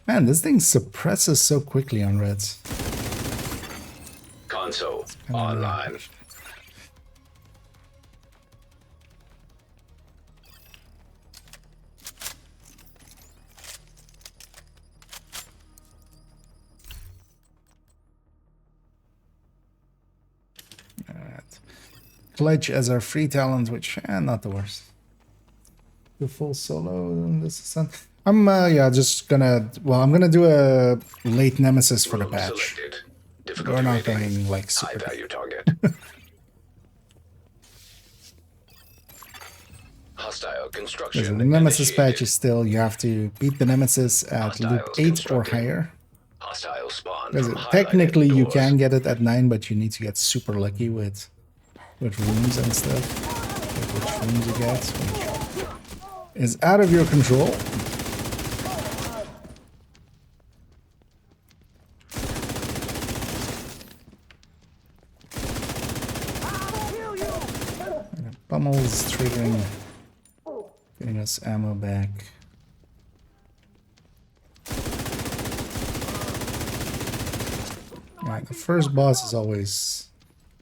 Man, this thing suppresses so quickly on reds. Console online. Alright. Clutch as our free talent, which not the worst. Do full solo in this ascent. I'm yeah, just gonna I'm gonna do a late nemesis for the patch. We're not going like super high value target. Hostile construction. The nemesis patch is still, you have to beat the nemesis at loop 8 or higher. Hostile spawn Because from technically you doors. can get it at 9, but you need to get super lucky with rooms and stuff. Like which rooms you get, which is out of your control. Pummels triggering, getting us ammo back. Alright, the first boss is always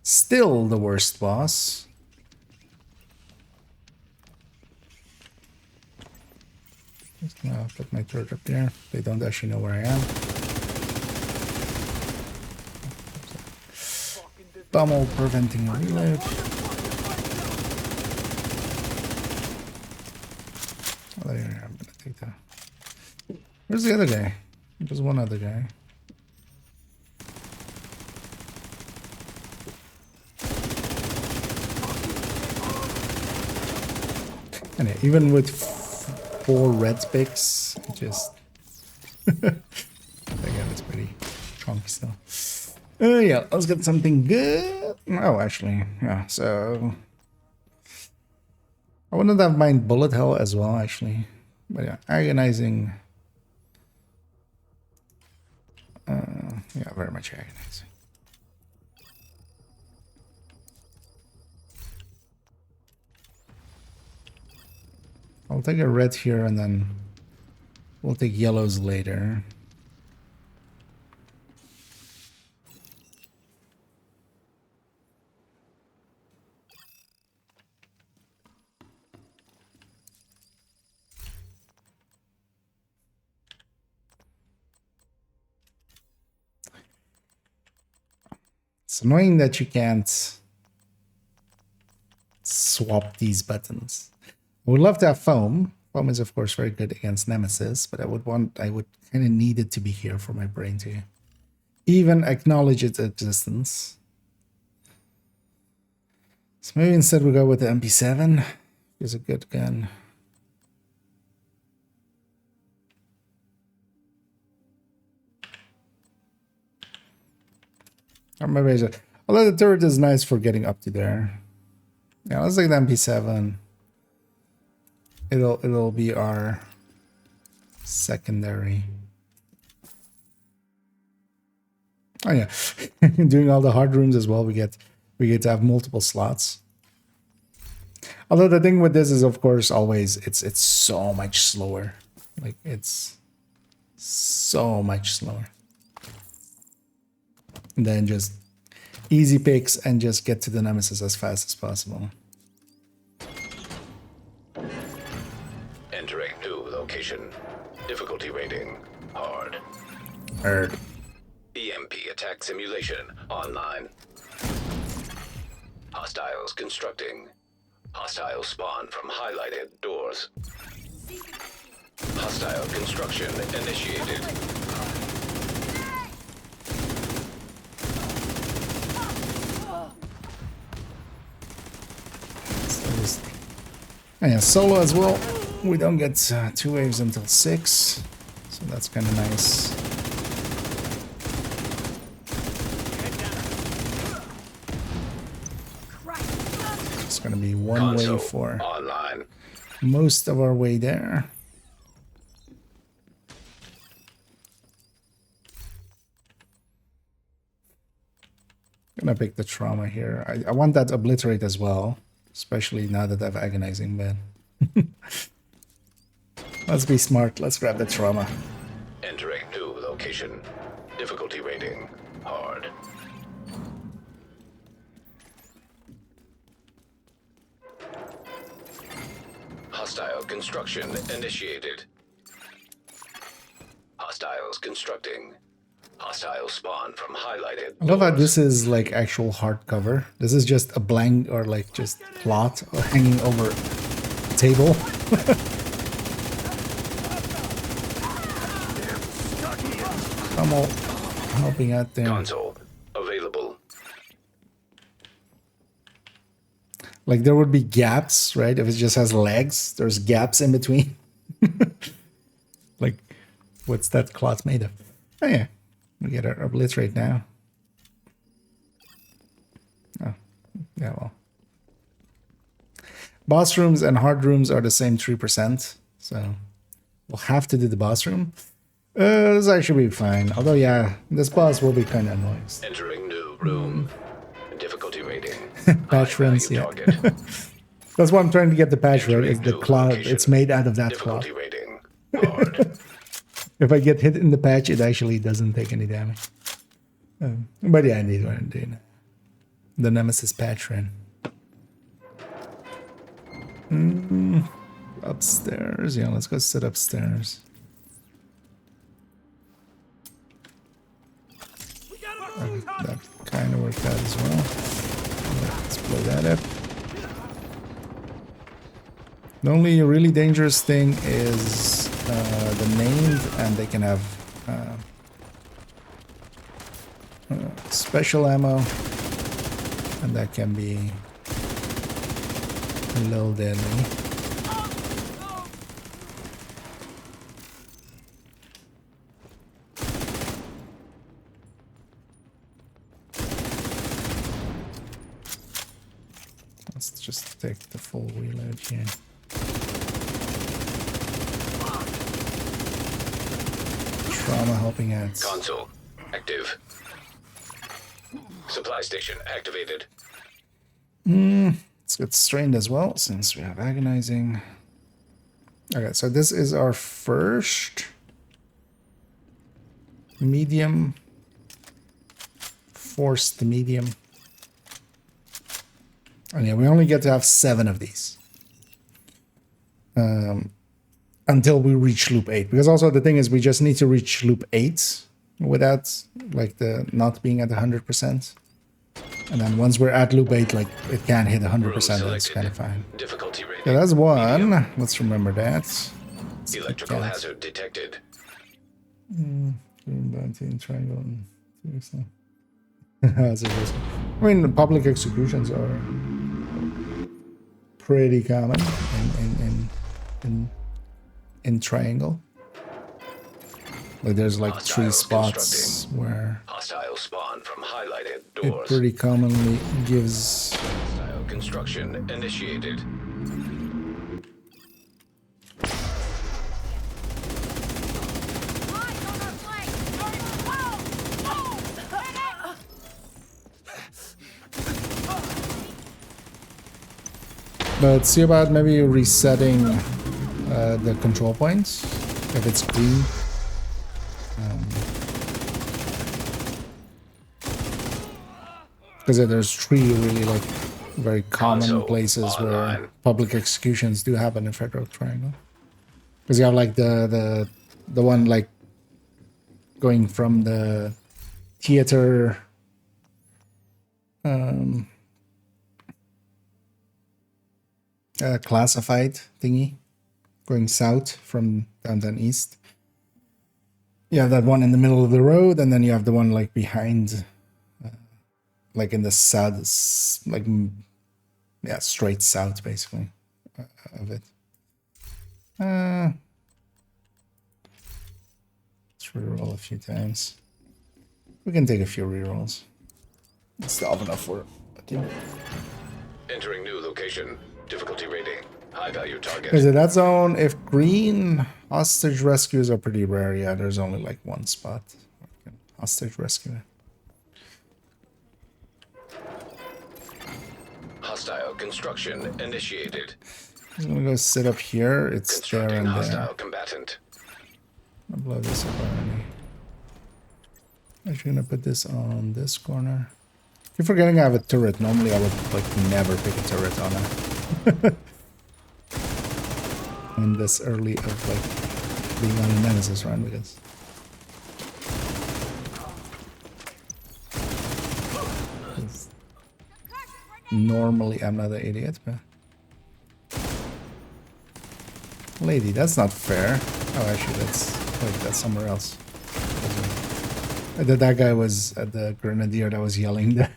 still the worst boss. Just gonna put my turret up there. They don't actually know where I am. Pummel preventing a reload. Oh, there, I'm gonna take that. Where's the other guy? There's one other guy. And yeah, even with 4 red picks, it just again, it's pretty chunky still. Yeah, let's get something good. Oh, actually, yeah. So I wouldn't have mind bullet hell as well, actually. But yeah, agonizing. Yeah, very much agonizing. I'll take a red here and then we'll take yellows later. It's annoying that you can't swap these buttons. I would love to have foam. Foam is of course very good against nemesis, but I would kind of need it to be here for my brain to even acknowledge its existence. So maybe instead we go with the MP7. It's a good gun. Or maybe although the turret is nice for getting up to there. Yeah, let's take the MP7. It'll be our secondary. Oh yeah, doing all the hard rooms as well. We get to have multiple slots. Although the thing with this is, of course, always it's so much slower. Like it's so much slower. And then just easy picks and just get to the nemesis as fast as possible. Entering new location. Difficulty rating hard. Hard. EMP attack simulation online. Hostiles constructing. Hostile spawn from highlighted doors. Hostile construction initiated. And yeah, solo as well. We don't get 2 waves until 6, so that's kind of nice. It's gonna be one wave for online. most of our way there. Gonna pick the trauma here. I want that obliterate as well, especially now that I have agonizing bed. Let's be smart. Let's grab the trauma. Entering new location. Difficulty rating hard. Hostile construction initiated. Hostiles constructing. Hostile spawn from highlighted. I love how this is like actual hardcover. This is just a blank or like just plot hanging over a table. I'm all helping out there. Console available. Like there would be gaps, right? If it just has legs, there's gaps in between. Like, what's that cloth made of? Oh yeah, we get our obliterate now. Oh, yeah, well. Boss rooms and hard rooms are the same 3%, so we'll have to do the boss room. This actually be fine. Although, yeah, this boss will be kind of annoying. Entering new room. Difficulty rating. Patch runs, yeah. That's why I'm trying to get the patch right. Is the cloth? It's made out of that cloth. Rating hard. If I get hit in the patch, it actually doesn't take any damage. But yeah, I need what I'm doing. The Nemesis patch run. Upstairs, yeah. Let's go sit upstairs. That kind of worked out as well. Let's blow that up. The only really dangerous thing is the named, and they can have special ammo, and that can be a little deadly. Let's just take the full reload here. Trauma helping out. Console active. Supply station activated. Let's get strained as well since we have agonizing. Okay, so this is our first medium, forced medium. And yeah, we only get to have 7 of these. Until we reach loop 8. Because also the thing is we just need to reach loop 8 without like the not being at 100%. And then once we're at loop 8, like it can't hit 100%, that's kind of fine. Difficulty rating. Yeah, that's one. Medium. Let's remember that. Electrical hazard detected. Triangle. I mean, the public executions are pretty common in triangle. Like there's like Hostile 3 spots where hostile spawn from highlighted doors. it pretty commonly gives. Hostile construction initiated. But see about maybe resetting the control points if it's green. Because there's 3 really like very common places where public executions do happen in Federal Triangle. Because you have like the one like going from the theater classified thingy going south from downtown east. You have that one in the middle of the road, and then you have the one like behind, like in the south, like yeah, straight south basically of it. Let's reroll a few times. We can take a few rerolls. It's still enough for a team. Entering new location. Difficulty rating. High value target. Is it that zone? If green, hostage rescues are pretty rare. Yeah, there's only like 1 spot. Hostage rescue. Hostile construction initiated. I'm gonna go sit up here. It's there Constructing and there. hostile combatant. I'll blow this up already. Actually gonna put this on this corner. Keep forgetting I have a turret. Normally I would like never pick a turret on it. And this early of like being on a Nemesis run because normally I'm not an idiot, but lady, that's not fair. Oh, actually, that's somewhere else. That guy was at the grenadier that was yelling there.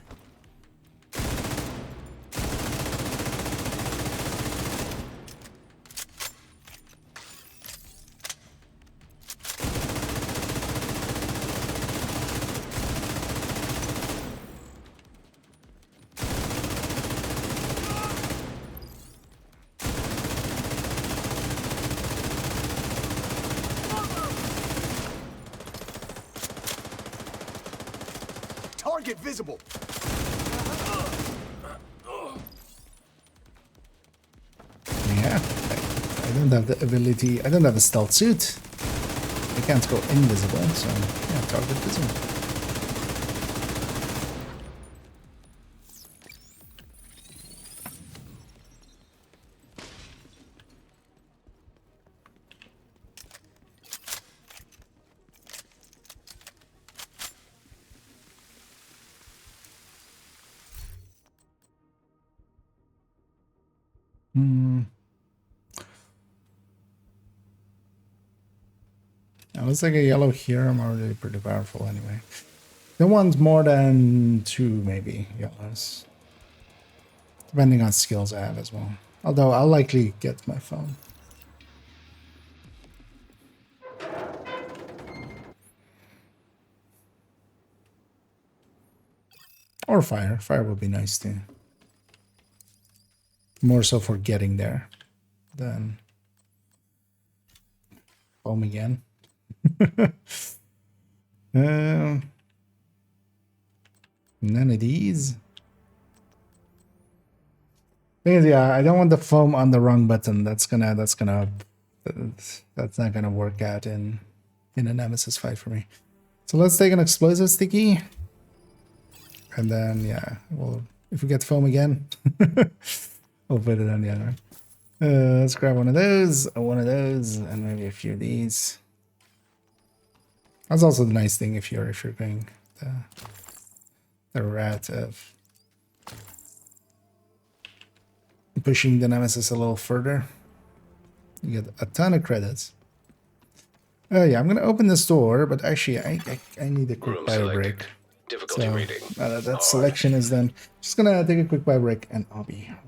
Target visible. Yeah, I don't have the ability. I don't have a stealth suit. I can't go invisible, so yeah, target visible. Looks like a yellow here. I'm already pretty powerful anyway. Don't want more than 2 maybe yellows. Depending on skills I have as well. Although I'll likely get my phone. Or fire. Fire would be nice too. More so for getting there than home again. None of these. Thing is, yeah, I don't want the foam on the wrong button. That's not gonna work out in a Nemesis fight for me. So let's take an explosive sticky, and then yeah, well, if we get foam again, we'll put it on the other one. Let's grab one of those, and maybe a few of these. That's also the nice thing if you're going the route of pushing the Nemesis a little further. You get a ton of credits. Oh yeah, I'm gonna open this door, but actually I need a quick bio break. Difficulty reading. That selection is done. Just gonna take a quick bio break and I'll be right.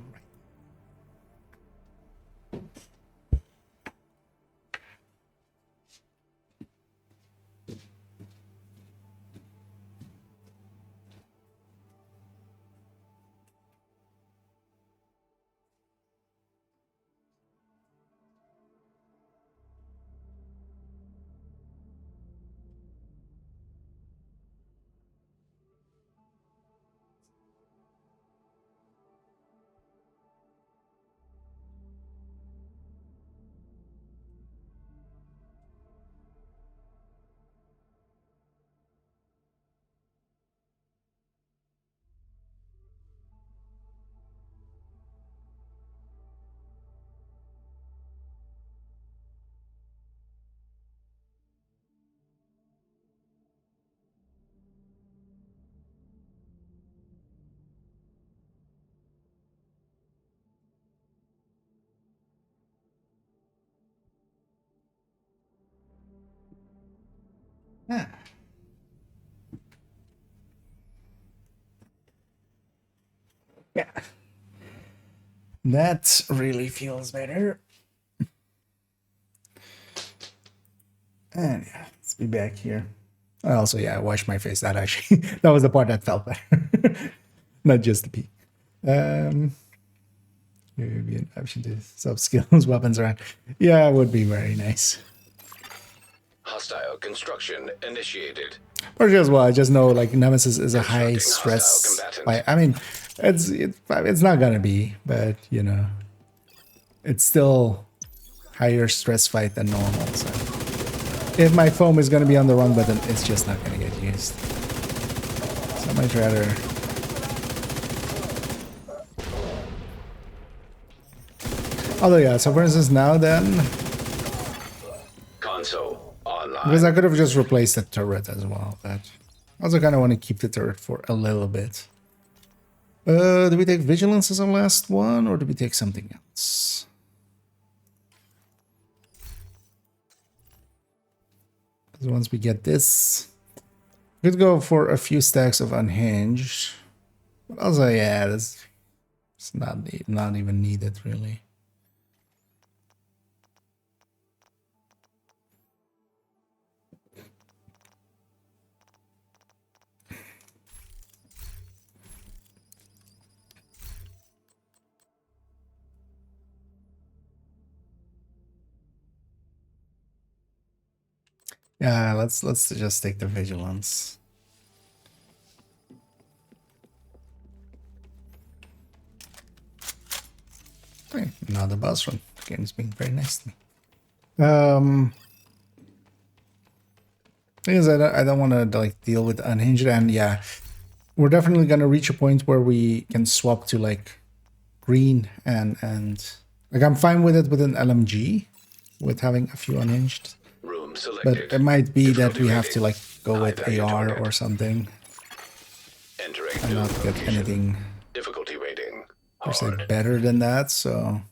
Yeah. Yeah. That really feels better. And yeah, let's be back here. Also, yeah, wash my face. That actually, that was the part that felt better. Not just the pee. Here would be an option to sub skills weapons around. Yeah, it would be very nice. Hostile construction initiated. Or just well, I just know like Nemesis is a high stress. I mean, It's not gonna be, but you know, it's still higher stress fight than normal. So if my foam is gonna be on the wrong button, it's just not gonna get used. So I might rather. Although yeah, so for instance now then, Console online. because I could have just replaced the turret as well, but I also kind of want to keep the turret for a little bit. Do we take vigilance as a last one, or do we take something else? Because once we get this, we could go for a few stacks of unhinged. But also, yeah, it's not even needed really. Yeah, let's just take the vigilance. Okay, now the boss run. The game is being very nice to me. Thing is, I don't want to like deal with unhinged, and yeah, we're definitely gonna reach a point where we can swap to like green and like I'm fine with it with an LMG, with having a few unhinged. Room But selected. it might be that we have to Difficulty like go with High value AR target. or something Entering and new not get location. anything Difficulty rating. per se Hard. better than that. So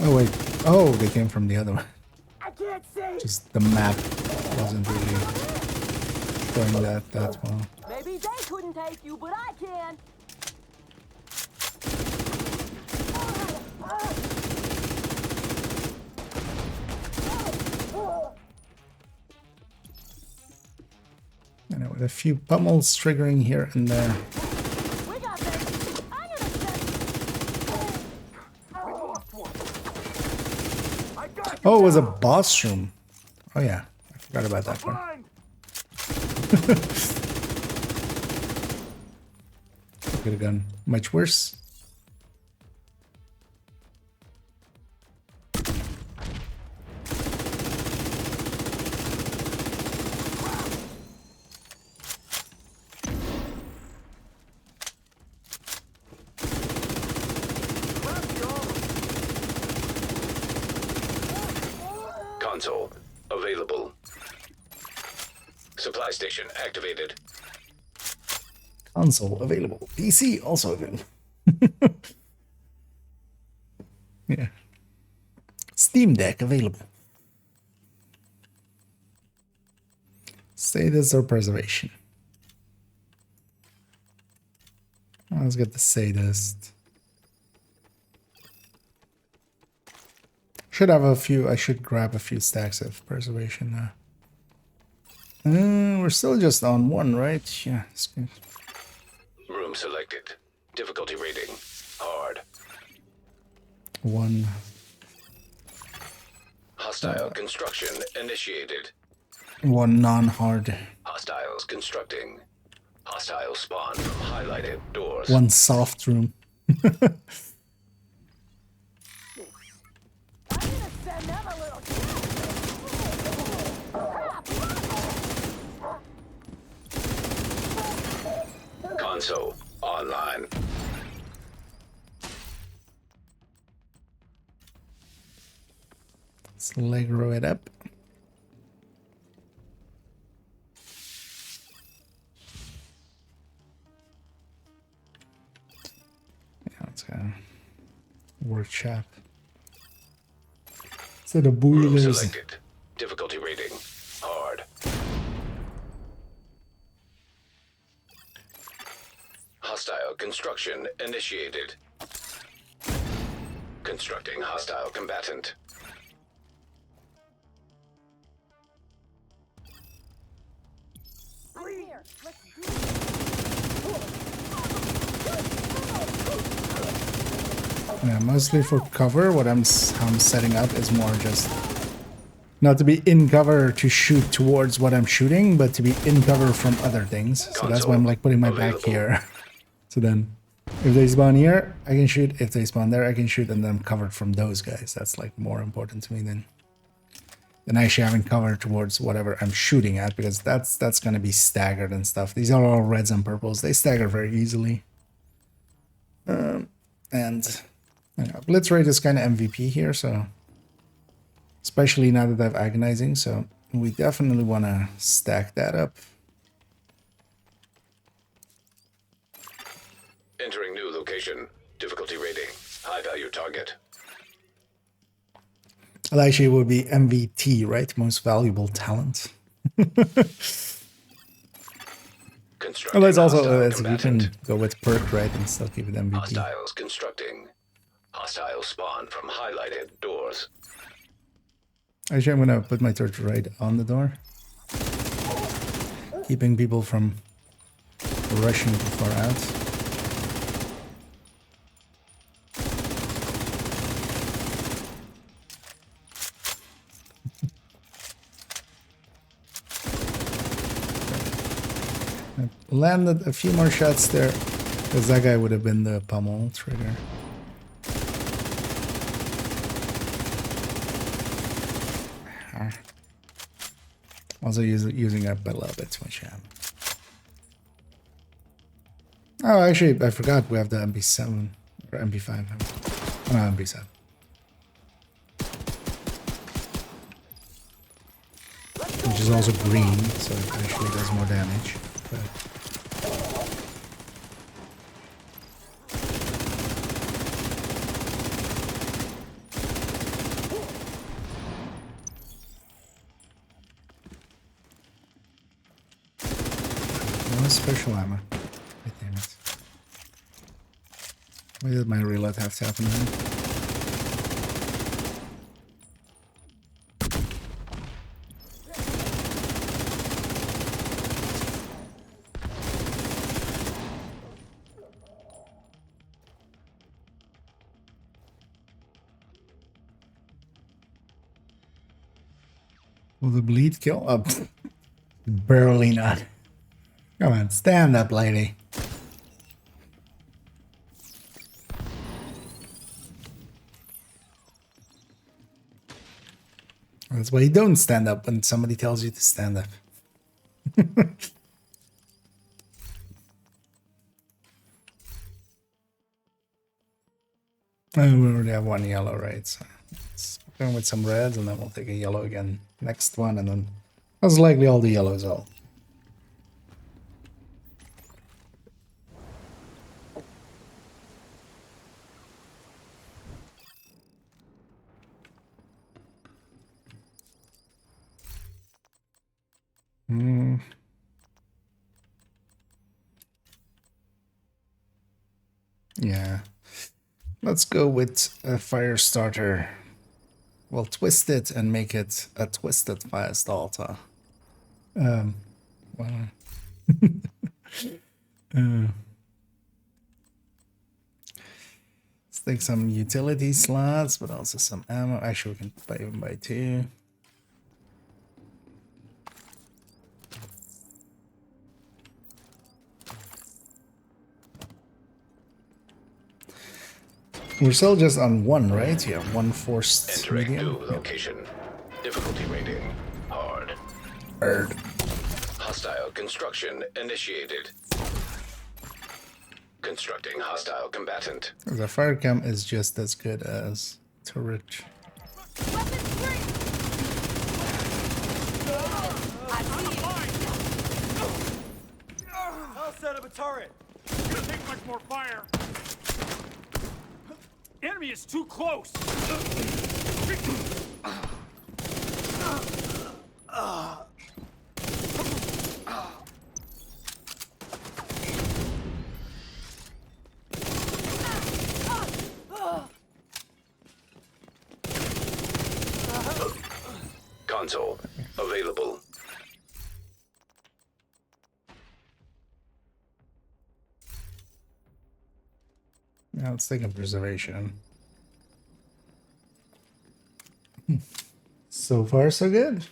oh wait, oh they came from the other one. I can't see. Just the map wasn't really showing that well. Maybe they couldn't take you, but I can. You know, with a few pummels triggering here and there. We got this. I need a second. Oh, it was a boss room. Oh yeah, I forgot about that part. Could have gone much worse. Console available. Supply station activated. Console available. PC also available. Yeah. Steam Deck available. Status or preservation. Let's get the sadist. Should have a few. I should grab a few stacks of preservation now. We're still just on one, right? Yeah, it's good. Room selected. Difficulty rating. Hard. One. Hostile construction initiated. One non-hard. Hostiles constructing. Hostile spawn from highlighted doors. One soft room. Console online. Let's Legro it up. Yeah, let's go. Workshop. So the Room boilers. selected. Difficulty rating. Hard. Hostile construction initiated. Constructing hostile combatant. I'm here. Let's do it. Yeah, mostly for cover. What how I'm setting up is more just not to be in cover to shoot towards what I'm shooting, but to be in cover from other things. So that's why I'm like putting my back here. So then if they spawn here, I can shoot. If they spawn there, I can shoot, and then I'm covered from those guys. That's like more important to me than actually having cover towards whatever I'm shooting at, because that's gonna be staggered and stuff. These are all reds and purples. They stagger very easily. And you know, blitz rate is kind of MVP here, so especially now that I have agonizing, so we definitely want to stack that up. Entering new location. Difficulty rating. High value target. Well, actually, it would be MVT, right? Most valuable talent. Well, there's also you can go with perk, right, and still keep it MVP. Hostiles constructing. Hostiles spawn from highlighted doors. Actually, I'm gonna put my torch right on the door, keeping people from rushing too far out. I landed a few more shots there, because that guy would have been the pummel trigger. Also using up a little bit too much ammo. Oh, actually, I forgot we have the MP7 or MP5. Oh, no, MP7. Which is also green, so it actually does more damage. But no special ammo. God damn it. Why did my reload have to happen then? Will the bleed kill? Oh, barely not. Come on, stand up, lady. That's why you don't stand up when somebody tells you to stand up. And we already have one yellow, right? So let's go with some reds, and then we'll take a yellow again. Next one, and then most likely all the yellows all. Yeah. Let's go with a fire starter. We'll twist it and make it a twisted fire starter. Well, let's take some utility slots, but also some ammo. Actually, we can even buy two. We're still just on one, right? Yeah, one forced Entering medium. new location. Difficulty rating. Hard. Hard. Hostile construction initiated. Constructing hostile combatant. The fire cam is just as good as turret. I'll set up a turret. It's gonna take much more fire. Enemy is too close. Console available. Now let's take a preservation. So far, so good.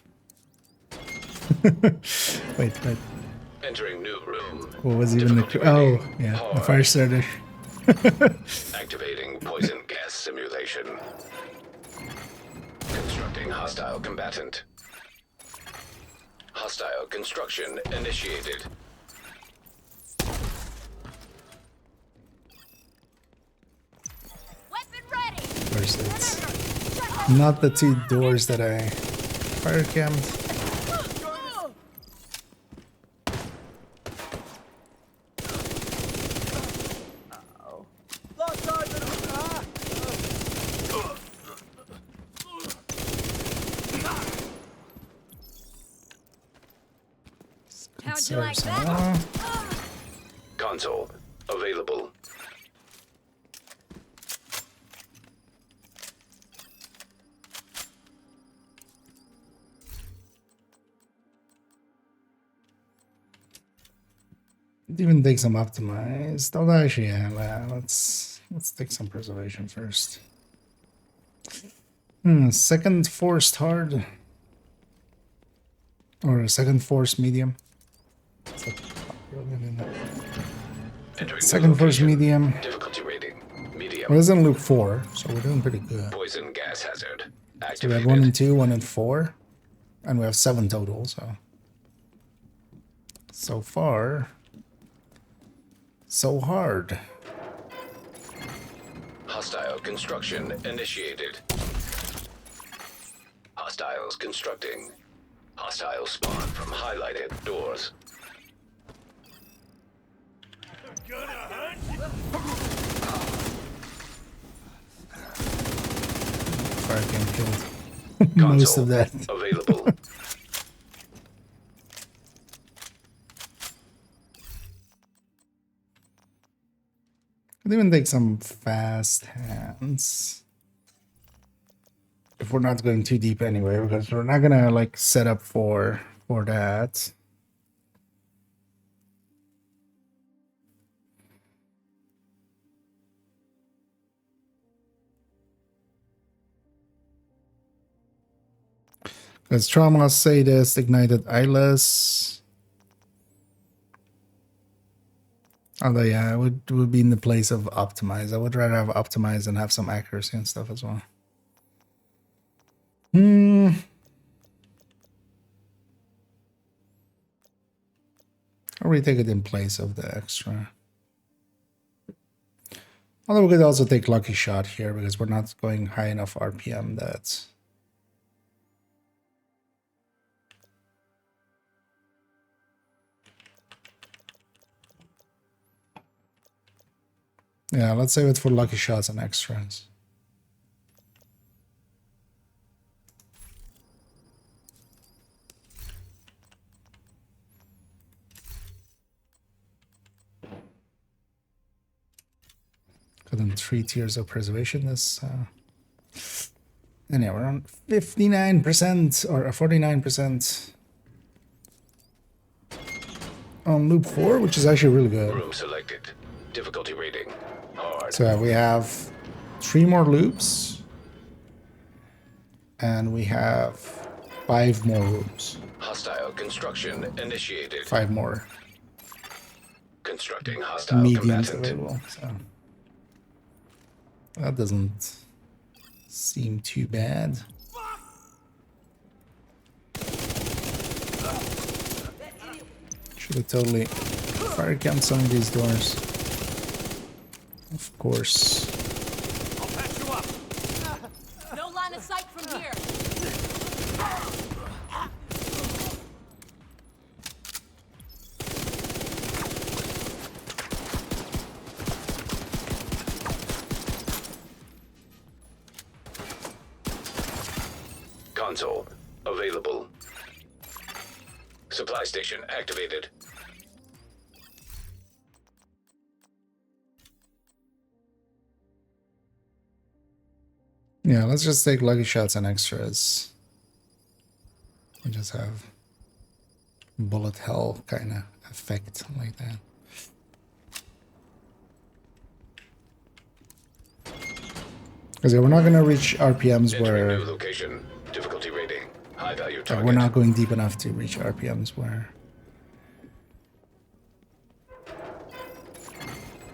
wait. Entering new room. What was even the... Oh, yeah, the fire starter. Activating poison gas simulation. Constructing hostile combatant. Hostile construction initiated. Weapon ready. Where's it? Not the two doors that I fire camped. How'd you like that? Console available. It even take some optimized. Although actually, yeah, let's take some preservation first. Second forced hard. Or a second force medium. Second force medium. Difficulty rating medium. Well, it's in loop 4, so we're doing pretty good. Poison gas hazard. So we have 1 and 2, 1 and 4, and we have 7 total. So far, so hard. Hostile construction initiated. Hostiles constructing. Hostile spawn from highlighted doors. Fire can kill most of that. Available. Could even take some fast hands. If we're not going too deep anyway, because we're not gonna like set up for that. Because trauma, sadist, ignited eyeless. Although yeah, it would be in the place of optimize. I would rather have optimize and have some accuracy and stuff as well. Or we take it in place of the extra. Although we could also take lucky shot here because we're not going high enough RPM. That's yeah. Let's save it for lucky shots and extras. Got 3 tiers of preservation. This and yeah, we're on 59% or 49% on loop 4, which is actually really good. Room selected. Difficulty rating hard. So we have 3 more loops, and we have 5 more rooms. Hostile construction initiated. 5 more Constructing hostile mediums combatant. available. So that doesn't seem too bad. Should have totally fire camped some of these doors. Of course. I'll patch you up. No line of sight from here. Console available. Supply station activated. Yeah, let's just take lucky shots and extras. We just have bullet hell kind of effect like that. Because we're not gonna reach RPMs where New location. Difficulty rating. High value we're target. not going deep enough to reach RPMs where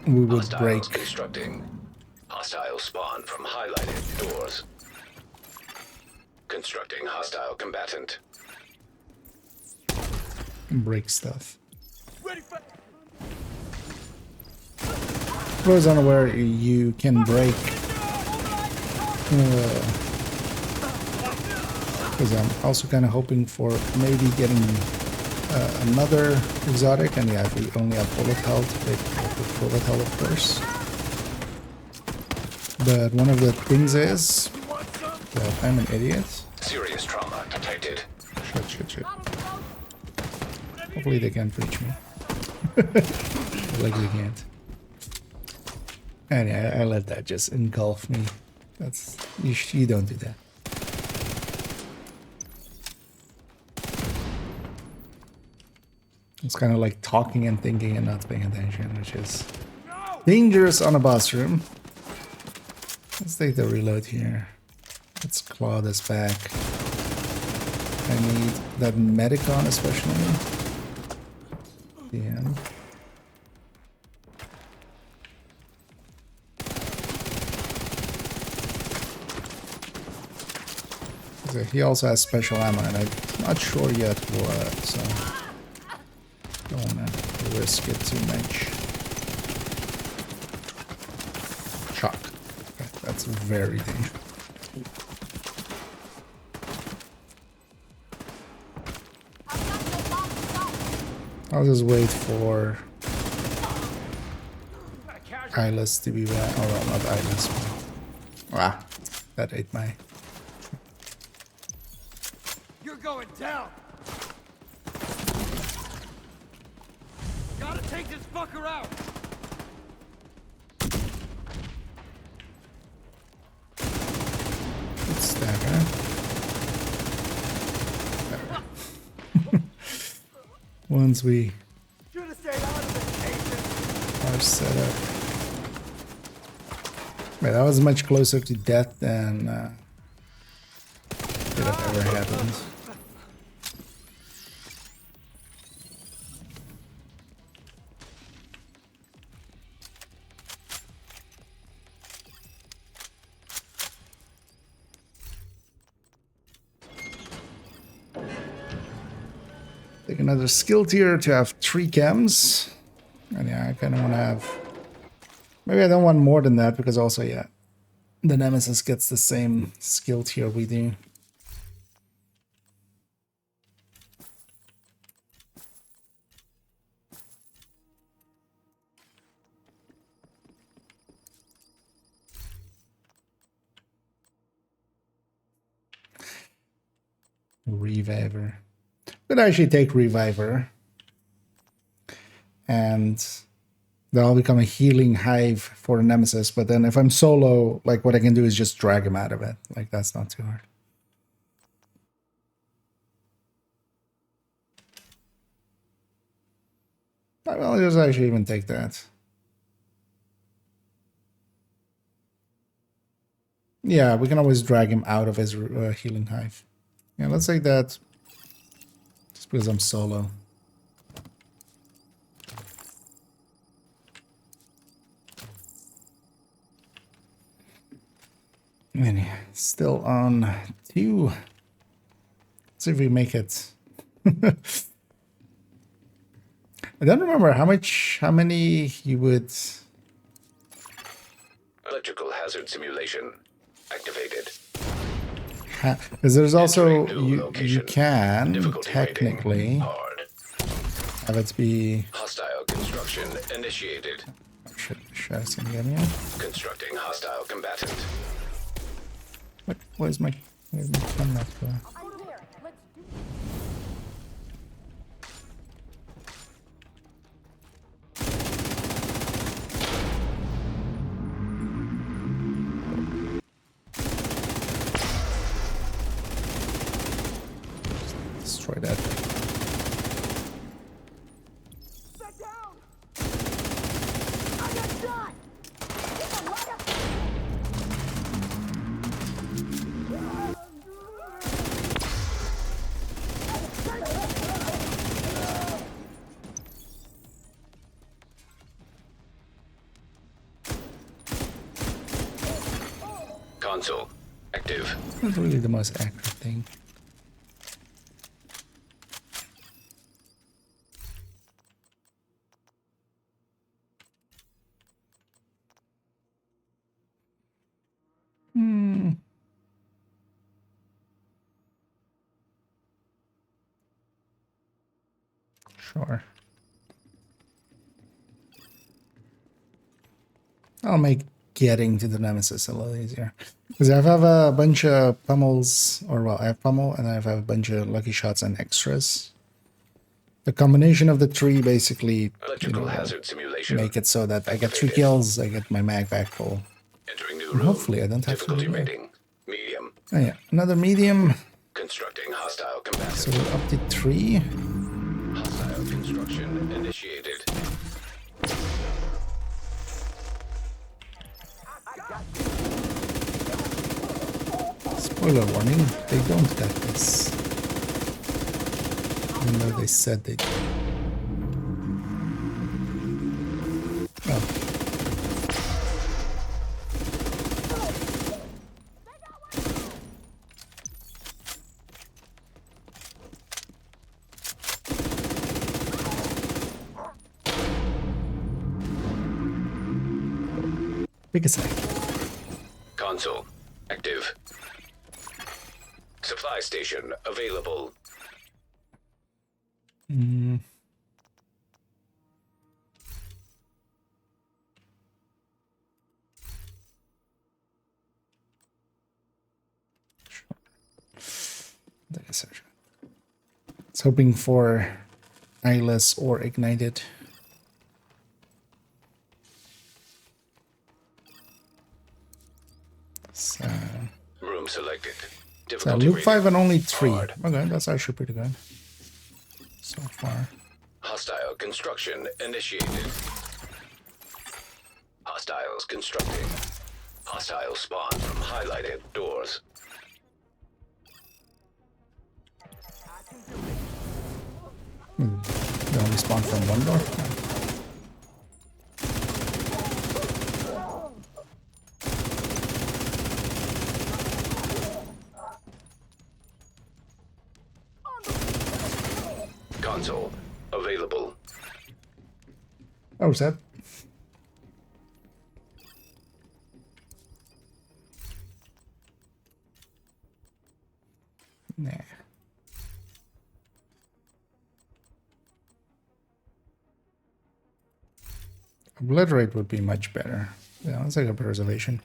we would Hostiles break. constructing. Hostile spawn from highlighted doors. Constructing hostile combatant. Break stuff. For those unaware, you can break. Because I'm also kind of hoping for maybe getting another exotic, and yeah, if we only have bullet hell to take the bullet hell, of course. But one of the things is that I'm an idiot. Serious trauma detected. Shit. Hopefully they can't reach me. Like they can't. And yeah, I let that just engulf me. That's you don't do that. It's kind of like talking and thinking and not paying attention, which is dangerous on a boss room. Let's take the reload here. Let's claw this back. I need that Medicon especially. Yeah. So he also has special ammo, and I'm not sure yet what, so don't wanna risk it too much. Shock. Okay, that's very dangerous. I'll just wait for Eyeless to be back. Oh, well, not Eyeless. Ah, that ate my... You're going down. Gotta take this fucker out. Let's stagger. Once we are set up. Man, that was much closer to death than could have ever happened. Take another skill tier to have 3 chems. And yeah, I kind of want to have... Maybe I don't want more than that, because also, yeah, the Nemesis gets the same skill tier we do. Reviver. Could actually take Reviver. And that'll become a healing hive for the Nemesis. But then if I'm solo, like what I can do is just drag him out of it. Like that's not too hard. I'll just actually even take that. Yeah, we can always drag him out of his healing hive. Yeah, let's take that. Just because I'm solo. And yeah, still on 2. Let's see if we make it. I don't remember how many you would... Electrical hazard simulation activated. Because there's also, you can technically have it be... Hostile construction initiated. Oh shit, shots in again, yeah. Constructing hostile combatant. Where's my gun not go? Destroy that. Console active. Not really the most accurate thing. Sure. I'll make getting to the Nemesis a little easier. Because I have a bunch of pummels, or well, I have pummel and I have a bunch of lucky shots and extras. The combination of the three basically Hazard simulation. make it so that I get 3 kills, I get my mag back full. Entering new And room. hopefully I don't have to Difficulty do that. rating medium. Oh yeah, another medium. Constructing hostile combatant. So we're up to 3. Hostile construction initiated. Spoiler warning, they don't get this. Even though they said they did. Oh. Pick a side. Console active. Supply station available. Take a search. It's hoping for eyeless or ignited. So, Room selected. so Difficulty loop rating 5 and only 3. hard. Okay, that's actually pretty good so far. Hostile construction initiated. Hostiles constructing. Hostile spawn from highlighted doors. They only spawn from one door. Console available. Oh, is that? Nah. Obliterate would be much better. Yeah, let's take a preservation.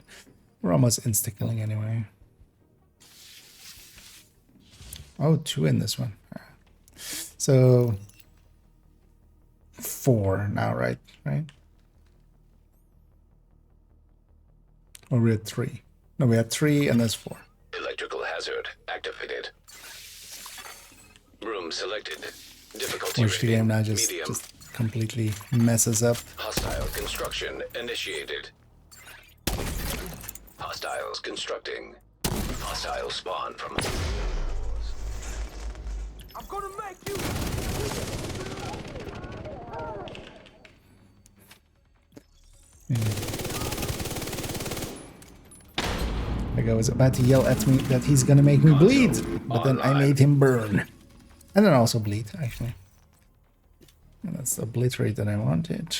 We're almost insta-killing anyway. Oh, 2 in this one. So 4 now, right? Right? Or we're at 3. No, we had 3 and there's 4. Electrical hazard activated. Room selected. Difficulty Which the rating game now just completely messes up. Hostile construction initiated. Hostiles constructing. Hostile spawn from. I'm gonna make you. Like I was about to yell at me that he's gonna make me bleed, but then I made him burn. And then also bleed, actually. And that's the obliterate that I wanted.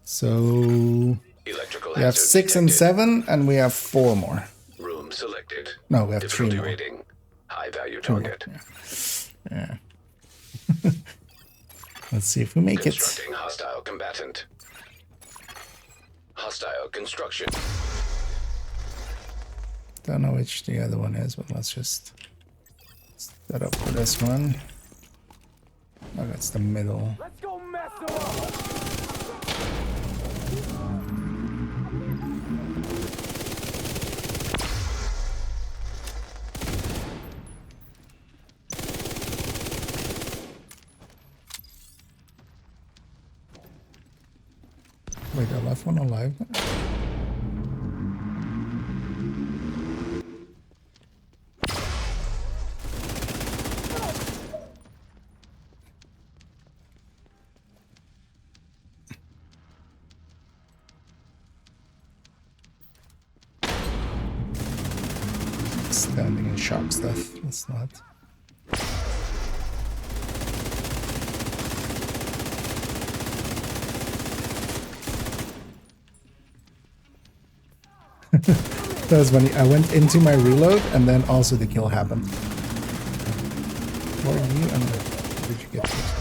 So we have 6 and 7, and we have 4 more. Room selected. No, we have 3 more. Rating. High value target. Yeah. Let's see if we make it. Constructing hostile combatant. Hostile construction. Don't know which the other one is, but let's just set up for this one. Oh, that's the middle. Let's go mess them up. Wait, I left one alive? standing in shock stuff. Let's not. That was funny. I went into my reload and then also the kill happened. What are you and where did you get this?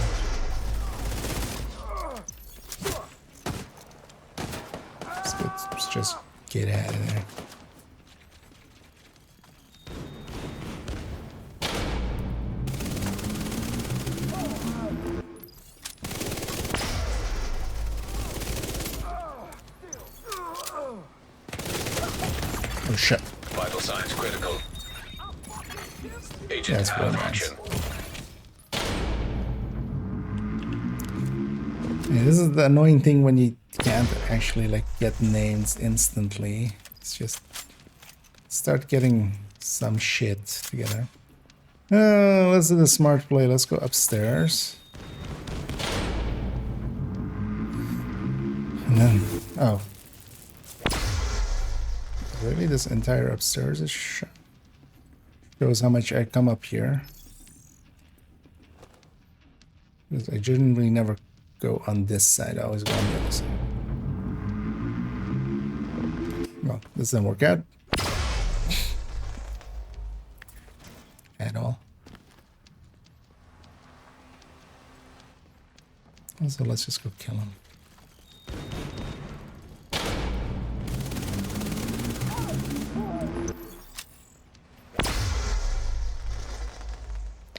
Let's just get out of there. Oh shit. Vital signs critical. Agent That's out of really action. Yeah, this is the annoying thing when you can't actually like get names instantly. It's just start getting some shit together. Let's do the smart play. Let's go upstairs. And then, oh. Really? This entire upstairs is shows how much I come up here. Because I generally never go on this side. I always go on the other side. Well, this didn't work out. At all. So let's just go kill him.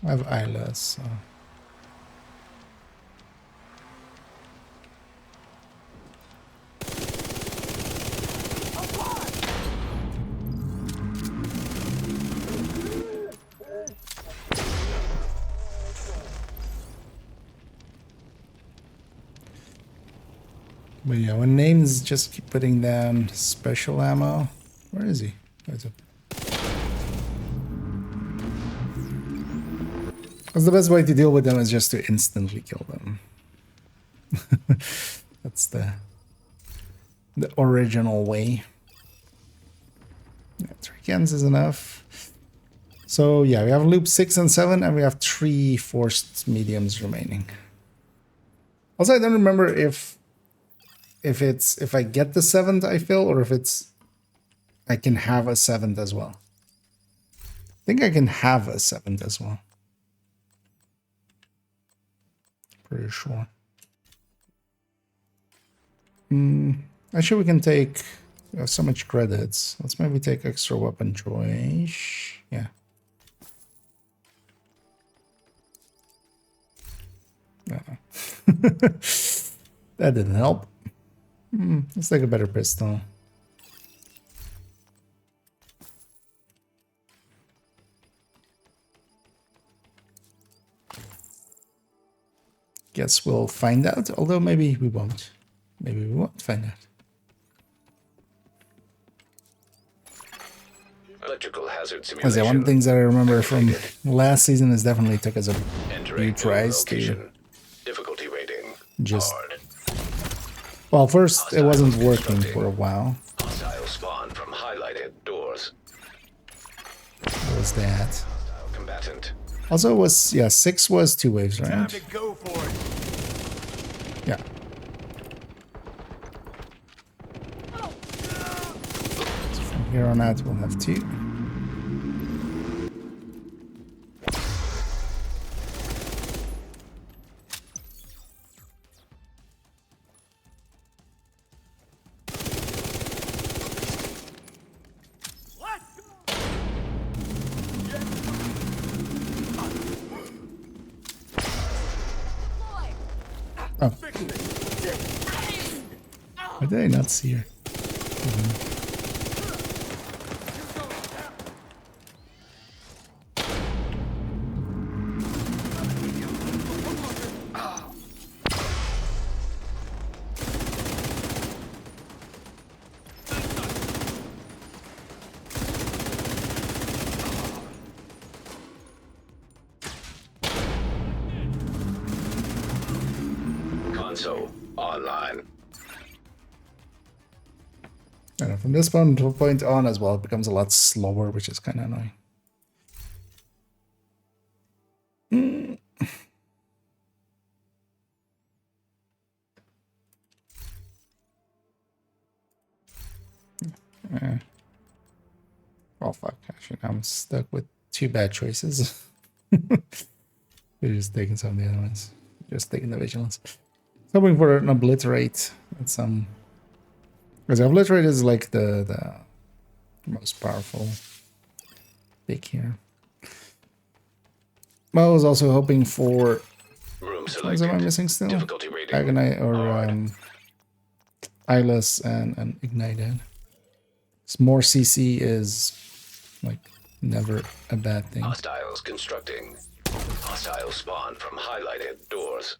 I have eyeless, so. But yeah, when names just keep putting down special ammo. Where is he? Where's it? Because the best way to deal with them is just to instantly kill them. That's the original way. Yeah, 3 cans is enough. So yeah, we have loop 6 and 7, and we have 3 forced mediums remaining. Also, I don't remember if I get the 7th I fill, or if I can have a 7th as well. I think I can have a 7th as well. Pretty sure. Actually, we can take. We have so much credits. Let's maybe take extra weapon choice. Yeah. That didn't help. Let's take a better pistol. Guess we'll find out, although maybe we won't. Maybe we won't find out. Electrical hazard Because simulation. yeah, one of the things that I remember from last season is definitely took us a few tries to difficulty rating. just. Hard. Well, first it wasn't working for a while. Hostile spawn from highlighted doors. What was that? Hostile combatant. Also, it was 6 was 2 waves, right? Time to go for it. Yeah. So from here on out, we'll have 2. Oh. Why did I not see her? Console online. And from this point on as well, it becomes a lot slower, which is kind of annoying. Oh fuck, actually now I'm stuck with 2 bad choices. We're just taking some of the other ones. Just taking the vigilance. Hoping for an obliterate and some, because obliterate is like the most powerful pick here. I was also hoping for, what am I missing still? Agonite or Eyeless and Ignited. More CC is like never a bad thing. Hostiles constructing. Hostile spawn from highlighted doors.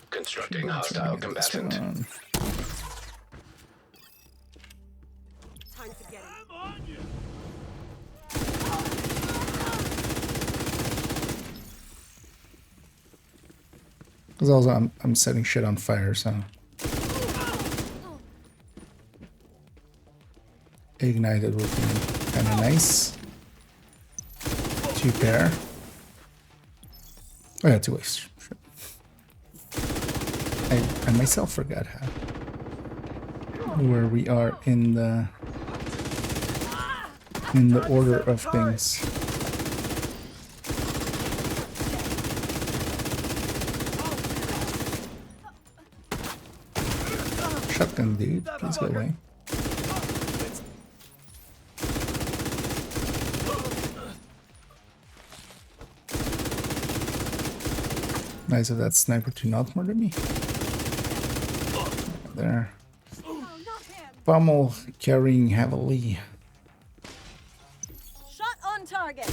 Constructing hostile combatant. Time to get him. Because also I'm setting shit on fire, so Ignited would be kind of nice. 2 pair. Oh yeah, 2 ways. Sure. I myself forgot how where we are in the order of things. Shotgun dude, please go away. Nice of that sniper to not murder me. There. Pummel carrying heavily. Shot on target.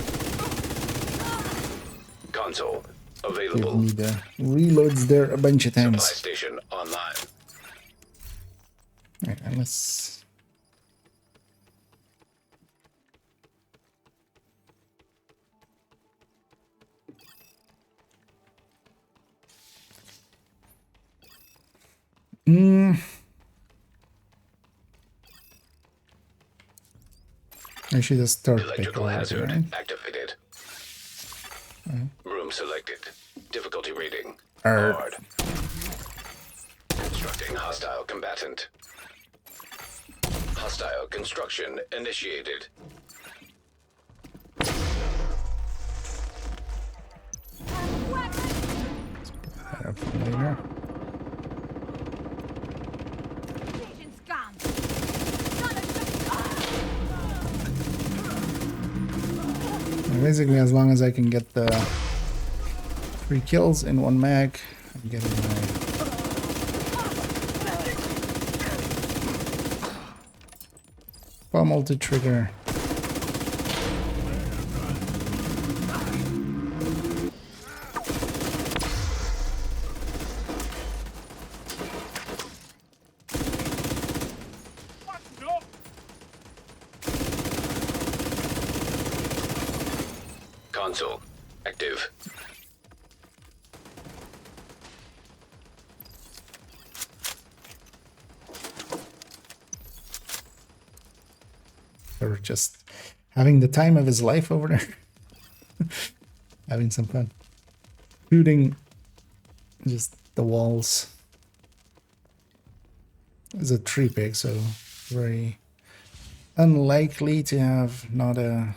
Console Give available. me the reloads there a bunch of times. Supply station online. Alright, and let's. Actually, the start Electrical pick hazard right? activated. Room selected. Difficulty rating. Hard. Hard. Constructing hostile combatant. Hostile construction initiated. That up for later. Vision's gone. And basically, as long as I can get the 3 kills in 1 mag, I'm getting my pummel to trigger. Console active. Or just having the time of his life over there. Having some fun. Shooting just the walls. It's a 3 pick, so very unlikely to have not a...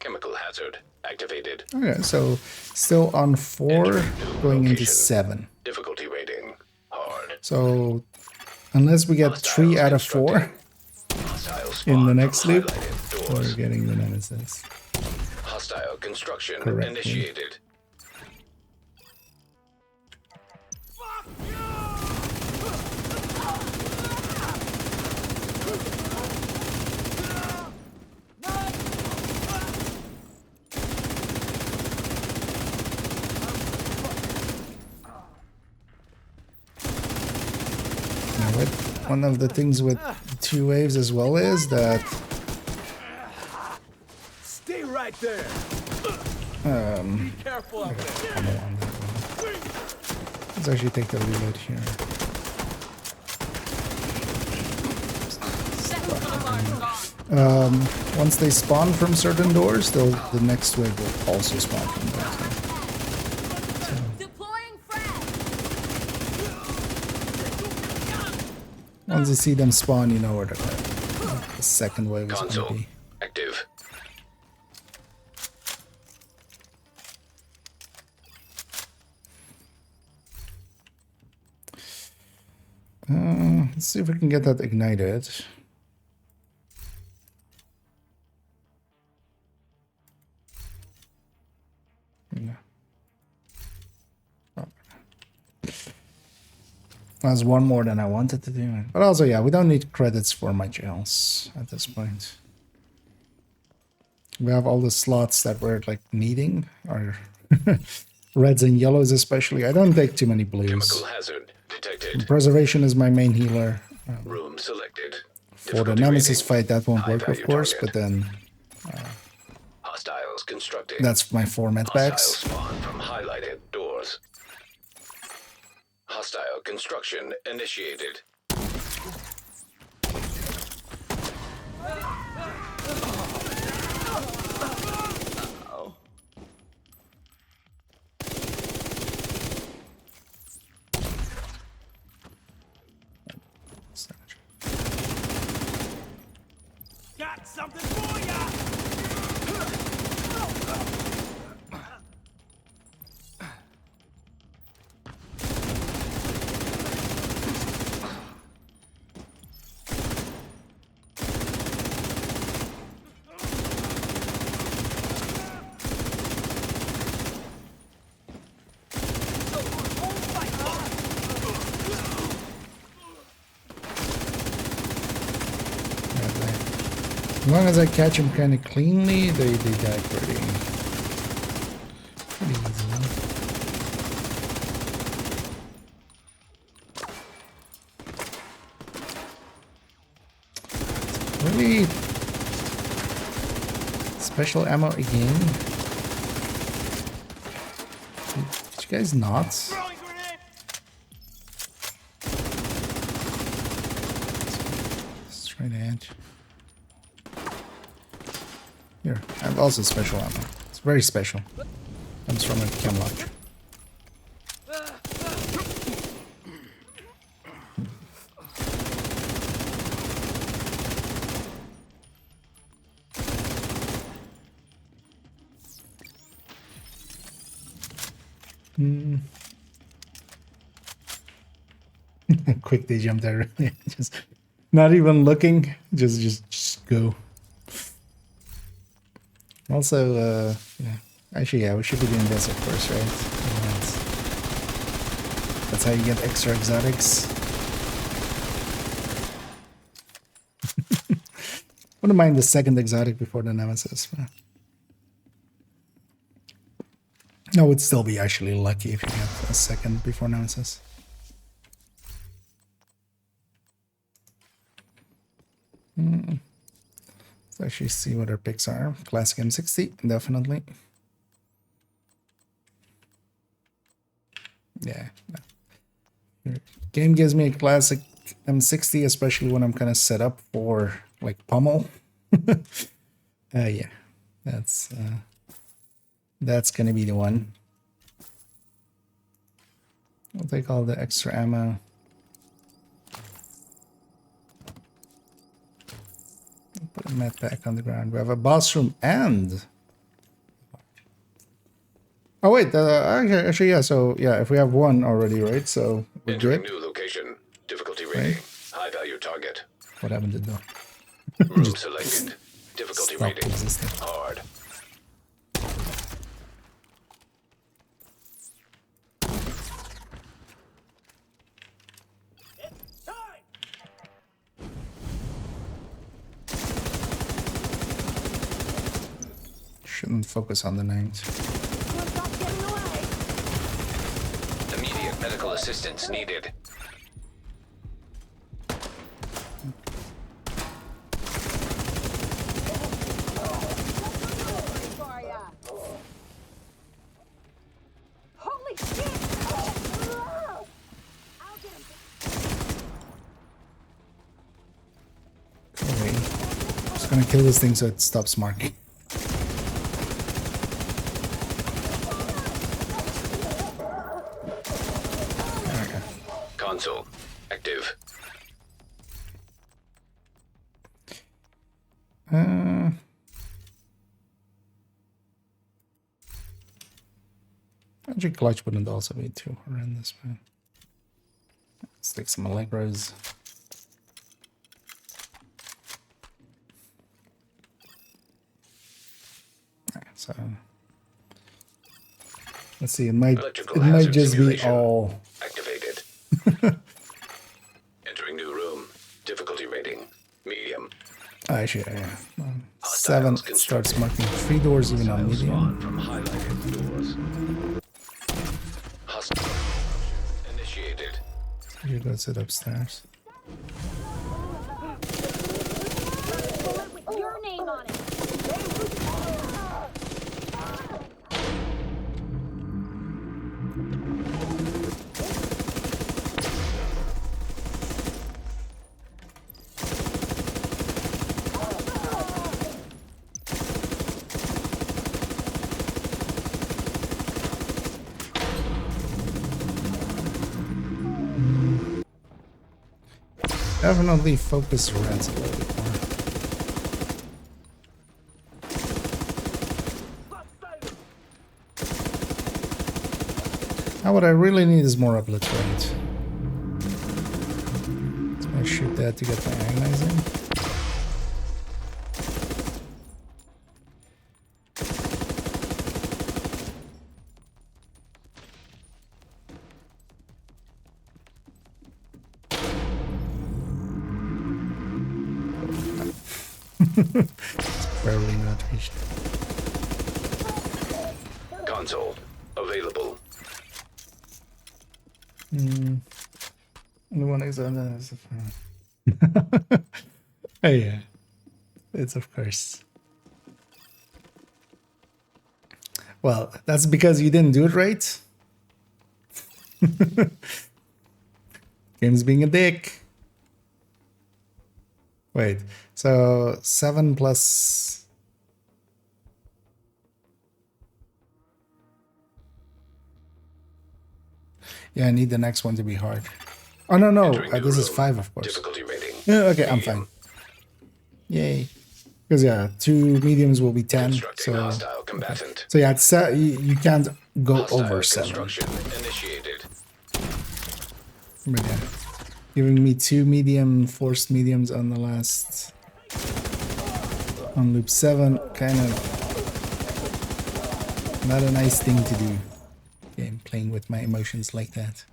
Chemical hazard activated. Okay, so still on 4, going into 7. Difficulty rating. Hard. So unless we get 3 out of 4 in the next loop, we're getting the nemesis. Hostile construction Correctly. initiated. Now, one of the things with 2 waves as well is that Stay right there. be careful out there. Let's actually take the reload here. Once they spawn from certain doors, the next wave will also spawn from there. Deploying frag. Once you see them spawn, you know where the second wave is going to Console be. active. Let's see if we can get that ignited. Yeah. Oh. That's one more than I wanted to do. But also, yeah, we don't need credits for my jails at this point. We have all the slots that we're like needing, or reds and yellows especially. I don't take too many blues. Chemical hazard detected. Preservation is my main healer. Room selected. For the Nemesis fight, that won't work, of course, but then Hostiles constructed. that's my 4 med Hostile packs. spawn from highlighted doors. Hostile construction initiated. Got something for ya! As long as I catch them kind of cleanly, they die pretty easily. Really special ammo again. Did you guys not? Straight edge. Here, I have also special ammo. It's very special. Comes from a chem launcher. Quick, they jumped there. Just not even looking. Just go. Also, yeah. Actually, yeah, we should be doing this at first, right? That's how you get extra exotics. Wouldn't mind the second exotic before the Nemesis. I would still be actually lucky if you get a second before Nemesis. Let's actually see what our picks are. Classic M60, definitely. Yeah. Game gives me a classic M60, especially when I'm kind of set up for like pummel. Yeah, that's gonna be the one. I'll take all the extra ammo. Put a med pack on the ground. We have a boss room and... Oh wait, actually yeah, so yeah, if we have one already, right? So we're good. New location. Difficulty rating. Right. High value target. What happened to the door? Room selected. Difficulty Stop rating. existing. Hard. Shouldn't focus on the names. Immediate medical assistance needed. Holy shit! I'll get him. gonna kill this thing so it stops marking. Console active. Actually, clutch wouldn't also be too horrendous, man. Let's take some Allegros. So let's see. It might just be all activated. Entering new room. Difficulty rating medium. Actually, yeah. 7 it starts marking 3 doors even on medium. From highlighted doors. Hostile initiated. You go sit upstairs. Bullet with your name on it. Definitely focus reds a little bit more. Now what I really need is more obliterate. So I shoot that to get my agonizing. It's barely not reached. Console available. The one is on the oh yeah, it's of course. Well, that's because you didn't do it right. Game's being a dick. Wait, so 7 plus... Yeah, I need the next one to be hard. Oh, no. This is 5, of course. Difficulty rating. Yeah, okay, I'm fine. Yay. Because, yeah, 2 mediums will be 10. So, combatant. so yeah, it's, you can't go Hostile over 7. construction initiated. But yeah. Giving me 2 medium, forced mediums on the last... On loop 7, kind of... Not a nice thing to do. Game playing with my emotions like that.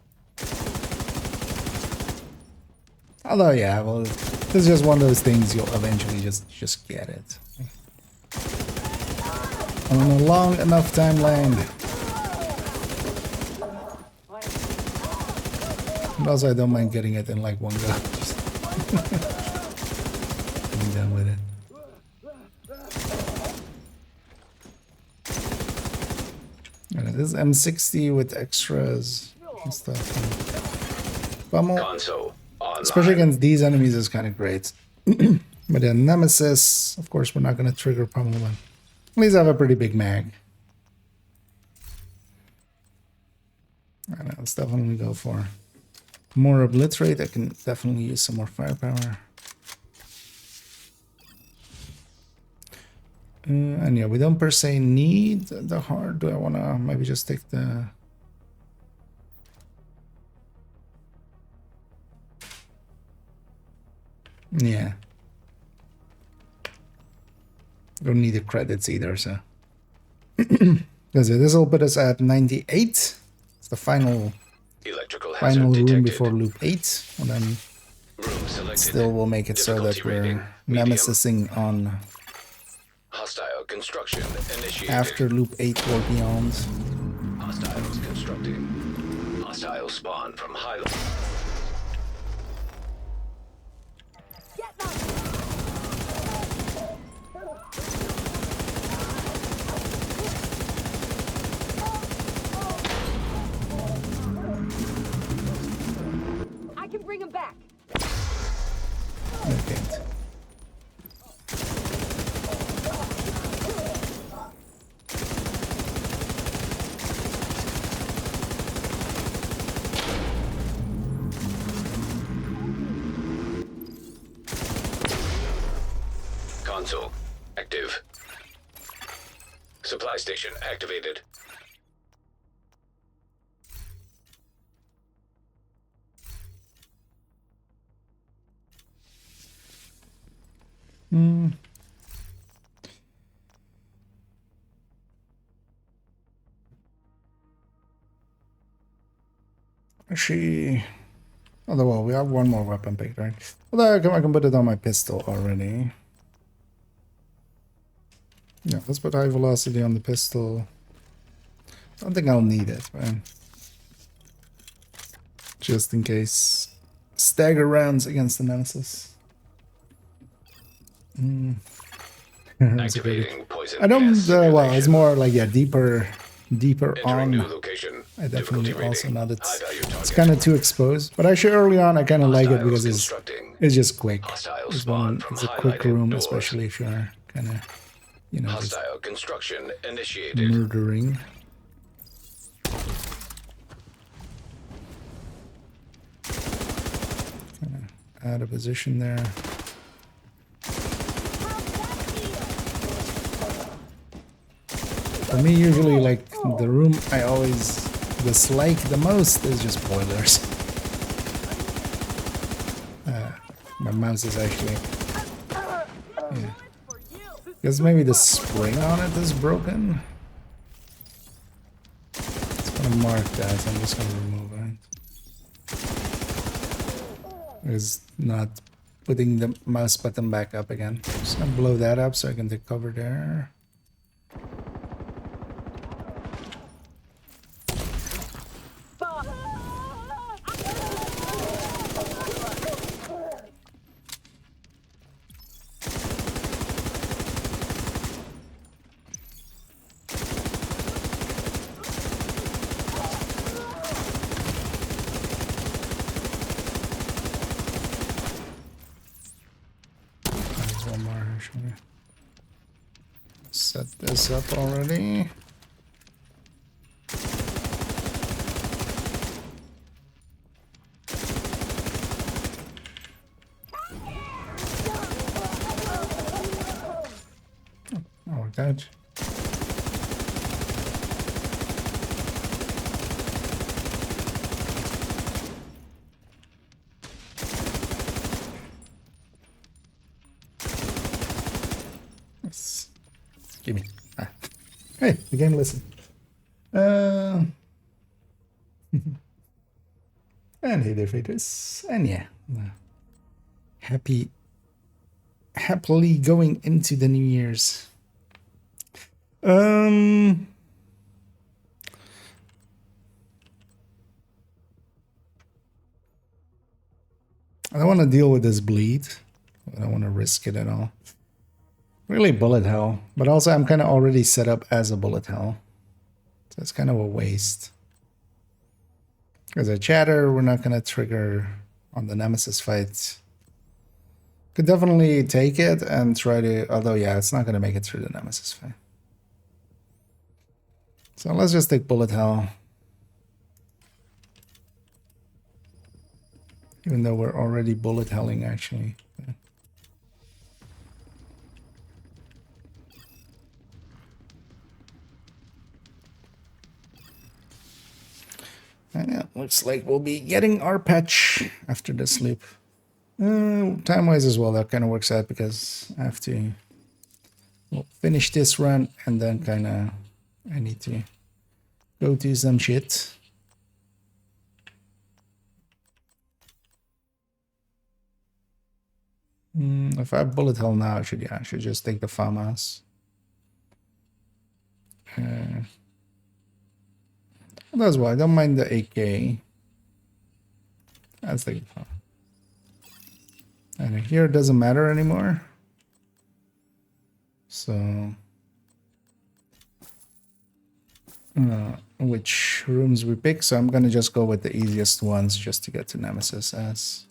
Although, yeah, well, it's just one of those things you'll eventually just get it. On a long enough timeline. And also, I don't mind getting it in like one go. Just being done with it. And this is M60 with extras and stuff. Pummel, especially against these enemies, is kind of great. But then Nemesis, of course, we're not going to trigger Pummel one. At least I have a pretty big mag. Alright, let's definitely go for more obliterate. I can definitely use some more firepower. And yeah, we don't per se need the hard. Do I want to maybe just take the... Yeah. Don't need the credits either, so... Because this will put us at 98. It's the final room before loop 8. And then still will make it so that we're nemesising on... Hostile construction initiated. After loop 8 or beyond. Hostiles constructing. Hostile spawn from high. I can bring him back. Okay. console active. Supply station activated. She. Although, well, we have one more weapon pick, right? Although I can put it on my pistol already. Yeah, let's put high velocity on the pistol. Don't think I'll need it, man. Just in case. Stagger rounds against the Nemesis. Activating poison I don't. gas Well, it's more like deeper Entering on. new location. I definitely Difficulty also rating. not. High value It's target. kind of too exposed, but actually early on I kind of like it because Hostiles it's constructing. just quick. Hostile It's, spawn from it's a quick highlighted room, doors. especially if you're kind of, you know, just Hostile construction initiated. murdering. Kind of out of position there. For me, usually, like, the room I always dislike the most is just boilers. My mouse is actually... Yeah. Because maybe the spring on it is broken. It's gonna mark that, so I'm just gonna remove it. It's not putting the mouse button back up again. Just gonna blow that up so I can take cover there. There's one more actually. Set this up already. Oh, that. Yes. Give me. Ah. Hey, the game listened. And hey there, fighters. And yeah. Happily going into the New Year's. I don't want to deal with this bleed. I don't want to risk it at all. Really bullet hell, but also I'm kind of already set up as a bullet hell. So it's kind of a waste. Because a chatter, we're not going to trigger on the Nemesis fight. Could definitely take it and try to, although yeah, it's not going to make it through the Nemesis fight. So let's just take bullet hell. Even though we're already bullet helling actually. And yeah, looks like we'll be getting our patch after this loop. Time-wise as well, that kind of works out because I have to finish this run and then kind of I need to go do some shit. If I have bullet hell now, I should just take the farmhouse. That's why I don't mind the AK. Let's take the farm. And here it doesn't matter anymore. So which rooms we pick, so I'm gonna just go with the easiest ones just to get to Nemesis as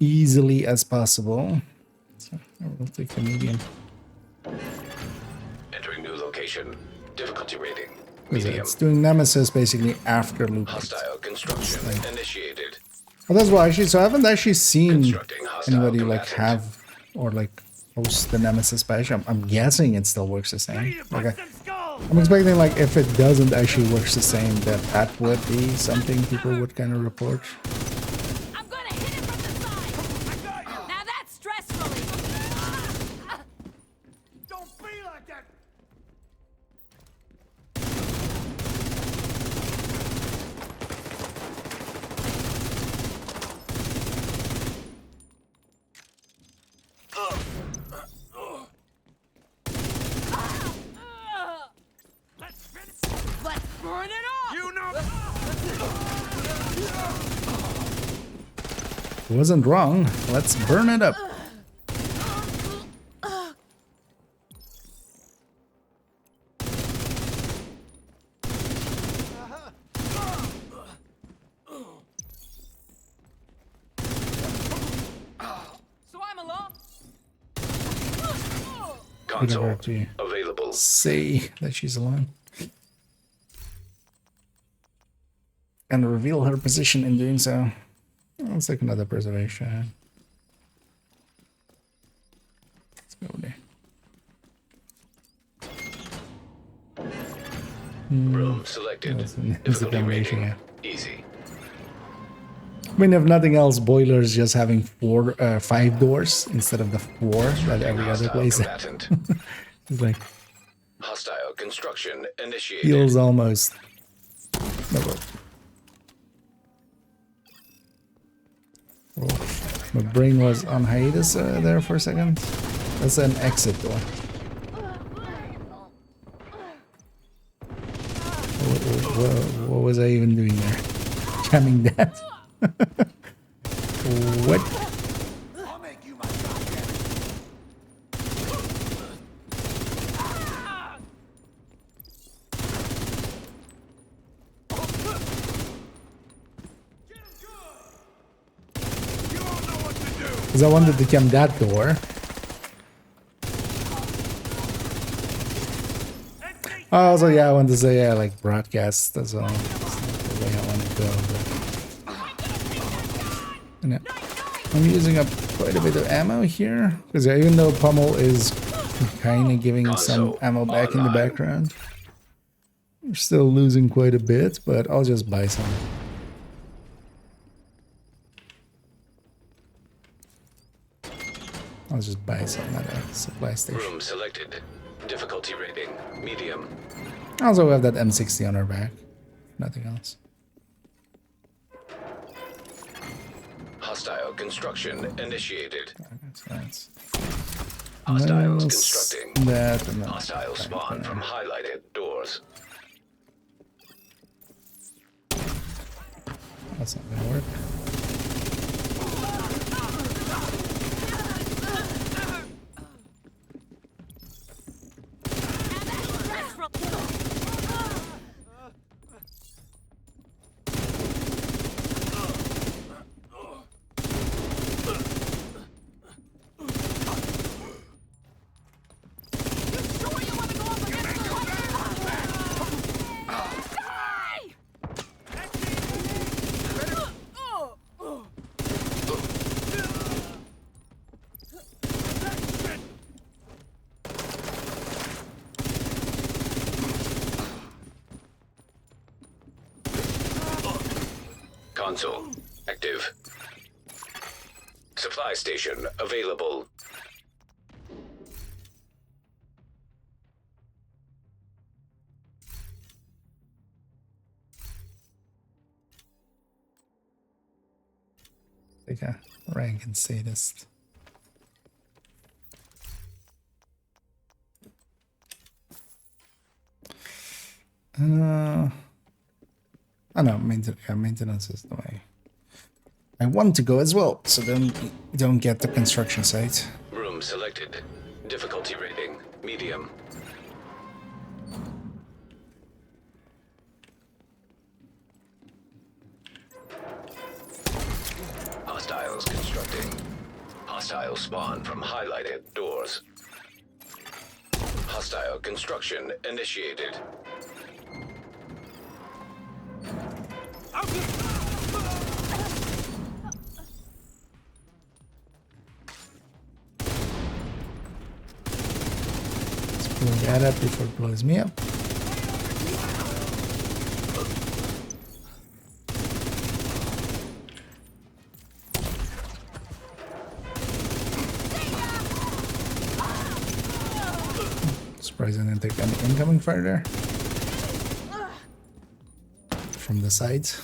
easily as possible. So I will take the medium. Entering new location. Difficulty rating. Because Medium. it's doing Nemesis basically after loop. Hostile construction initiated. Well, that's why actually. So I haven't actually seen Constructing hostile anybody like combatant. have or like post the Nemesis patch. I'm guessing it still works the same. Okay. I'm expecting like if it doesn't actually works the same, that would be something people would kind of report. I'm gonna hit it from the side. Now that's stress relief. Don't be like that. Let's burn it off. You know. It wasn't wrong. Let's burn it up. So I'm alone. Console to available. say that she's alone. And reveal her position in doing so. Let's take another preservation. Let's go there. Room selected. Difficulty rating easy. I mean, if nothing else, boilers just having 5 doors instead of the 4 that every other place. It's like Hostile construction initiated. feels almost. Oh, my brain was on hiatus there for a second. That's an exit door. What was I even doing there? Jamming that? What? I'll make you my goddamn. Because I wanted to jam that door. Also, yeah, I wanted to say, yeah, like broadcast as well. That's the way I want to go. But... Yeah. I'm using up quite a bit of ammo here. Because even though Pummel is kind of giving some ammo back in the background, we're still losing quite a bit, but I'll just buy some. I'll just buy some at a supply station. Room selected. Difficulty rating medium. Also, we have that M60 on our back. Nothing else. Hostile construction initiated. That's Hostiles constructing. That and Hostile spawn from highlighted doors. That's not gonna work. Console active. Supply station available. Like a rank and sadist. I know maintenance is the way I want to go as well, so then don't get the construction site. Room selected. Difficulty rating medium. Hostiles constructing. Hostile spawn from highlighted doors. Hostile construction initiated. that up before it blows me up. Surprised I didn't take any incoming fire there. From the sides.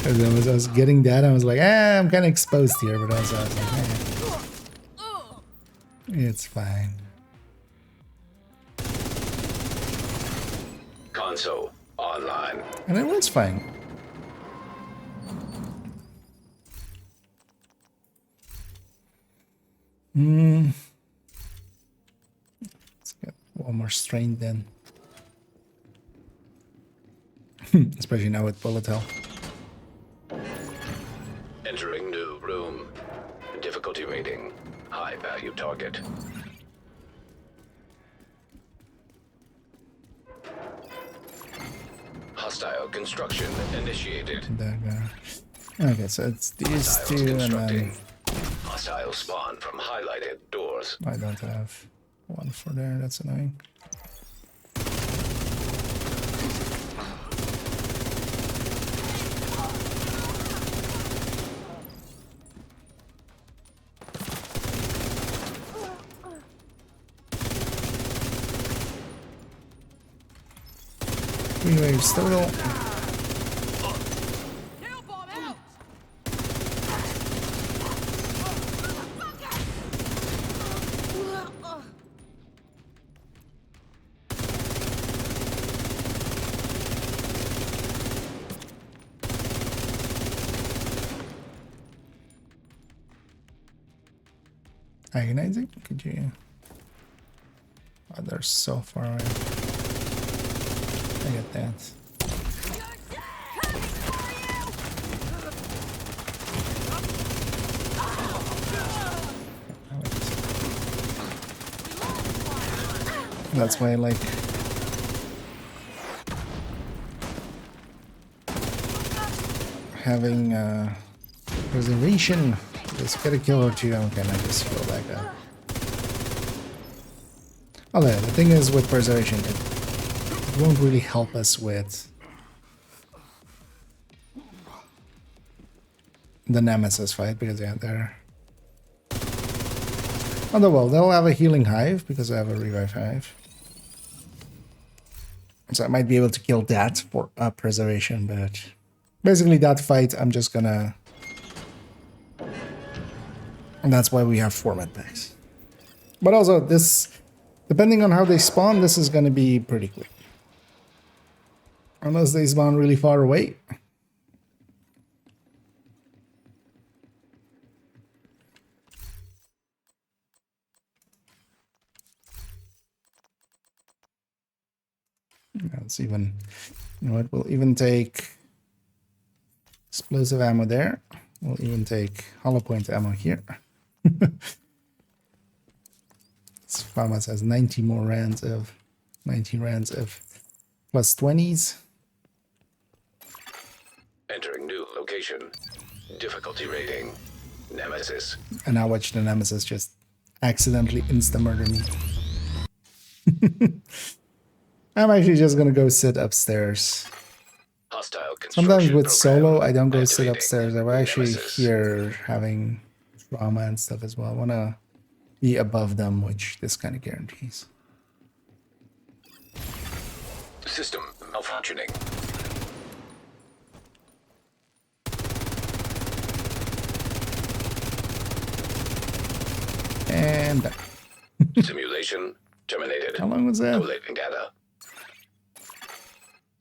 As I was getting that, I was like, I'm kind of exposed here, but also I was like, it's fine. Console online. And it was fine. Let's get one more strain then. Especially now with bullet hell. Entering new room. Difficulty rating. High value target. Hostile construction initiated. Okay, so it's these two and then... Hostile spawn from highlighted doors. I don't have one for there, that's annoying. Three waves total. Agonizing? Could you... Oh, they're so far away. I get that. That's why I like... having preservation. Just get a kill or two and kind of just fill back up. Although the thing is with preservation, it won't really help us with the Nemesis fight because yeah, they're... Although well, they'll have a healing hive because I have a revive hive. So I might be able to kill that for preservation, but basically that fight I'm just gonna... And that's why we have 4 med packs. But also this, depending on how they spawn, this is gonna be pretty quick. Unless they spawn really far away. Let's even, you know what, we'll even take explosive ammo there. We'll even take hollow point ammo here. This farmhouse has 90 more rounds of 19 rounds of plus 20s. Entering new location. Difficulty rating. Nemesis. And now watch the Nemesis just accidentally insta-murder me. I'm actually just gonna go sit upstairs. Hostile Sometimes with program solo, I don't go sit activating. upstairs. I actually Nemesis. hear having trauma and stuff as well. I wanna be above them, which this kind of guarantees. System malfunctioning. And done. Simulation terminated. How long was that? Collating data.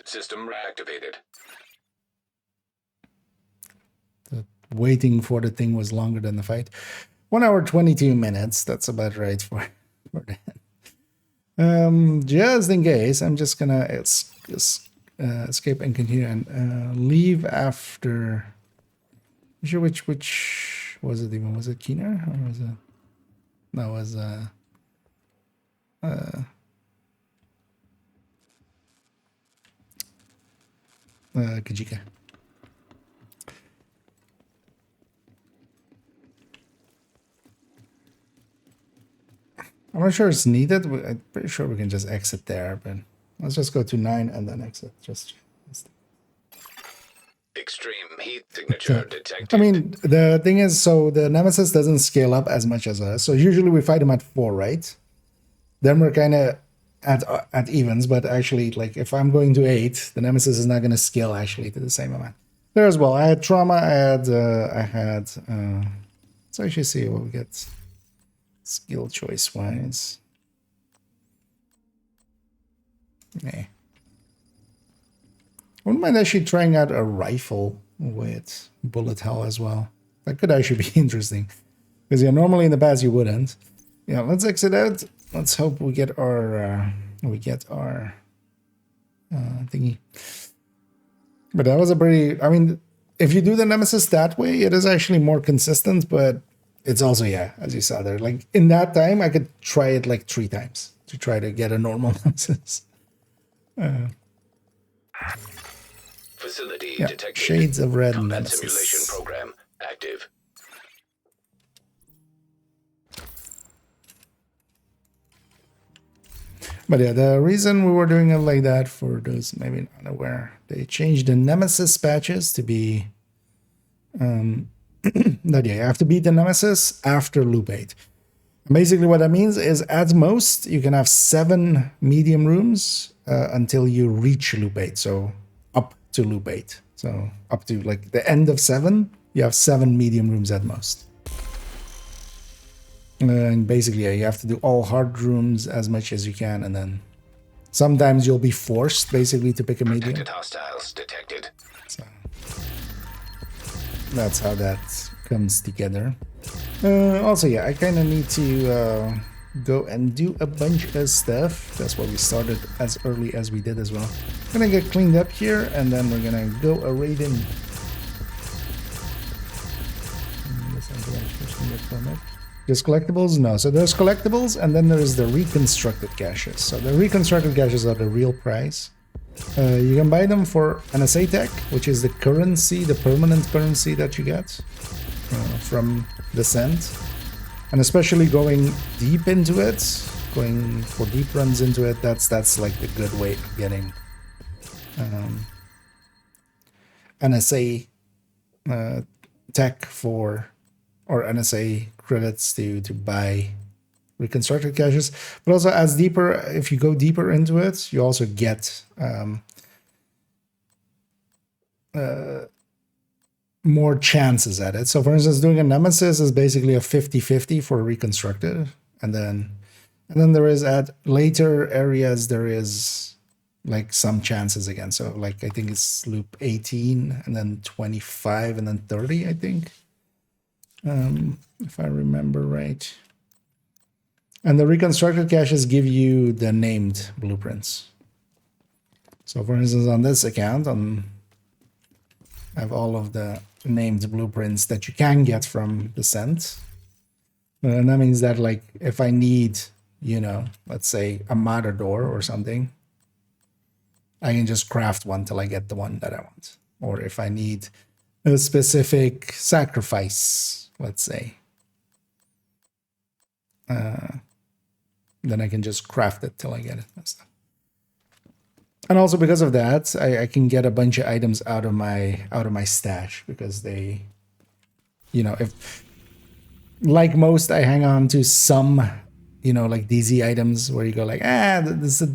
System reactivated. The waiting for the thing was longer than the fight. 1 hour 22 minutes. That's about right for that. Just in case, I'm just gonna escape and continue and leave after. I'm sure which was it even? Was it Keener or was it? That was Kajika. I'm not sure it's needed. I'm pretty sure we can just exit there, but let's just go to 9 and then exit. Just Extreme heat signature detected. I mean, the thing is, so the Nemesis doesn't scale up as much as us. So usually we fight him at 4, right? Then we're kind of at evens, but actually, like, if I'm going to 8, the Nemesis is not going to scale actually to the same amount. There as well. I had trauma. I had. Let's actually see what we get skill choice wise. Yeah. I wouldn't mind actually trying out a rifle with bullet hell as well. That could actually be interesting. Because yeah, normally in the past you wouldn't. Yeah, let's exit out. Let's hope we get our thingy. But that was a pretty, I mean, if you do the Nemesis that way, it is actually more consistent, but it's also, yeah, as you saw there, like in that time, I could try it like 3 times to try to get a normal Nemesis. Facility Yeah, detected. Shades of Red Combat Nemesis. simulation program active. But yeah, the reason we were doing it like that, for those maybe not aware, they changed the Nemesis patches to be that yeah, you have to beat the Nemesis after loop 8. And basically what that means is at most you can have 7 medium rooms until you reach loop 8. So up to loop 8. So up to like the end of 7, you have 7 medium rooms at most. And basically, yeah, you have to do all hard rooms as much as you can, and then sometimes you'll be forced basically to pick a medium. Protected hostiles detected. So that's how that comes together. Also, yeah, I kind of need to go and do a bunch of stuff. That's why we started as early as we did as well. I'm gonna get cleaned up here, and then we're gonna go a raiding. There's collectibles? No. So there's collectibles, and then there's the reconstructed caches. So the reconstructed caches are the real price. You can buy them for NSA tech, which is the currency, the permanent currency that you get from Descent. And especially going deep into it, going for deep runs into it, that's like the good way of getting NSA tech for, or NSA credits to buy reconstructed caches. But also, as deeper, if you go deeper into it, you also get more chances at it. So for instance, doing a Nemesis is basically a 50-50 for reconstructed, and then there is at later areas there is like some chances again. So like I think it's loop 18 and then 25 and then 30, I think. If I remember right. And the reconstructed caches give you the named blueprints. So for instance, on this account, I have all of the named blueprints that you can get from Descent. And that means that, like, if I need, you know, let's say a matador or something, I can just craft one till I get the one that I want. Or if I need a specific sacrifice, let's say, then I can just craft it till I get it and stuff. And also because of that, I can get a bunch of items out of my stash, because they, you know, if like most, I hang on to some, you know, like DZ items where you go like, this is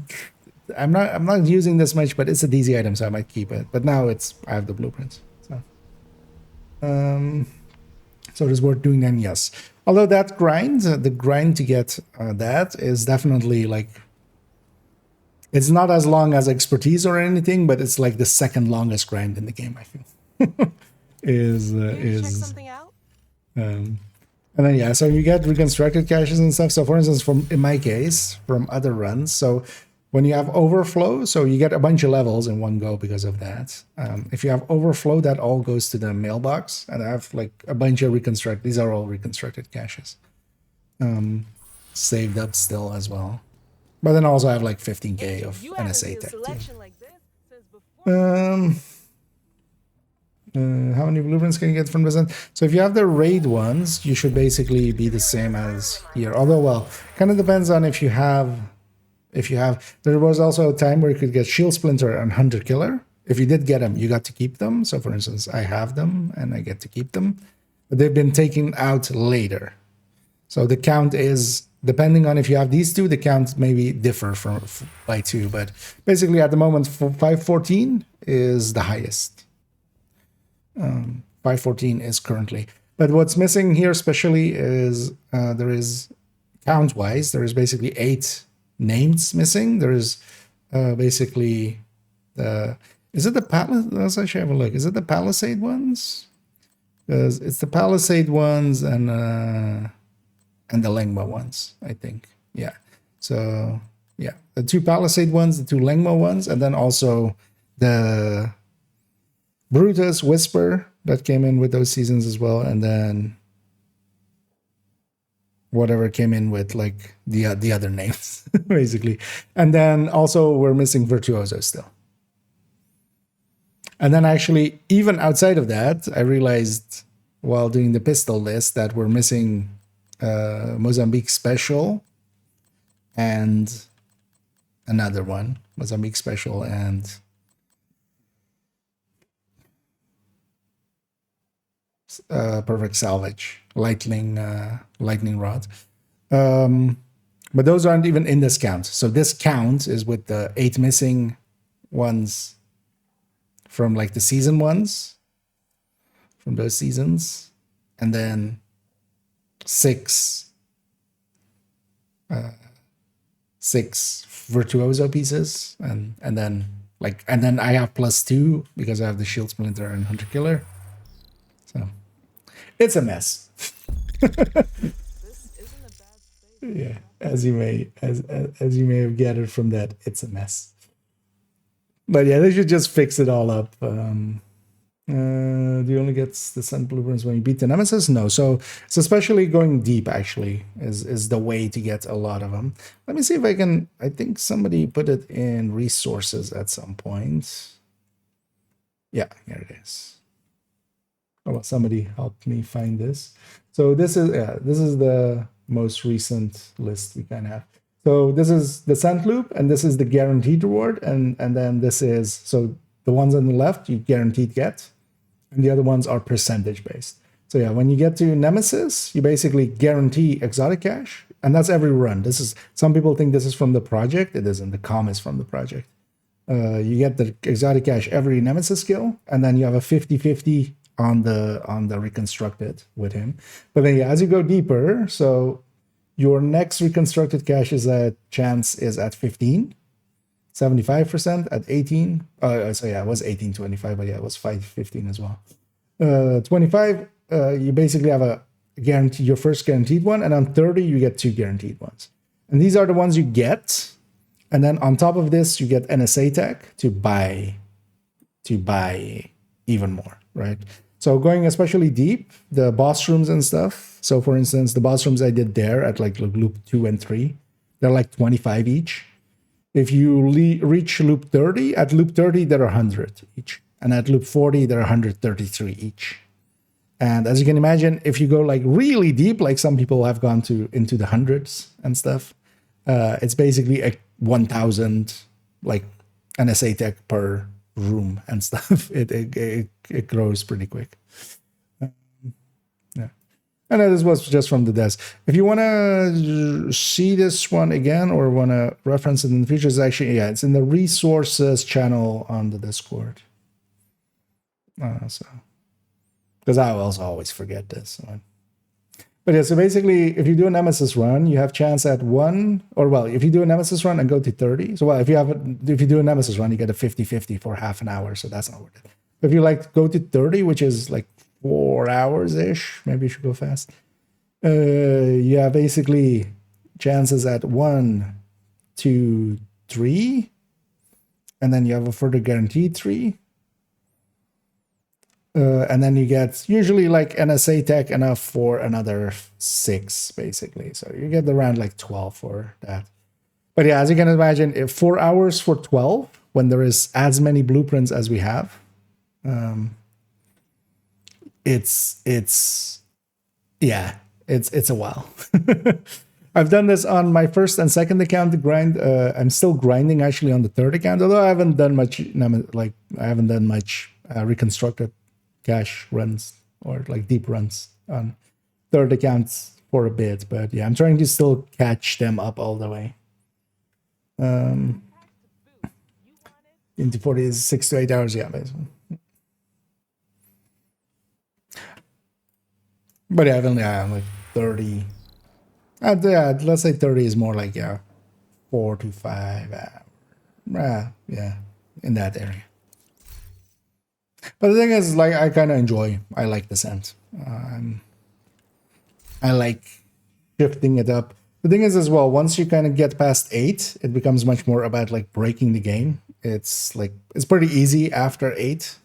I'm not using this much, but it's a DZ item, so I might keep it. But now I have the blueprints. So it is worth doing them, yes. Although that grind, the grind to get that is definitely like, it's not as long as expertise or anything, but it's like the second longest grind in the game, I feel. Check something out? And then yeah, so you get reconstructed caches and stuff. So for instance, in my case, from other runs, so when you have overflow, so you get a bunch of levels in one go because of that. If you have overflow, that all goes to the mailbox, and I have like a bunch of reconstructed. These are all reconstructed caches, saved up still as well. But then also I have like 15k of NSA tech too. How many blueprints can you get from the? So if you have the raid ones, you should basically be the same as here. Although, well, kind of depends on if you have. There was also a time where you could get Shield Splinter and Hunter Killer. If you did get them, you got to keep them. So, for instance, I have them and I get to keep them, but they've been taken out later. So the count is depending on if you have these two. The count maybe differ by 2, but basically at the moment, 514 is the highest. 514 is currently. But what's missing here, especially, is there is count-wise. There is basically 8 names missing. There is basically is it the Palisade? Let's actually have a look. Is it the Palisade ones? Because it's the Palisade ones and the Lengma ones, I think. Yeah. So yeah, the 2 Palisade ones, the 2 Lengma ones, and then also the Brutus Whisper that came in with those seasons as well, and then whatever came in with like the other names, basically. And then also we're missing Virtuoso still. And then actually, even outside of that, I realized while doing the pistol list that we're missing Mozambique Special and another one, Mozambique Special and Perfect Salvage, lightning rod. But those aren't even in this count. So this count is with the 8 missing ones from like the season ones, from those seasons, and then 6 Virtuoso pieces, and then I have +2 because I have the Shield Splinter and Hunter Killer. So it's a mess. Yeah, as you may have gathered from that, it's a mess. But yeah, they should just fix it all up. Do you only get the Sun Blueprints when you beat the Nemesis? No. So it's especially going deep, actually, is the way to get a lot of them. Let me see if I can. I think somebody put it in resources at some point. Yeah, here it is. Oh, well, somebody helped me find this. So this is the most recent list we can have. So this is the Scent Loop, and this is the guaranteed reward, and then this is, so the ones on the left you guaranteed get, and the other ones are percentage based. So yeah, when you get to Nemesis, you basically guarantee exotic cash, and that's every run. This is, some people think this is from the project. It isn't. The com is from the project. You get the exotic cash every Nemesis kill, and then you have a 50-50 on the reconstructed with him. But then yeah, as you go deeper, so your next reconstructed cache chance is at 15, 75% at 18. So yeah, it was 18.25, but yeah, it was 5.15 as well. 25, you basically have a guarantee, your first guaranteed one, and on 30 you get 2 guaranteed ones. And these are the ones you get. And then on top of this, you get NSA tech to buy even more, right? So going especially deep, the boss rooms and stuff. So for instance, the boss rooms I did there at like loop 2 and 3, they're like 25 each. If you reach loop 30, at loop 30, they're 100 each. And at loop 40, they're 133 each. And as you can imagine, if you go like really deep, like some people have gone into the hundreds and stuff, it's basically a 1,000 like NSA tech per room and stuff. It grows pretty quick. Yeah, and this was just from the desk. If you want to see this one again or want to reference it in the future, it's actually, yeah, it's in the resources channel on the Discord. So because I also always forget this one. But yeah, so basically, if you do a Nemesis run, you have chance at 1, or well, if you do a Nemesis run and go to 30, so well, if you do a Nemesis run, you get a 50-50 for half an hour, so that's not worth it. If you like go to 30, which is like 4 hours-ish, maybe you should go fast, you have basically chances at 1, 2, 3, and then you have a further guaranteed 3. And then you get usually like NSA tech enough for another 6, basically. So you get around like 12 for that. But yeah, as you can imagine, if 4 hours for 12, when there is as many blueprints as we have, yeah, it's a while. I've done this on my first and second account to grind. I'm still grinding actually on the third account, although I haven't done much reconstructed cache runs or like deep runs on third accounts for a bit. But yeah, I'm trying to still catch them up all the way. Into 40 is 6 to 8 hours, yeah, basically. But yeah, I've only like 30. Yeah, let's say 30 is more like 4 to 5 hours. Yeah, in that area. But the thing is, like, I kind of I like the scent. I like shifting it up. The thing is as well, once you kind of get past 8, it becomes much more about like breaking the game. It's pretty easy after 8.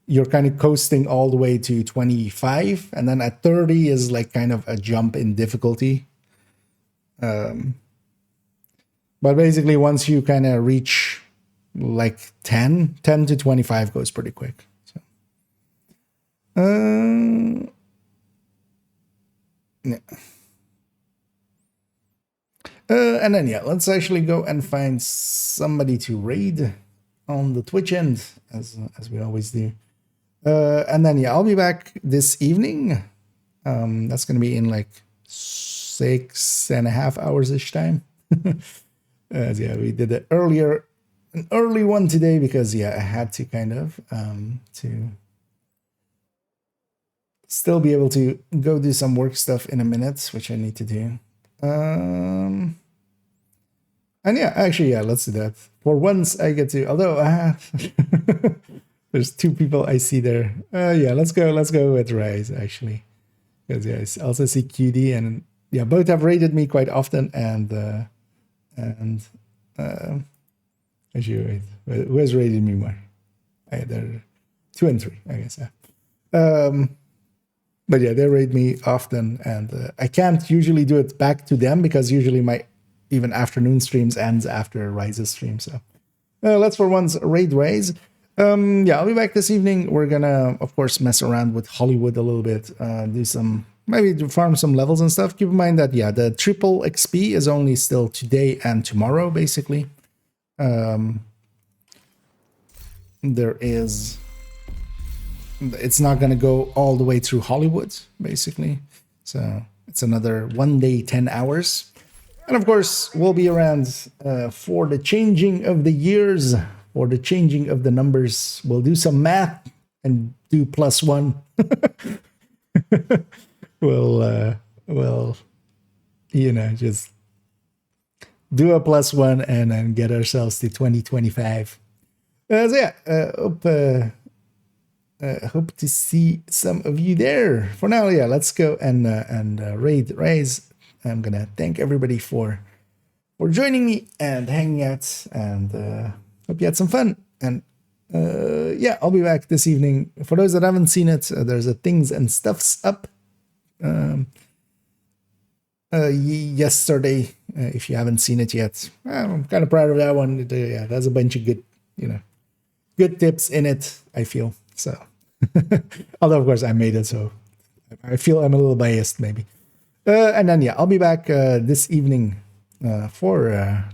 You're kind of coasting all the way to 25, and then at 30 is like kind of a jump in difficulty. But basically once you kind of reach like 10 to 25 goes pretty quick. So yeah. And then let's actually go and find somebody to raid on the Twitch end, as we always do. And then I'll be back this evening. That's gonna be in like 6.5 hours ish time. We did an early one today because I had to kind of to still be able to go do some work stuff in a minute, which I need to do. And actually, let's do that. For once, I get to. Although there's 2 people I see there. Let's go with Rise actually, because I also see QD and both have raided me quite often. And actually, wait, who has raided me more? They're 2 and 3, I guess. But they raid me often, and I can't usually do it back to them because usually my even afternoon streams ends after Rise's stream. So let's for once raid Rise. I'll be back this evening. We're gonna, of course, mess around with Hollywood a little bit, do some, maybe farm some levels and stuff. Keep in mind that the triple XP is only still today and tomorrow, basically. It's not gonna go all the way through Hollywood, basically. So it's another 1 day, 10 hours. And of course, we'll be around for the changing of the years, or the changing of the numbers. We'll do some math and do +1. we'll just do a +1 and then get ourselves to 2025. Hope to see some of you there. For now, let's go and raid Rise. I'm gonna thank everybody for joining me and hanging out, and hope you had some fun. And I'll be back this evening. For those that haven't seen it, there's a Things and Stuffs up yesterday. If you haven't seen it yet, I'm kind of proud of that one. There's a bunch of good tips in it, I feel. So, although of course I made it, so I feel I'm a little biased maybe. And then I'll be back this evening for an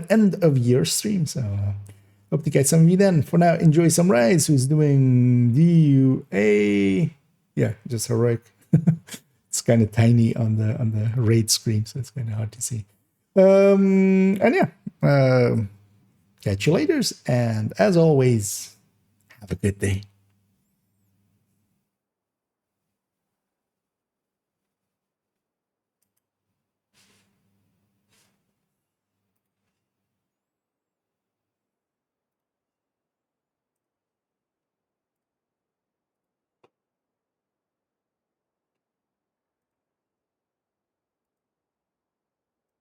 end of year stream. So hope to catch some of you then. For now, enjoy some Rise, who's doing DUA. Just heroic. It's kind of tiny on the raid screen, so it's kind of hard to see. Catch you later. And as always, have a good day.